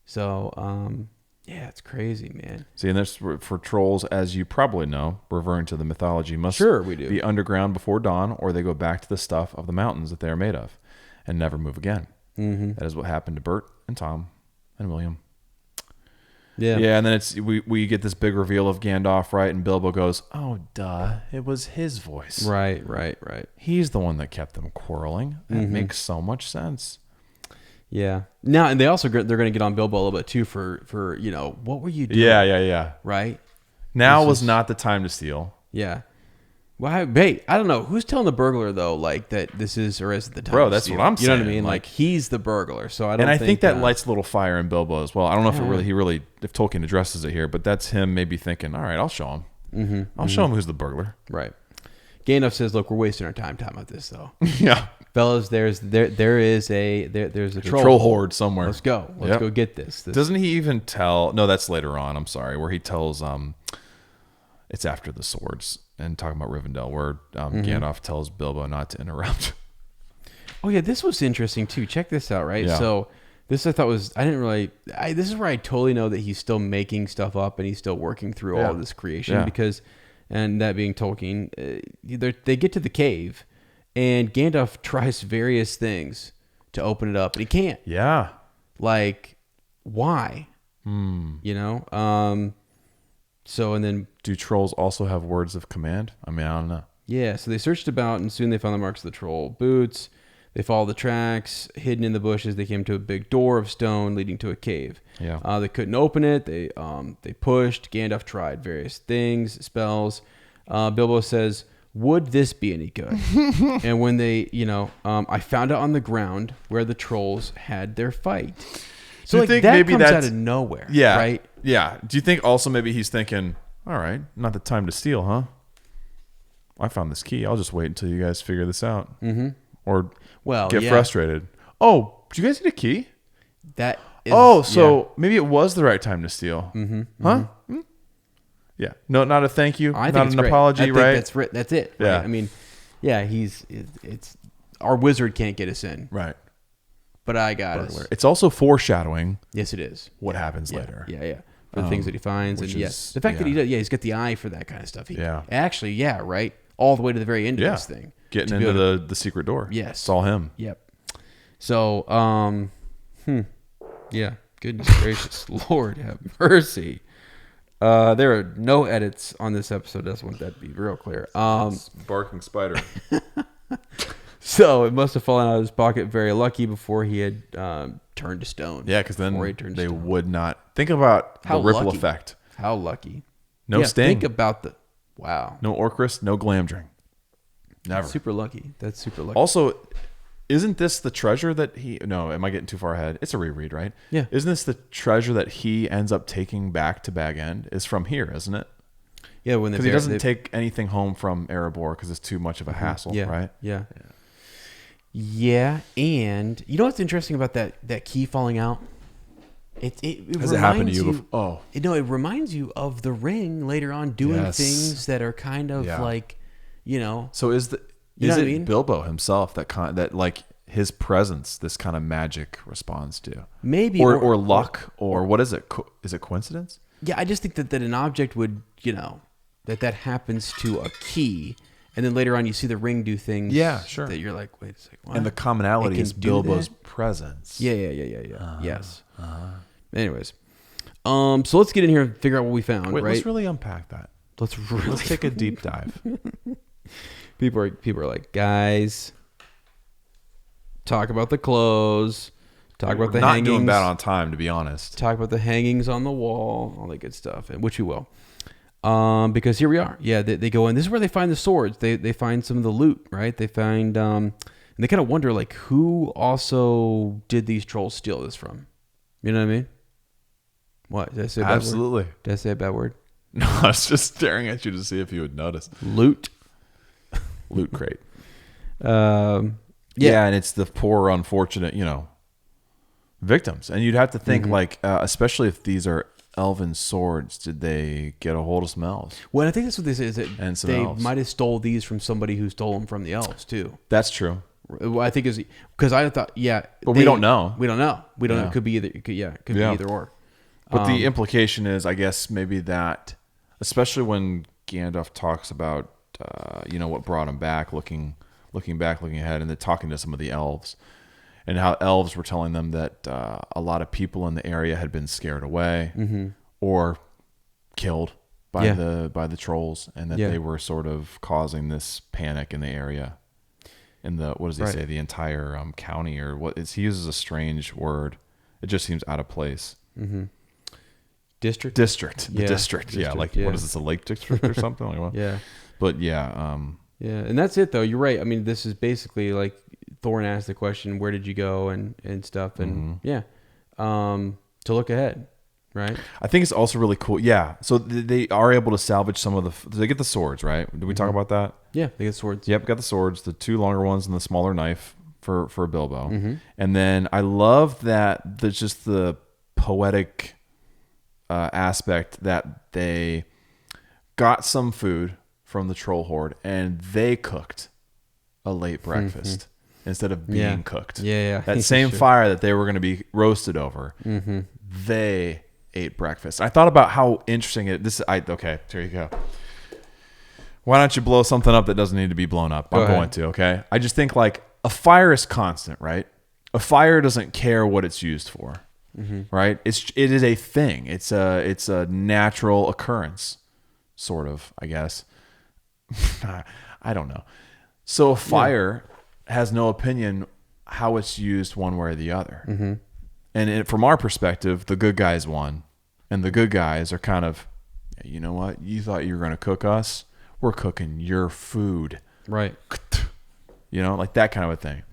So, it's crazy, man. See, and this for trolls, as you probably know, referring to the mythology, must we do. be underground before dawn, or they go back to the stuff of the mountains that they are made of, and never move again. Mm-hmm. That is what happened to Bert and Tom and William. Yeah. Yeah, and then we get this big reveal of Gandalf, right? And Bilbo goes, "Oh, duh, it was his voice." Right. He's the one that kept them quarreling. That makes so much sense. Yeah. Now, and they're going to get on Bilbo a little bit too for what were you doing? Yeah. Right. Now was not the time to steal. Yeah. Well, I don't know who's telling the burglar though, like that this is or is it the time. Bro, that's what I'm saying. You know what I mean? Like he's the burglar, so I don't. And I think that lights a little fire in Bilbo as well. I don't know if Tolkien addresses it here, but that's him maybe thinking, all right, I'll show him. I'll show him who's the burglar. Right. Gandalf says, "Look, we're wasting our time talking about this, though." Yeah. fellas, there's a troll horde somewhere. Let's go. Let's go get this. Doesn't he even tell? No, that's later on. I'm sorry. Where he tells it's after the swords and talking about Rivendell, where Gandalf tells Bilbo not to interrupt. Oh yeah, this was interesting too. Check this out, right? Yeah. So this I thought was this is where I totally know that he's still making stuff up and he's still working through all of this creation because, and that being Tolkien, they get to the cave, and Gandalf tries various things to open it up, and he can't. Yeah. Like, why? You know. So and then do trolls also have words of command? I mean, I don't know. Yeah. So they searched about, and soon they found the marks of the troll boots. They followed the tracks. Hidden in the bushes, they came to a big door of stone leading to a cave. Yeah. They couldn't open it. They pushed. Gandalf tried various things, spells. Bilbo says, "Would this be any good?" And when they, I found it on the ground where the trolls had their fight. So like, that comes out of nowhere. Yeah. Right. Yeah. Do you think also maybe he's thinking, all right, not the time to steal, huh? I found this key. I'll just wait until you guys figure this out. Mm-hmm. Or get frustrated. Oh, did you guys get a key? That is, maybe it was the right time to steal. Mm-hmm, huh? Mm-hmm. Yeah. No, not a thank you. I think not it's an great. apology, I think right? That's it. Right? Yeah. I mean, yeah, it's our wizard can't get us in. Right. But I got us. It's also foreshadowing. Yes, it is. What happens later. Yeah. For the things that he finds. And the fact that he's got the eye for that kind of stuff. Actually, right? All the way to the very end of this thing. Getting into the secret door. Yes. It's all him. Yep. So, yeah. Goodness gracious. Lord have mercy. There are no edits on this episode. I just want that to be real clear. Barking spider. So it must have fallen out of his pocket very lucky before he had turned to stone. Yeah, because then they would not. Think about the ripple effect. How lucky. No sting. Think about wow. No Orcrist, no Glamdring. Never. That's super lucky. That's super lucky. Also, isn't this the treasure that no, am I getting too far ahead? It's a reread, right? Yeah. Isn't this the treasure that he ends up taking back to Bag End? Is from here, isn't it? Yeah, because he doesn't take anything home from Erebor because it's too much of a hassle, right? Yeah, and you know what's interesting about that key falling out? It has it happened to you? It reminds you of the ring later on doing things that are kind of like, So is it Bilbo himself that like his presence, this kind of magic responds to? Maybe or luck or what is it? Is it coincidence? Yeah, I just think that an object would, that happens to a key. And then later on, you see the ring do things. Yeah, sure. That you're like, wait a second. What? And the commonality is Bilbo's presence. Yeah. Yes. Anyways, so let's get in here and figure out what we found. Wait, right? Let's really unpack that. Let's take a deep dive. People are like, guys, talk about the clothes. Talk about the hangings. Not doing bad on time, to be honest. Talk about the hangings on the wall, all that good stuff, and which we will. Because here we are. Yeah, they go in. This is where they find the swords. They find some of the loot, right? They find, and they kind of wonder, like, who also did these trolls steal this from? You know what I mean? What? Did I say a bad Absolutely. Word? Did I say a bad word? No, I was just staring at you to see if you would notice. Loot crate. Yeah, and it's the poor, unfortunate, victims. And you'd have to think, like, especially if these are elven swords, did they get a hold of some elves? Well, I think that's what they say, is that they elves. might have stole these from somebody who stole them from the elves too. That's true. Well, I think is because I thought, but we don't know. We don't know. It could be either. It could be either or. But the implication is, I guess, maybe that, especially when Gandalf talks about, what brought him back, looking ahead, and then talking to some of the elves. And how elves were telling them that a lot of people in the area had been scared away or killed by the trolls, and that they were sort of causing this panic in the area. In the what does he say? The entire county, or what? He uses a strange word. It just seems out of place. Mm-hmm. District. The district. Yeah, like what is this? A lake district or something? Like what? Yeah. But yeah, and that's it though. You're right. I mean, this is basically like Thorin asked the question, "Where did you go?" and stuff, and to look ahead, right? I think it's also really cool. Yeah, so they are able to salvage some of they get the swords, right? Did we talk about that? Yeah, they get swords. Yep, got the swords, the two longer ones and the smaller knife. for Bilbo. And then I love that there's just the poetic aspect that they got some food from the troll horde and they cooked a late breakfast instead of being cooked. Yeah. That same fire that they were going to be roasted over, they ate breakfast. I thought about how interesting okay, here you go. Why don't you blow something up that doesn't need to be blown up? I'm going to, okay? I just think like a fire is constant, right? A fire doesn't care what it's used for, right? It is a thing. It's a natural occurrence, sort of, I guess. I don't know. So a fire has no opinion how it's used one way or the other. And from our perspective, the good guys won. And the good guys are kind of, you know what? You thought you were going to cook us? We're cooking your food. Right. You know, like that kind of a thing.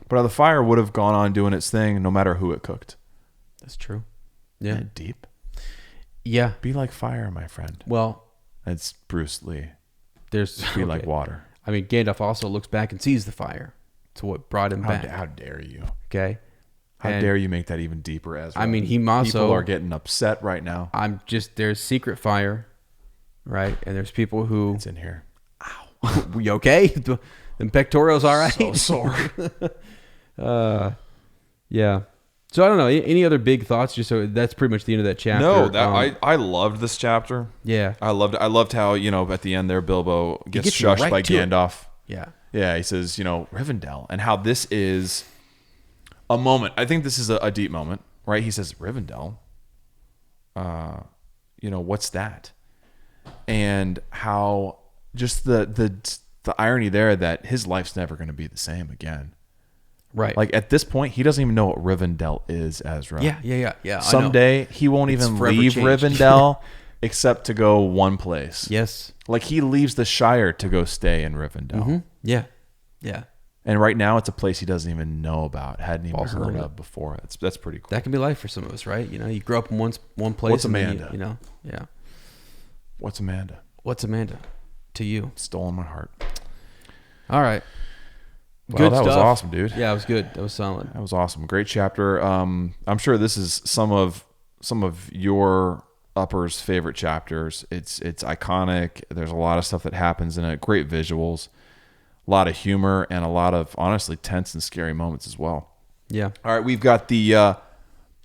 But the fire would have gone on doing its thing no matter who it cooked. That's true. Yeah. Isn't that deep? Yeah. Be like fire, my friend. Well, it's Bruce Lee. There's Be like water. I mean, Gandalf also looks back and sees the fire. It's what brought him back. How dare you? Okay. How dare you make that even deeper, Ezra? I mean, he also... People are getting upset right now. There's secret fire, right? And there's people who... It's in here. Ow. You okay? The pectorals all right? So sore. Yeah. So I don't know. Any other big thoughts? Just so that's pretty much the end of that chapter. No, I loved this chapter. Yeah. I loved how, at the end there, Bilbo gets shushed by Gandalf. Yeah. Yeah, he says, Rivendell, and how this is a moment. I think this is a deep moment, right? He says, Rivendell, what's that? And how just the irony there that his life's never going to be the same again. Right. Like at this point, he doesn't even know what Rivendell is, Ezra. Yeah. Someday he won't even leave Rivendell except to go one place. Yes. Like he leaves the Shire to go stay in Rivendell. Yeah. And right now it's a place he doesn't even know about, hadn't even heard of before. That's pretty cool. That can be life for some of us, right? You grow up in one place. What's Amanda? Yeah. What's Amanda? What's Amanda to you? Stolen my heart. All right. Well, Good that stuff. was awesome, dude. Yeah, it was good. That was solid. That was awesome. Great chapter. I'm sure this is some of your uppers' favorite chapters. It's iconic. There's a lot of stuff that happens in it. Great visuals, a lot of humor, and a lot of honestly tense and scary moments as well. Yeah. All right, we've got the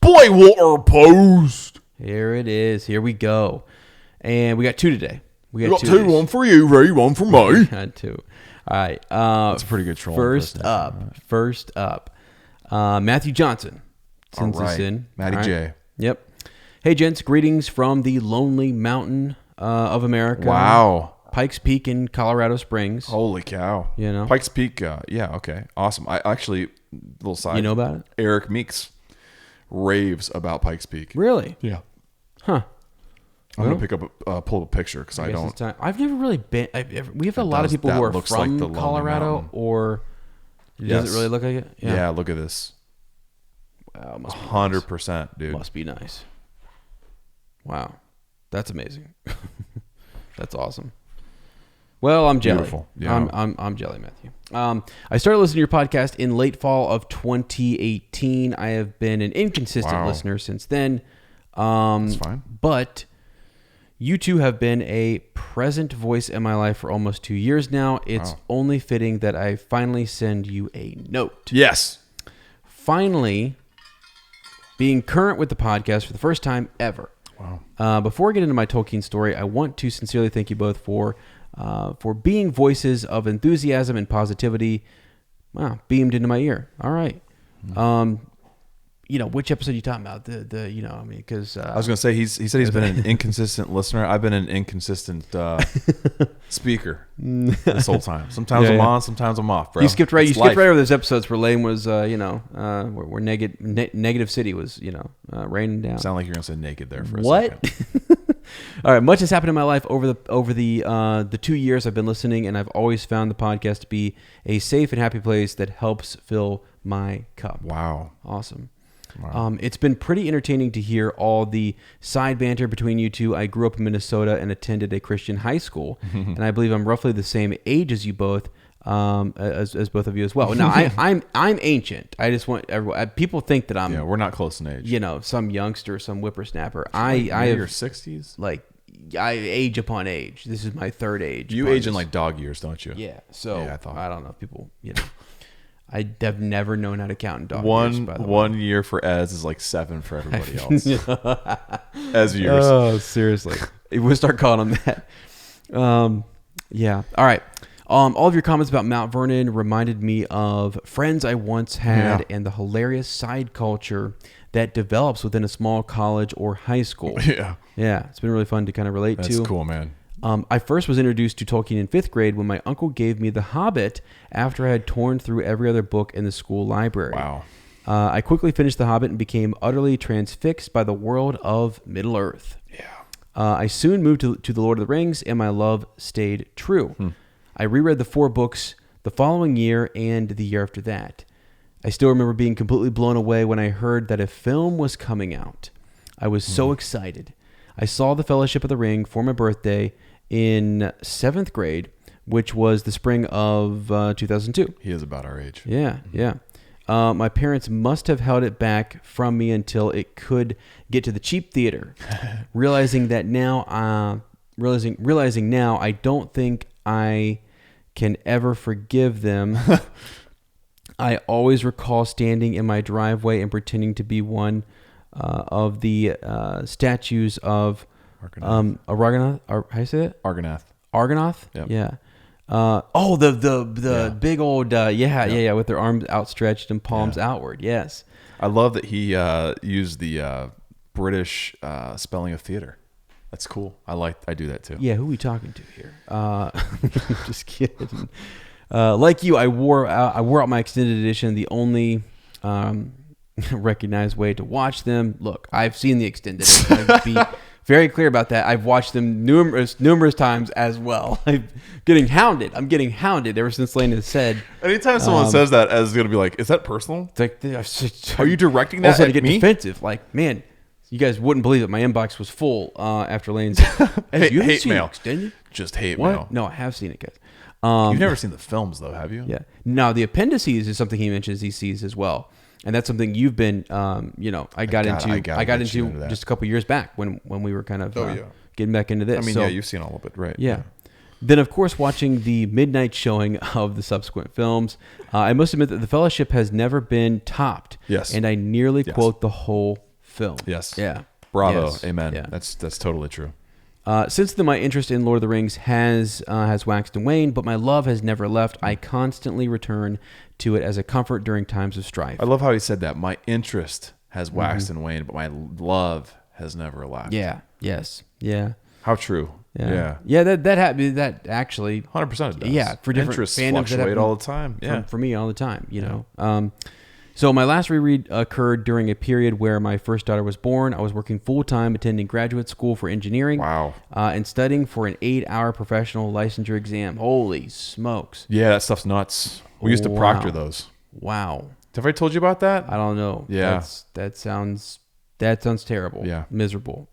Bywater Post. Here it is. Here we go. And we got two today. We got two. One for you, Ray. One for me. We got two. All right. That's a pretty good troll. First up, Matthew Johnson sends us in. Matty J. Yep. Hey, gents. Greetings from the lonely mountain of America. Wow. Pikes Peak in Colorado Springs. Holy cow. Pikes Peak. Yeah, okay. Awesome. I actually, little side. You know about it? Eric Meeks raves about Pikes Peak. Really? Yeah. Huh. I'm going to pull up a picture because I don't. I've never really been. We have a lot of people who are from Colorado, or does it really look like it? Yeah, look at this. Wow, 100%, dude. Must be nice. Wow, that's amazing. That's awesome. Well, I'm jelly. Beautiful. Yeah. I'm jelly, Matthew. I started listening to your podcast in late fall of 2018. I have been an inconsistent listener since then. That's fine. But you two have been a present voice in my life for almost 2 years now. It's only fitting that I finally send you a note. Yes. Finally, being current with the podcast for the first time ever. Wow. Before I get into my Tolkien story, I want to sincerely thank you both for being voices of enthusiasm and positivity. Wow, beamed into my ear. All right. Which episode are you talking about? Because I was going to say he said he's been an inconsistent listener. I've been an inconsistent speaker this whole time. Sometimes I'm on, sometimes I'm off, bro. You skipped right over those episodes where Lane was, where Negative City was, raining down. Sound like you're going to say naked there for a second. All right, much has happened in my life over the 2 years I've been listening, and I've always found the podcast to be a safe and happy place that helps fill my cup. Wow. Awesome. Wow. It's been pretty entertaining to hear all the side banter between you two. I grew up in Minnesota and attended a Christian high school, and I believe I'm roughly the same age as you both. as both of you as well. Now, I'm ancient. I just want everyone. People think that I'm. Yeah, we're not close in age. Some youngster, some whippersnapper. I have your 60s. Like, I age upon age. This is my third age. You age in like dog years, don't you? Yeah. So Yeah, I don't know if people. I have never known how to count in dog years. By the way. 1 year for Ez is like 7 for everybody else. Ez years. Oh, seriously. We'll start calling them that. Yeah. All right. All of your comments about Mount Vernon reminded me of friends I once had and the hilarious side culture that develops within a small college or high school. Yeah. Yeah. It's been really fun to kind of relate to. That's cool, man. I first was introduced to Tolkien in 5th grade when my uncle gave me The Hobbit after I had torn through every other book in the school library. Wow. I quickly finished The Hobbit and became utterly transfixed by the world of Middle-earth. Yeah. I soon moved to The Lord of the Rings, and my love stayed true. I reread the 4 books the following year and the year after that. I still remember being completely blown away when I heard that a film was coming out. I was so excited. I saw The Fellowship of the Ring for my birthday in 7th grade, which was the spring of 2002. He is about our age. Yeah, yeah. My parents must have held it back from me until it could get to the cheap theater. realizing now, I don't think I can ever forgive them. I always recall standing in my driveway and pretending to be one of the statues of Argonath. How do you say it? Argonath. Argonath? Yep. Yeah. The big old with their arms outstretched and palms outward. Yes. I love that he used the British spelling of theater. That's cool. I do that too. Yeah, who are we talking to here? Just kidding. Like you, I wore out my extended edition. The only recognized way to watch them. Look, I've seen the extended edition. I'd be very clear about that. I've watched them numerous times as well. I'm getting hounded ever since Lane has said. Anytime someone says that, Ez is going to be like, is that personal? It's like, are you directing that at at get me? defensive. Like, man, you guys wouldn't believe it. My inbox was full after Lane said, hate mail. Extended? Just hate What? mail. No, I have seen it, guys. You've never seen the films, though, have you? Yeah. Now, the appendices is something he mentions he sees as well. And that's something you've been, I got into just a couple years back when we were kind of getting back into this. I mean, you've seen all of it, right? Yeah. Then, of course, watching the midnight showing of the subsequent films, I must admit that The Fellowship has never been topped. Yes. And I nearly quote the whole film. Yes. Yeah. Bravo. Yes. Amen. Yeah. That's totally true. Since then, my interest in Lord of the Rings has waxed and waned, but my love has never left. I constantly return to it as a comfort during times of strife. I love how he said that. My interest has waxed and waned, but my love has never left. Yeah. Yes. Yeah. How true. Yeah. Yeah. That happened. That actually 100% it does. Yeah. For different interests fandoms fluctuate all the time. Yeah. For me, all the time. You know. So my last reread occurred during a period where my first daughter was born. I was working full-time, attending graduate school for engineering. Wow. And studying for an 8-hour professional licensure exam. Holy smokes. Yeah, that stuff's nuts. We used to proctor those. Wow. Have I told you about that? I don't know. Yeah. That sounds terrible. Yeah. Miserable.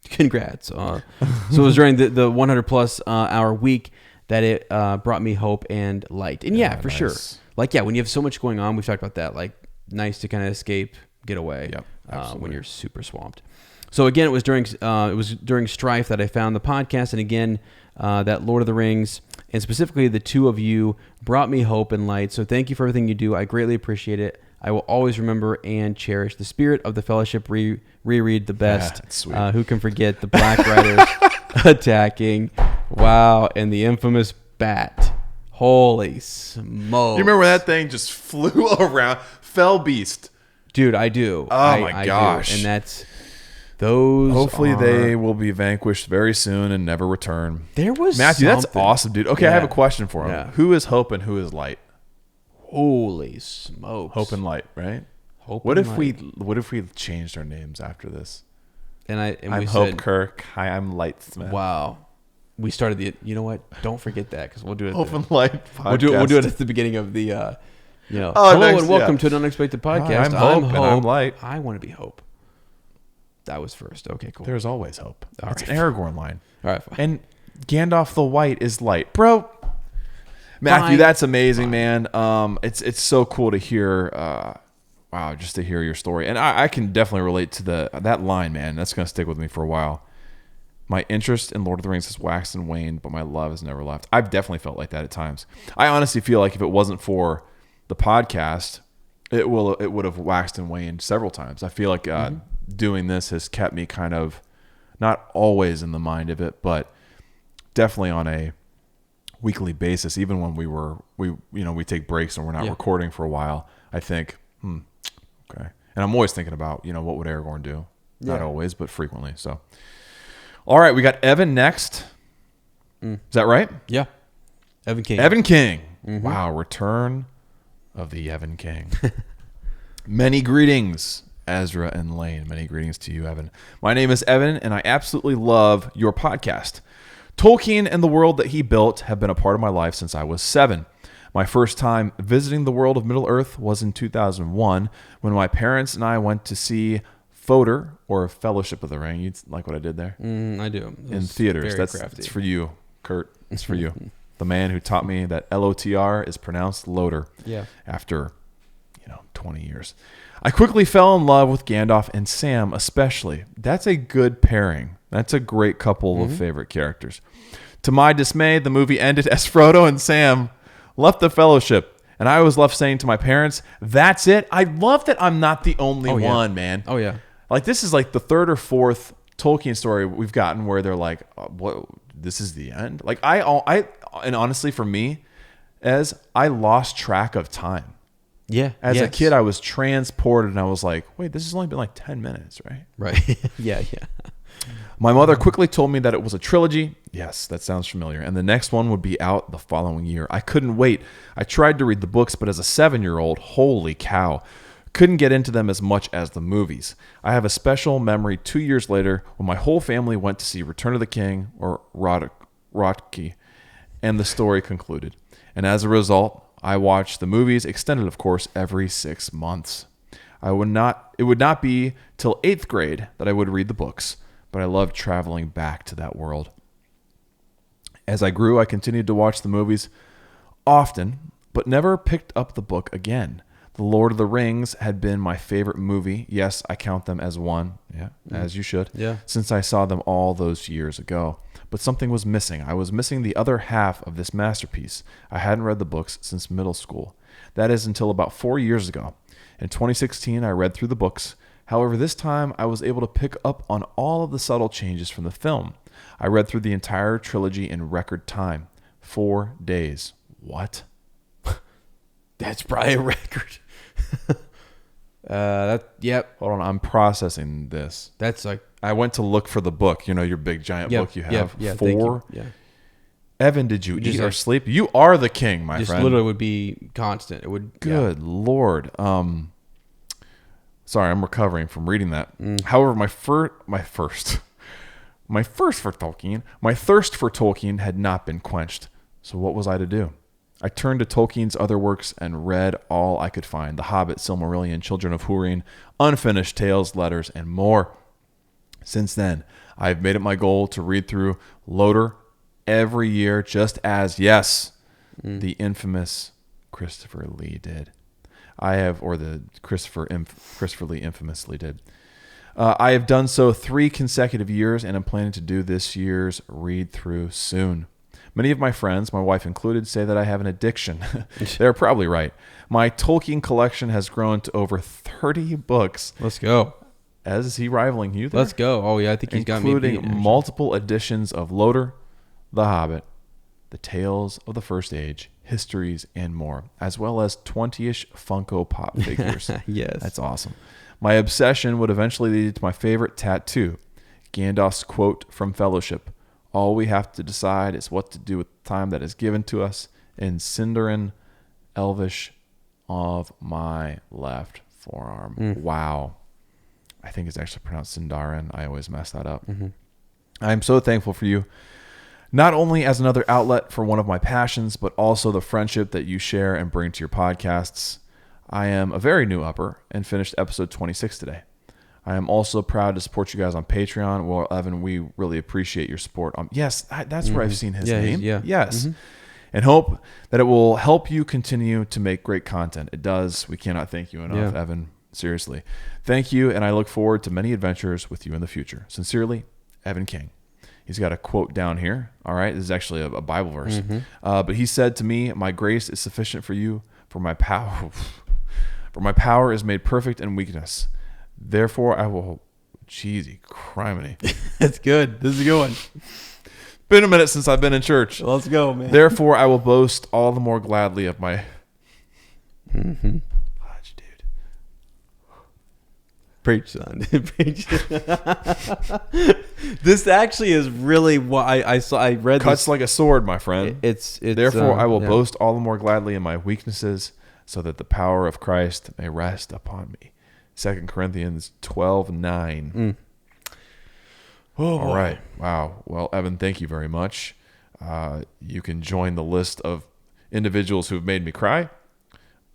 Congrats. So it was during the 100-plus hour week that it brought me hope and light. And for sure. Like, when you have so much going on, we've talked about that. Like, nice to kind of escape, get away. Yep, when you're super swamped. So again, it was during Strife that I found the podcast, and again, that Lord of the Rings, and specifically the two of you, brought me hope and light. So thank you for everything you do. I greatly appreciate it. I will always remember and cherish the spirit of the Fellowship. Reread the best. Sweet. Who can forget the Black Riders attacking? Wow, and the infamous bat. Holy smokes. You remember when that thing just flew around? Fell beast. Dude, I do. Oh, my gosh. Do. And that's those. Hopefully they will be vanquished very soon and never return. There was Matthew, something. That's awesome, dude. Okay, I have a question for him. Yeah. Who is hope and who is light? Holy smokes. Hope and light, right? Hope what and if light. What if we changed our names after this? And I'm we Hope said, Kirk. Hi, I'm Lightsmith. Wow. We started the. You know what? Don't forget that because we'll do it. Hope and Light podcast. We'll do it at the beginning of the. Oh, hello next, and welcome to an unexpected podcast. Hi, I'm Hope and I'm Light. I want to be Hope. That was first. Okay, cool. There's always hope. It's right. an Aragorn line. All right, fine. And Gandalf the White is light, bro. Matthew, Fine. that's amazing, man. It's so cool to hear. Wow, just to hear your story, and I can definitely relate to that line, man. That's gonna stick with me for a while. My interest in Lord of the Rings has waxed and waned, but my love has never left. I've definitely felt like that at times. I honestly feel like if it wasn't for the podcast, it would have waxed and waned several times. I feel like doing this has kept me kind of not always in the mind of it, but definitely on a weekly basis. Even when we take breaks and we're not recording for a while, I think, okay. And I'm always thinking about, what would Aragorn do? Not always, but frequently. So. All right, we got Evan next. Is that right? Yeah. Evan King. Evan King. Wow, return of the Evan King. Many greetings, Ezra and Lane. Many greetings to you, Evan. My name is Evan, and I absolutely love your podcast. Tolkien and the world that he built have been a part of my life since I was 7. My first time visiting the world of Middle-earth was in 2001 when my parents and I went to see Fodor, or Fellowship of the Ring. You like what I did there? I do. In theaters. That's for you, Kurt. It's for you. The man who taught me that L-O-T-R is pronounced Loader. Yeah. After, 20 years. I quickly fell in love with Gandalf and Sam especially. That's a good pairing. That's a great couple of favorite characters. To my dismay, the movie ended as Frodo and Sam left the Fellowship. And I was left saying to my parents, that's it. I love that I'm not the only one, man. Oh, yeah. Like, this is like the third or fourth Tolkien story we've gotten where they're like, "What? This is the end." Like, and honestly, for me, I lost track of time. Yeah. As a kid, I was transported, and I was like, "Wait, this has only been like 10 minutes, right?" Right. Yeah. My mother quickly told me that it was a trilogy. Yes, that sounds familiar. And the next one would be out the following year. I couldn't wait. I tried to read the books, but as a 7-year-old, holy cow. Couldn't get into them as much as the movies. I have a special memory 2 years later when my whole family went to see Return of the King, or Rotki, and the story concluded. And as a result, I watched the movies, extended of course, every 6 months. It would not be till 8th grade that I would read the books, but I loved traveling back to that world. As I grew, I continued to watch the movies often, but never picked up the book again. The Lord of the Rings had been my favorite movie. Yes, I count them as one. Yeah, as you should. Yeah. Since I saw them all those years ago. But something was missing. I was missing the other half of this masterpiece. I hadn't read the books since middle school. That is until about 4 years ago. In 2016, I read through the books. However, this time I was able to pick up on all of the subtle changes from the film. I read through the entire trilogy in record time. 4 days. What? That's probably a record. Yep. Hold on, I'm processing this. That's like, I went to look for the book. Your big giant book you have. Yeah. 4. Thank you. Yeah. Evan, did you eat or sleep? You are the king, my Just friend. literally would be constant. It would. Good Lord. Sorry, I'm recovering from reading that. However, my thirst for Tolkien had not been quenched. So what was I to do? I turned to Tolkien's other works and read all I could find. The Hobbit, Silmarillion, Children of Húrin, Unfinished Tales, Letters, and more. Since then, I've made it my goal to read through Loader every year, just as, the infamous Christopher Lee did. Christopher Lee infamously did. I have done so 3 consecutive years, and I'm planning to do this year's read through soon. Many of my friends, my wife included, say that I have an addiction. They're probably right. My Tolkien collection has grown to over 30 books. Let's go. As is he rivaling you there? Let's go. Oh, yeah, I think he's got me beat. Including multiple editions of Loader, The Hobbit, The Tales of the First Age, Histories, and more, as well as 20-ish Funko Pop figures. Yes. That's awesome. My obsession would eventually lead to my favorite tattoo, Gandalf's quote from Fellowship. All we have to decide is what to do with the time that is given to us in Sindarin Elvish of my left forearm. Wow. I think it's actually pronounced Sindarin. I always mess that up. I am so thankful for you, not only as another outlet for one of my passions, but also the friendship that you share and bring to your podcasts. I am a very new upper and finished episode 26 today. I am also proud to support you guys on Patreon. Well, Evan, we really appreciate your support. Yes, that's where I've seen his name. Yeah. Yes. and hope that it will help you continue to make great content. It does. We cannot thank you enough, Evan. Seriously. Thank you, and I look forward to many adventures with you in the future. Sincerely, Evan King. He's got a quote down here. All right, this is actually a Bible verse. But he said to me, "My grace is sufficient for you, for my power is made perfect in weakness. Therefore, I will." Cheesy criminy. That's good. This is a good one. Been a minute since I've been in church. Let's go, man. Therefore, I will boast all the more gladly of my. Fudge, dude. Preach, son. Preach. This actually is really what I saw. I read. Cuts this. like a sword, my friend. It's Therefore, I will boast all the more gladly in my weaknesses, so that the power of Christ may rest upon me. 2 Corinthians 12:9. Oh, all right. Wow. Well, Evan, thank you very much. You can join the list of individuals who've made me cry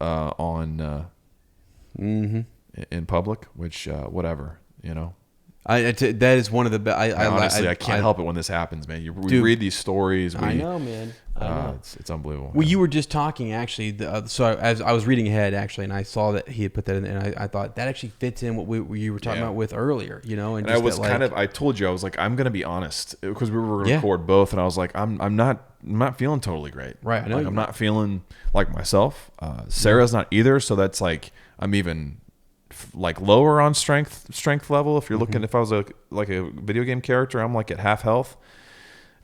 in public, which whatever, you know. That is one of the best. Honestly, I can't help it when this happens, man. We read these stories. I know, man. I know. It's unbelievable. Well, you were just talking, actually. So as I was reading ahead, actually, and I saw that he had put that in there, and I thought that actually fits in what you were talking about with earlier, you know. And I was I told you, I was like, I'm going to be honest, because we were going to record both, and I was like, I'm not feeling totally great. Right. I know. Like, I'm not feeling like myself. Sarah's not either. So that's like, I'm even like lower on strength level. If you're looking, if I was a video game character, I'm like at half health.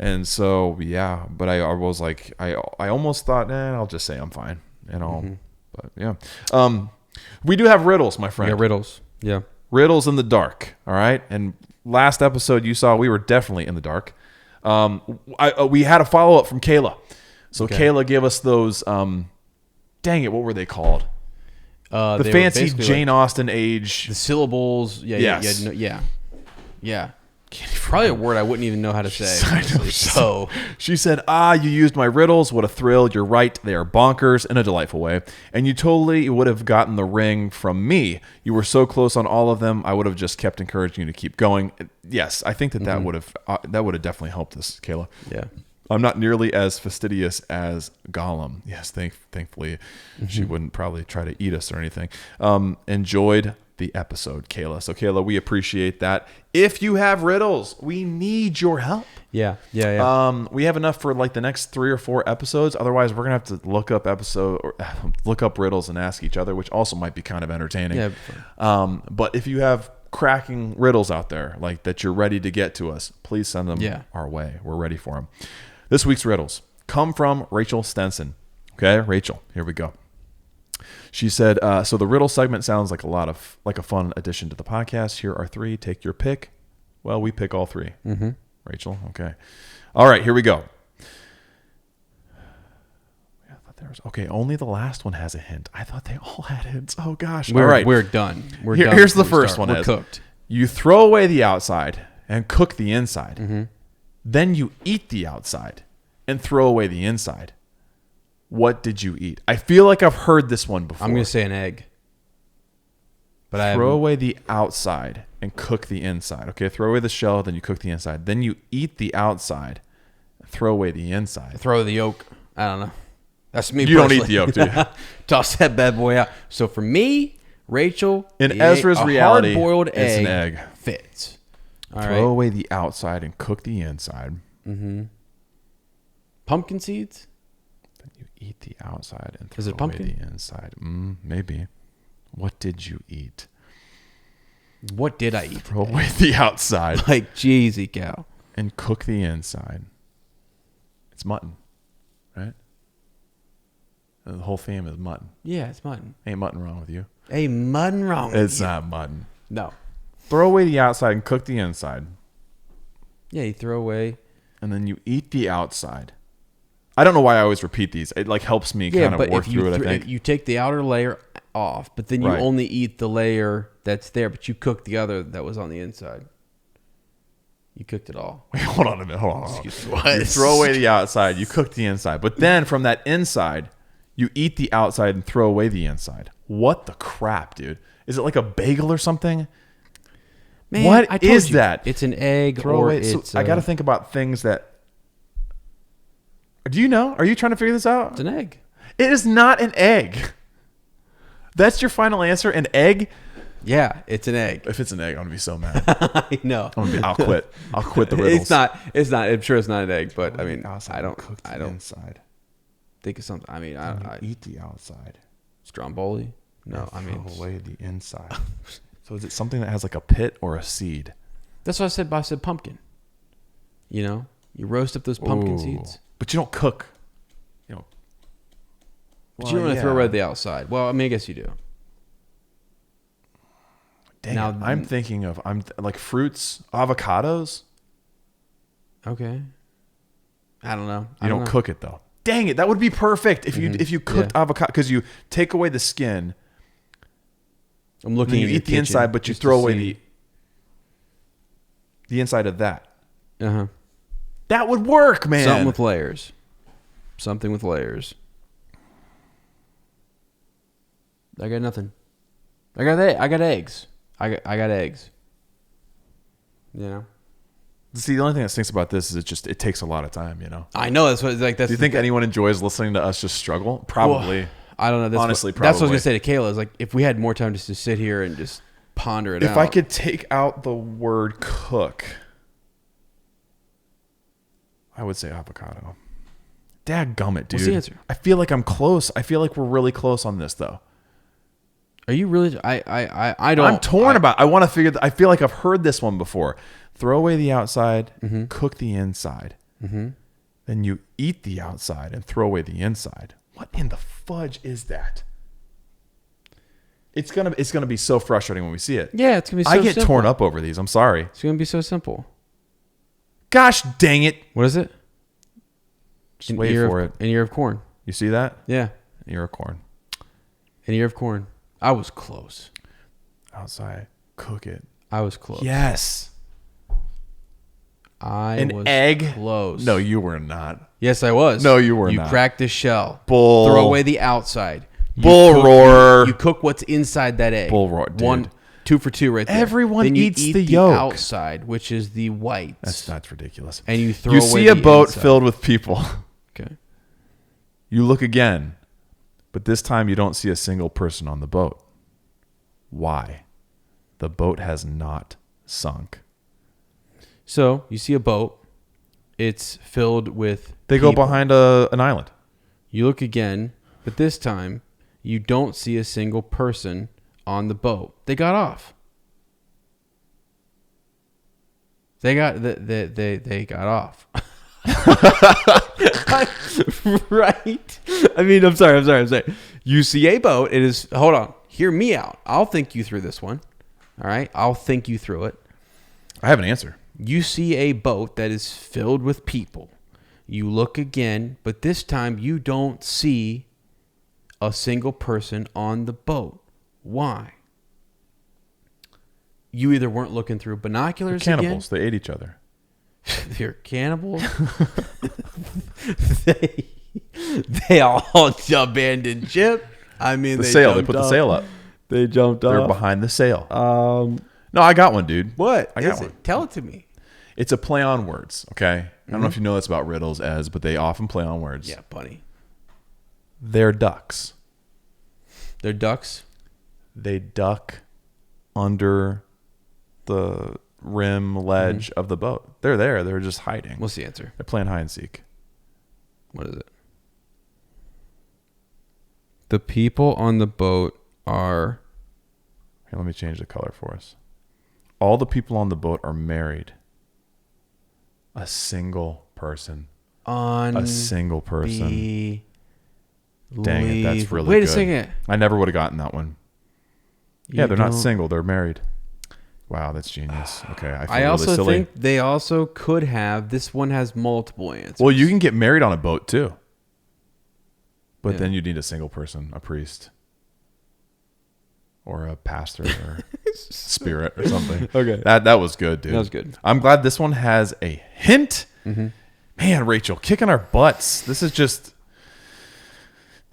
And so, yeah, but I was like, I almost thought, I'll just say I'm fine, and all. But yeah, we do have riddles, my friend. Yeah, riddles. Yeah, riddles in the dark. All right. And last episode you saw, we were definitely in the dark. We had a follow up from Kayla. So Kayla gave us those. Dang it, what were they called? The fancy Jane Austen age. The syllables. Yeah. Yes. Yeah. Probably a word I wouldn't even know how to say. I know. So she said, you used my riddles. What a thrill. You're right. They are bonkers in a delightful way. And you totally would have gotten the ring from me. You were so close on all of them. I would have just kept encouraging you to keep going. Yes, I think that would have definitely helped us, Kayla. Yeah. I'm not nearly as fastidious as Gollum. Yes, thankfully she wouldn't probably try to eat us or anything. Enjoyed the episode, Kayla. So Kayla, we appreciate that. If you have riddles, we need your help. Yeah. We have enough for like the next 3 or 4 episodes. Otherwise, we're gonna have to look up riddles and ask each other, which also might be kind of entertaining. Yeah. But if you have cracking riddles out there like that you're ready to get to us, please send them our way. We're ready for them. This week's riddles come from Rachel Stenson. Okay, Rachel, here we go. She said, so the riddle segment sounds like a fun addition to the podcast. Here are 3. Take your pick. Well, we pick all 3. Rachel, okay. All right, here we go. I thought there was only the last one has a hint. I thought they all had hints. Oh gosh. All right, we're done. Here's the first one. We're cooked. You throw away the outside and cook the inside. Then you eat the outside and throw away the inside. What did you eat? I feel like I've heard this one before. I'm going to say an egg. But throw away the outside and cook the inside. Okay, throw away the shell, then you cook the inside. Then you eat the outside, throw away the inside. Throw the yolk. I don't know. That's me. You don't eat the yolk, do you? Toss that bad boy out. So for me, Rachel, in Ezra's reality, hard-boiled it's an egg. Fits. Throw away the outside and cook the inside. Pumpkin seeds? Then you eat the outside and throw away the inside. Maybe. What did you eat? What did I eat? Throw away the outside. Like cheesy cow. And cook the inside. It's mutton, right? The whole theme is mutton. Yeah, it's mutton. Ain't mutton wrong with you. Ain't mutton wrong with you. It's not mutton. No. Throw away the outside and cook the inside. Yeah, you throw away. And then you eat the outside. I don't know why I always repeat these. It like helps me kind of work through it, I think. You take the outer layer off, but then you only eat the layer that's there, but you cook the other that was on the inside. You cooked it all. Wait, hold on a minute. Hold on. You throw away the outside. You cook the inside. But then from that inside, you eat the outside and throw away the inside. What the crap, dude? Is it like a bagel or something? Man, what is that? It's an egg throw or away. it's... So I got to think about things that... Do you know? Are you trying to figure this out? It's an egg. It is not an egg. That's your final answer? An egg? Yeah, it's an egg. If it's an egg, I'm going to be so mad. I know. I'll quit. I'll quit the riddles. It's not. I'm sure it's not an egg, but I mean, I don't inside. think of something. I mean, I eat the outside. Stromboli? No, I mean, throw away the inside. So is it something that has like a pit or a seed? that's what I said. I said pumpkin. You know, you roast up those pumpkin seeds, but you don't cook. You know, but you don't want to throw away the outside. Well, I mean, I guess you do. Dang now, I'm thinking of like fruits, avocados. Okay. I don't know. You don't cook it though. Dang it, that would be perfect if you cooked avocado, because you take away the skin. I'm looking. You eat the inside, but you throw away the inside of that. That would work, man. Something with layers. Something with layers. I got nothing. I got eggs. I got eggs. You know. See, the only thing that stinks about this is it takes a lot of time. You know. I know that's what like. That's. Do you think anyone enjoys listening to us just struggle? Probably. Well, I don't know. Honestly, probably. That's what I was gonna say to Kayla. Is like if we had more time just to sit here and just ponder it out. If I could take out the word cook, I would say avocado. Dadgummit, dude. What's the answer? I feel like I'm close. I feel like we're really close on this, though. Are you really? I don't. I'm torn about. I want to figure. I feel like I've heard this one before. Throw away the outside, cook the inside. Then you eat the outside and throw away the inside. What in the fudge is that? It's gonna be so frustrating when we see it. Yeah, it's gonna be. So I get simple. torn up over these. I'm sorry. It's gonna be so simple. Gosh dang it! What is it? Just wait for it. An ear of corn. You see that? Yeah. An ear of corn. An ear of corn. I was close. Outside, cook it. I was close. Yes. An egg? Close. No, you were not. Yes, I was. No, you were not. You crack the shell. Bull. Throw away the outside. Bull roar. You cook what's inside that egg. Bull roar, dude. 2 for 2 right there. Everyone then you eats eat the yolk. outside, which is the whites. That's ridiculous. And you throw away see a the boat inside. filled with people. Okay. You look again, but this time you don't see a single person on the boat. Why? The boat has not sunk. So you see a boat. It's filled with They people. go behind an island. You look again, but this time you don't see a single person on the boat. They got off. They got off. Right? I mean, I'm sorry. You see a boat. It is. Hold on. Hear me out. I'll think you through this one. All right? I'll think you through it. I have an answer. You see a boat that is filled with people. You look again, but this time you don't see a single person on the boat. Why? You either weren't looking through binoculars They're cannibals. They ate each other. They're cannibals. they all abandoned ship. I mean, They put the sail up. They jumped They're off. behind the sail. No, I got one, dude. What? I got one. Tell it to me. It's a play on words, okay? I don't know if you know this about riddles, Ez, but they often play on words. Yeah, bunny. They're ducks. They're ducks? They duck under the rim ledge of the boat. They're there. They're just hiding. What's the answer? They're playing hide and seek. What is it? The people on the boat are... Here, let me change the color for us. All the people on the boat are married. A single person. A single person. Dang it, that's really good. Wait a second. I never would have gotten that one. Yeah, they're not single. They're married. Wow, that's genius. Okay, I feel I also really silly. think they also could have... This one has multiple answers. Well, you can get married on a boat, too. But then you need a single person, a priest. Or a pastor or spirit or something. Okay. That was good, dude. That was good. I'm glad this one has a hint. Man, Rachel, kicking our butts. This is just...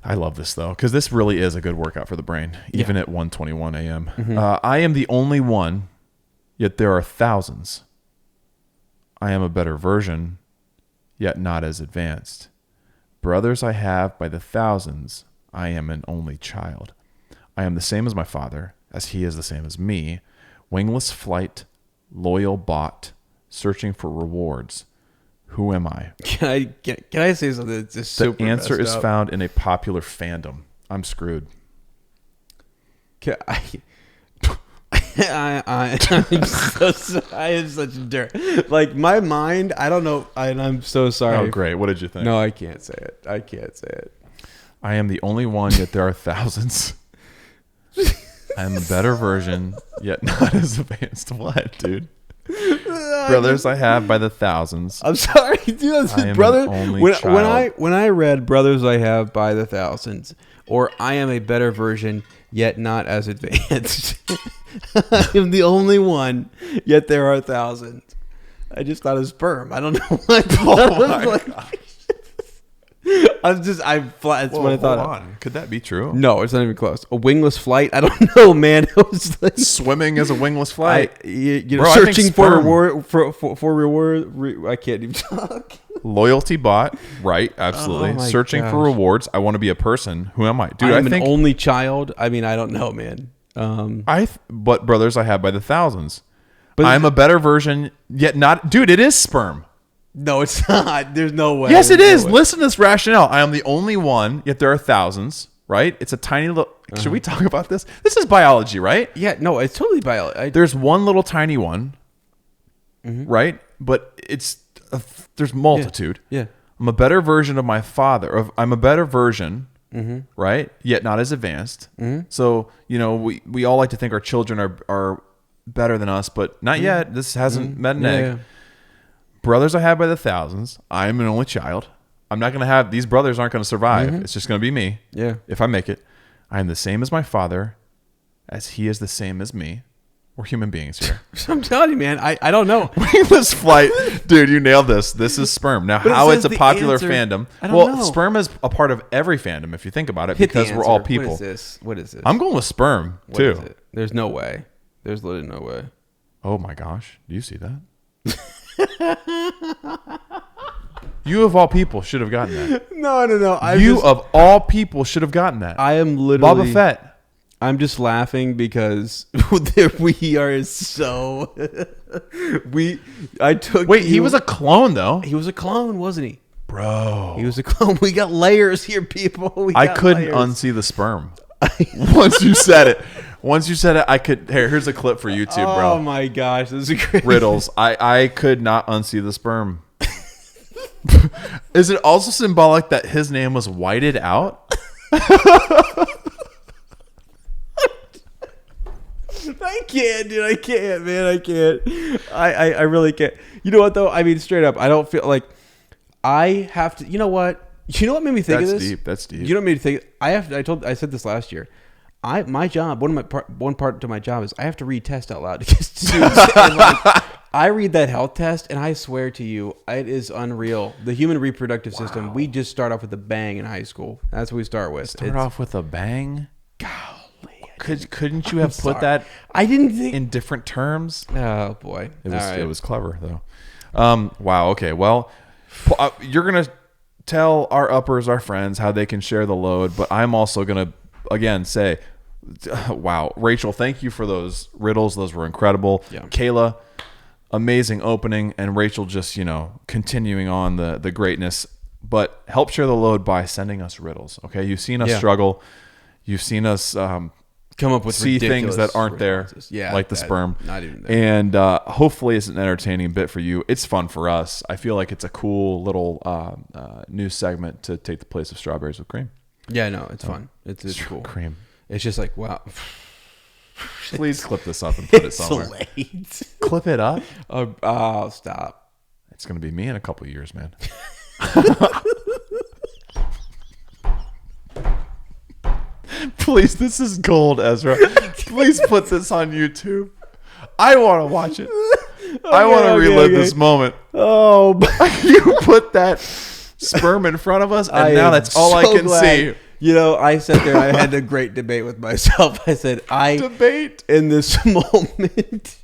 I love this, though, because this really is a good workout for the brain, even at 1:21 a.m. I am the only one, yet there are thousands. I am a better version, yet not as advanced. brothers I have by the thousands, I am an only child. I am the same as my father, as he is the same as me. Wingless flight, loyal bot, searching for rewards. Who am I? Can I say something that's just super The answer is messed up? found in a popular fandom. I'm screwed. I am such a dirt. Like, my mind, I don't know. I'm so sorry. Oh, great. What did you think? No, I can't say it. I am the only one, yet there are thousands. I am a better version, yet not as advanced. What, dude? Brothers I have by the thousands. I'm sorry, dude. I am Brother, an only child. when I read "Brothers I Have by the Thousands," or "I am a better version, yet not as advanced," I am the only one, yet there are thousands. I just thought of sperm. I don't know why. Oh my gosh. I'm flat. That's what I thought. Hold on. Could that be true? No, it's not even close. A wingless flight? I don't know, man. It was like Swimming is a wingless flight. you know, Bro, I think searching for sperm. reward for reward. I can't even talk. Loyalty bot, right? Absolutely. Oh my Searching for gosh. rewards. I want to be a person. Who am I, dude? I'm I think an only child. I mean, I don't know, man. but brothers I have by the thousands. But I'm a better version, yet not. Dude, it is sperm. No, it's not. There's no way. Yes, it There's is. no way. Listen to this rationale. I am the only one, yet there are thousands. Right? It's a tiny little. Should we talk about this? This is biology, right? Yeah, no, it's totally biology. There's one little tiny one, right? But there's multitude. Yeah. I'm a better version of my father. I'm a better version, right? Yet not as advanced. So we all like to think our children are better than us, but not yet. This hasn't met an egg. Yeah. Brothers I have by the thousands. I am an only child. I'm not going to have these brothers aren't going to survive. It's just going to be me. Yeah. If I make it, I am the same as my father, as he is the same as me. We're human beings here. I'm telling you, man. I don't know. Wingless flight, dude. You nailed this. This is sperm. Now, But it how says it's a the popular answer- fandom? I don't Well, know. sperm is a part of every fandom if you think about it, Hit the because we're all answer. people. What is this? I'm going with sperm What too. is it? There's no way. There's literally no way. Oh my gosh, do you see that? You of all people should have gotten that. No. You of all people should have gotten that. I am literally Boba Fett. I'm just laughing because we are so I took Wait, he was a clone though. he was a clone, wasn't he? Bro, He was a clone. We got layers here, people. I couldn't unsee the sperm. Once you said it, I could. Here's a clip for YouTube, bro. Oh my gosh, this is crazy. Riddles. I could not unsee the sperm. Is it also symbolic that his name was whited out? I can't, dude. I can't, man. I can't. I really can't. You know what though? I mean, straight up, I don't feel like I have to. You know what? You know what made me think of this? That's deep. You know what made me think? I said this last year. My job, one part to my job is I have to read tests out loud to students. And like, I read that health test, and I swear to you, it is unreal. The human reproductive system. We just start off with a bang in high school. That's what we start with. Start off with a bang. Golly, Couldn't you have put sorry. that I didn't think. in different terms? Oh boy, It was clever though. Wow. Okay. Well, you're gonna tell our uppers, our friends, how they can share the load, but I'm also gonna again say, wow, Rachel, thank you for those riddles. Those were incredible. Yeah. Kayla, amazing opening, and Rachel just continuing on the greatness. But help share the load by sending us riddles. Okay, you've seen us struggle. You've seen us come up with see ridiculous things that aren't responses. there, like the sperm. Not even that. And hopefully it's an entertaining bit for you. It's fun for us. I feel like it's a cool little news segment to take the place of Strawberries with Cream. Yeah, no, it's fun. It's cool. Cream. It's just like, wow. Please clip this up and put it It's somewhere. late. Clip it up. Oh, stop. It's going to be me in a couple of years, man. Please, this is gold, Ezra. Please put this on YouTube. I want to watch it. I want to relive this moment. Oh, You put that sperm in front of us, and now that's all I can see. You know, I sat there and I had a great debate with myself. I said, Debate. in this moment,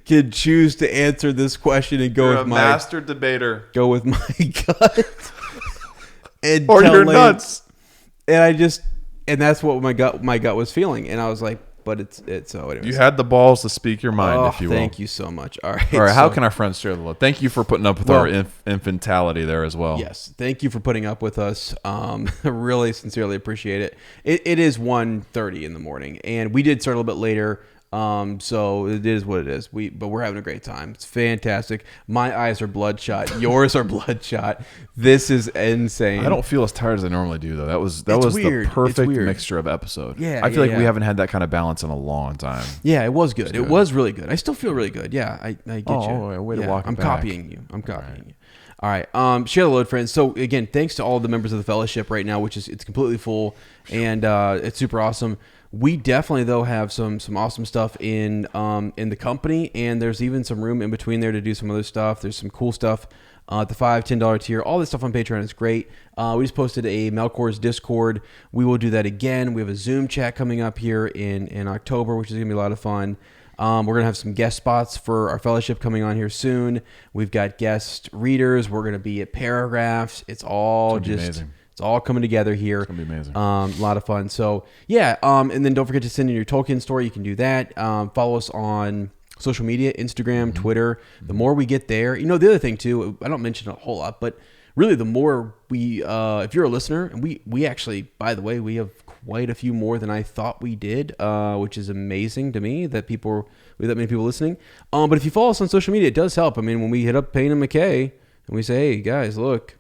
can choose to answer this question and go You're with a my master debater. go with my gut. and or tell you're Lane- nuts. and that's what my gut was feeling, and I was like, but it's so. Anyways. You had the balls to speak your mind, if you will. Thank you so much. All right. All right. How can our friends share the love? Thank you for putting up with our infantility there as well. Yes. Thank you for putting up with us. Really sincerely appreciate it. It is 1:30 in the morning, and we did start a little bit later. So it is what it is. But we're having a great time. It's fantastic. My eyes are bloodshot. Yours are bloodshot. This is insane. I don't feel as tired as I normally do, though. That was weird. The perfect mixture of episode. Yeah, I feel like we haven't had that kind of balance in a long time. Yeah, it was good. It was really good. I still feel really good. Yeah, I get you. Oh, way to walk it I'm back. copying you. All right. Share the load, friends. So again, thanks to all the members of the fellowship right now, it's completely full, and it's super awesome. We definitely though have some awesome stuff in the company, and there's even some room in between there to do some other stuff. There's some cool stuff at the $5-10 tier. All this stuff on Patreon is great. We just posted a Melkor's Discord. We will do that again. We have a Zoom chat coming up here in October, which is gonna be a lot of fun. We're going to have some guest spots for our fellowship coming on here soon. We've got guest readers. We're going to be at Paragraphs. It's all amazing. It's all coming together here. It's going to be amazing. A lot of fun. So, yeah. And then don't forget to send in your Tolkien story. You can do that. Follow us on social media, Instagram, Twitter. The more we get there. The other thing, too, I don't mention it a whole lot, but really the more we, if you're a listener, and we actually, by the way, we have quite a few more than I thought we did, which is amazing to me that we have that many people listening. But if you follow us on social media, it does help. I mean, when we hit up Payne and McKay and we say, hey guys, look,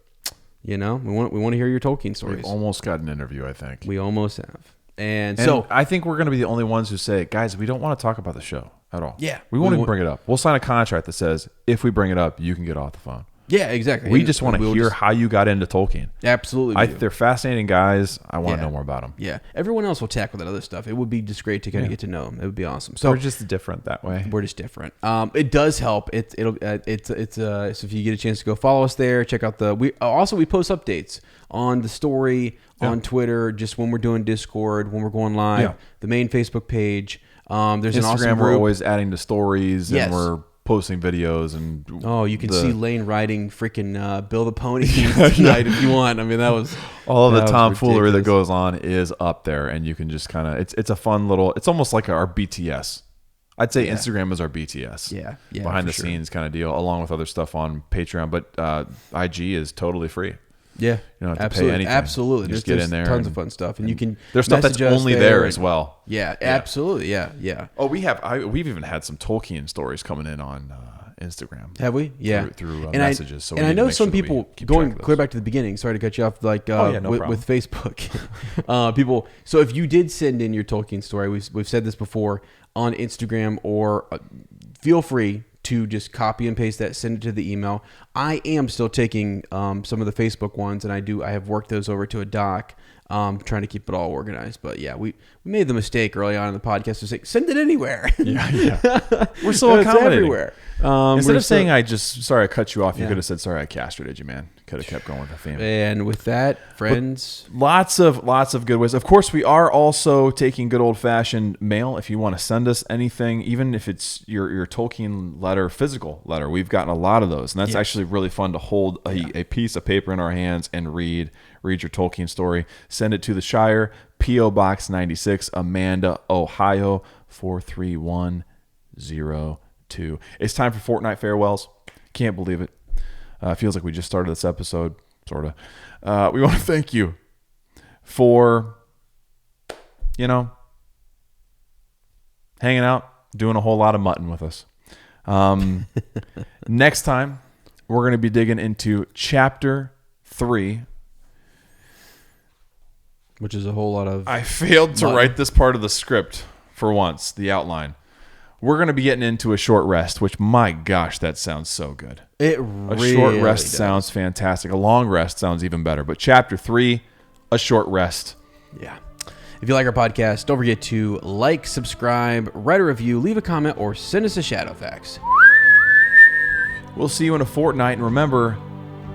we want to hear your Tolkien stories. We've almost got an interview, I think. We almost have. And so I think we're going to be the only ones who say, guys, we don't want to talk about the show at all. Yeah. We won't even bring it up. We'll sign a contract that says if we bring it up, you can get off the phone. Yeah, exactly. We just want to hear how you got into Tolkien. Absolutely. They're fascinating guys. I want to know more about them. Yeah. Everyone else will tackle that other stuff. It would be just great to kind of get to know them. It would be awesome. So we're just different that way. We're just different. It does help. So if you get a chance to go follow us there, check out we post updates on the story on Twitter, just when we're doing Discord, when we're going live, the main Facebook page. There's Instagram, an awesome group. We're always adding to stories and we're posting videos and you can see Lane riding freaking Bill the Pony tonight if you want. I mean, that was all of the tomfoolery that goes on is up there, and you can just kind of it's a fun little. It's almost like our BTS. I'd say Instagram is our BTS. Yeah, behind the scenes kind of deal, along with other stuff on Patreon. But IG is totally free. Yeah, you don't have to pay anything. Absolutely. You just get in there. Tons of fun stuff, and you can. There's stuff that's only there as well. Yeah, absolutely. Yeah. Oh, we've even had some Tolkien stories coming in on Instagram. Have we? Yeah, through messages. I know some people going clear back to the beginning. Sorry to cut you off. Like with Facebook, people. So if you did send in your Tolkien story, we've said this before on Instagram, or feel free to just copy and paste that, send it to the email. I am still taking some of the Facebook ones, and I have worked those over to a doc, trying to keep it all organized. But yeah, we made the mistake early on in the podcast to say, send it anywhere. Yeah. We're so accommodating. Everywhere. Instead of saying, sorry I cut you off, you could have said, sorry I castrated you, man. Could have kept going with the theme. And with that, friends, but lots of good ways. Of course, we are also taking good old fashioned mail. If you want to send us anything, even if it's your Tolkien letter, physical letter, we've gotten a lot of those, and that's actually really fun to hold a piece of paper in our hands and read your Tolkien story. Send it to the Shire, P.O. Box 96, Amanda, Ohio 43102. It's time for Fortnite farewells. Can't believe it. Feels like we just started this episode, sort of. We want to thank you for, hanging out, doing a whole lot of mutton with us. Next time, we're going to be digging into Chapter 3. Which is a whole lot of... I failed to write this part of the script for once, the outline. We're going to be getting into a short rest, which, my gosh, that sounds so good. It really A short rest sounds fantastic. A long rest sounds even better. But Chapter 3, a short rest. Yeah. If you like our podcast, don't forget to like, subscribe, write a review, leave a comment, or send us a Shadowfax. We'll see you in a fortnight. And remember,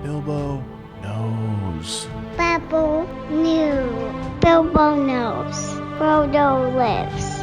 Bilbo knows. Bilbo knew. Bilbo knows. Frodo lives.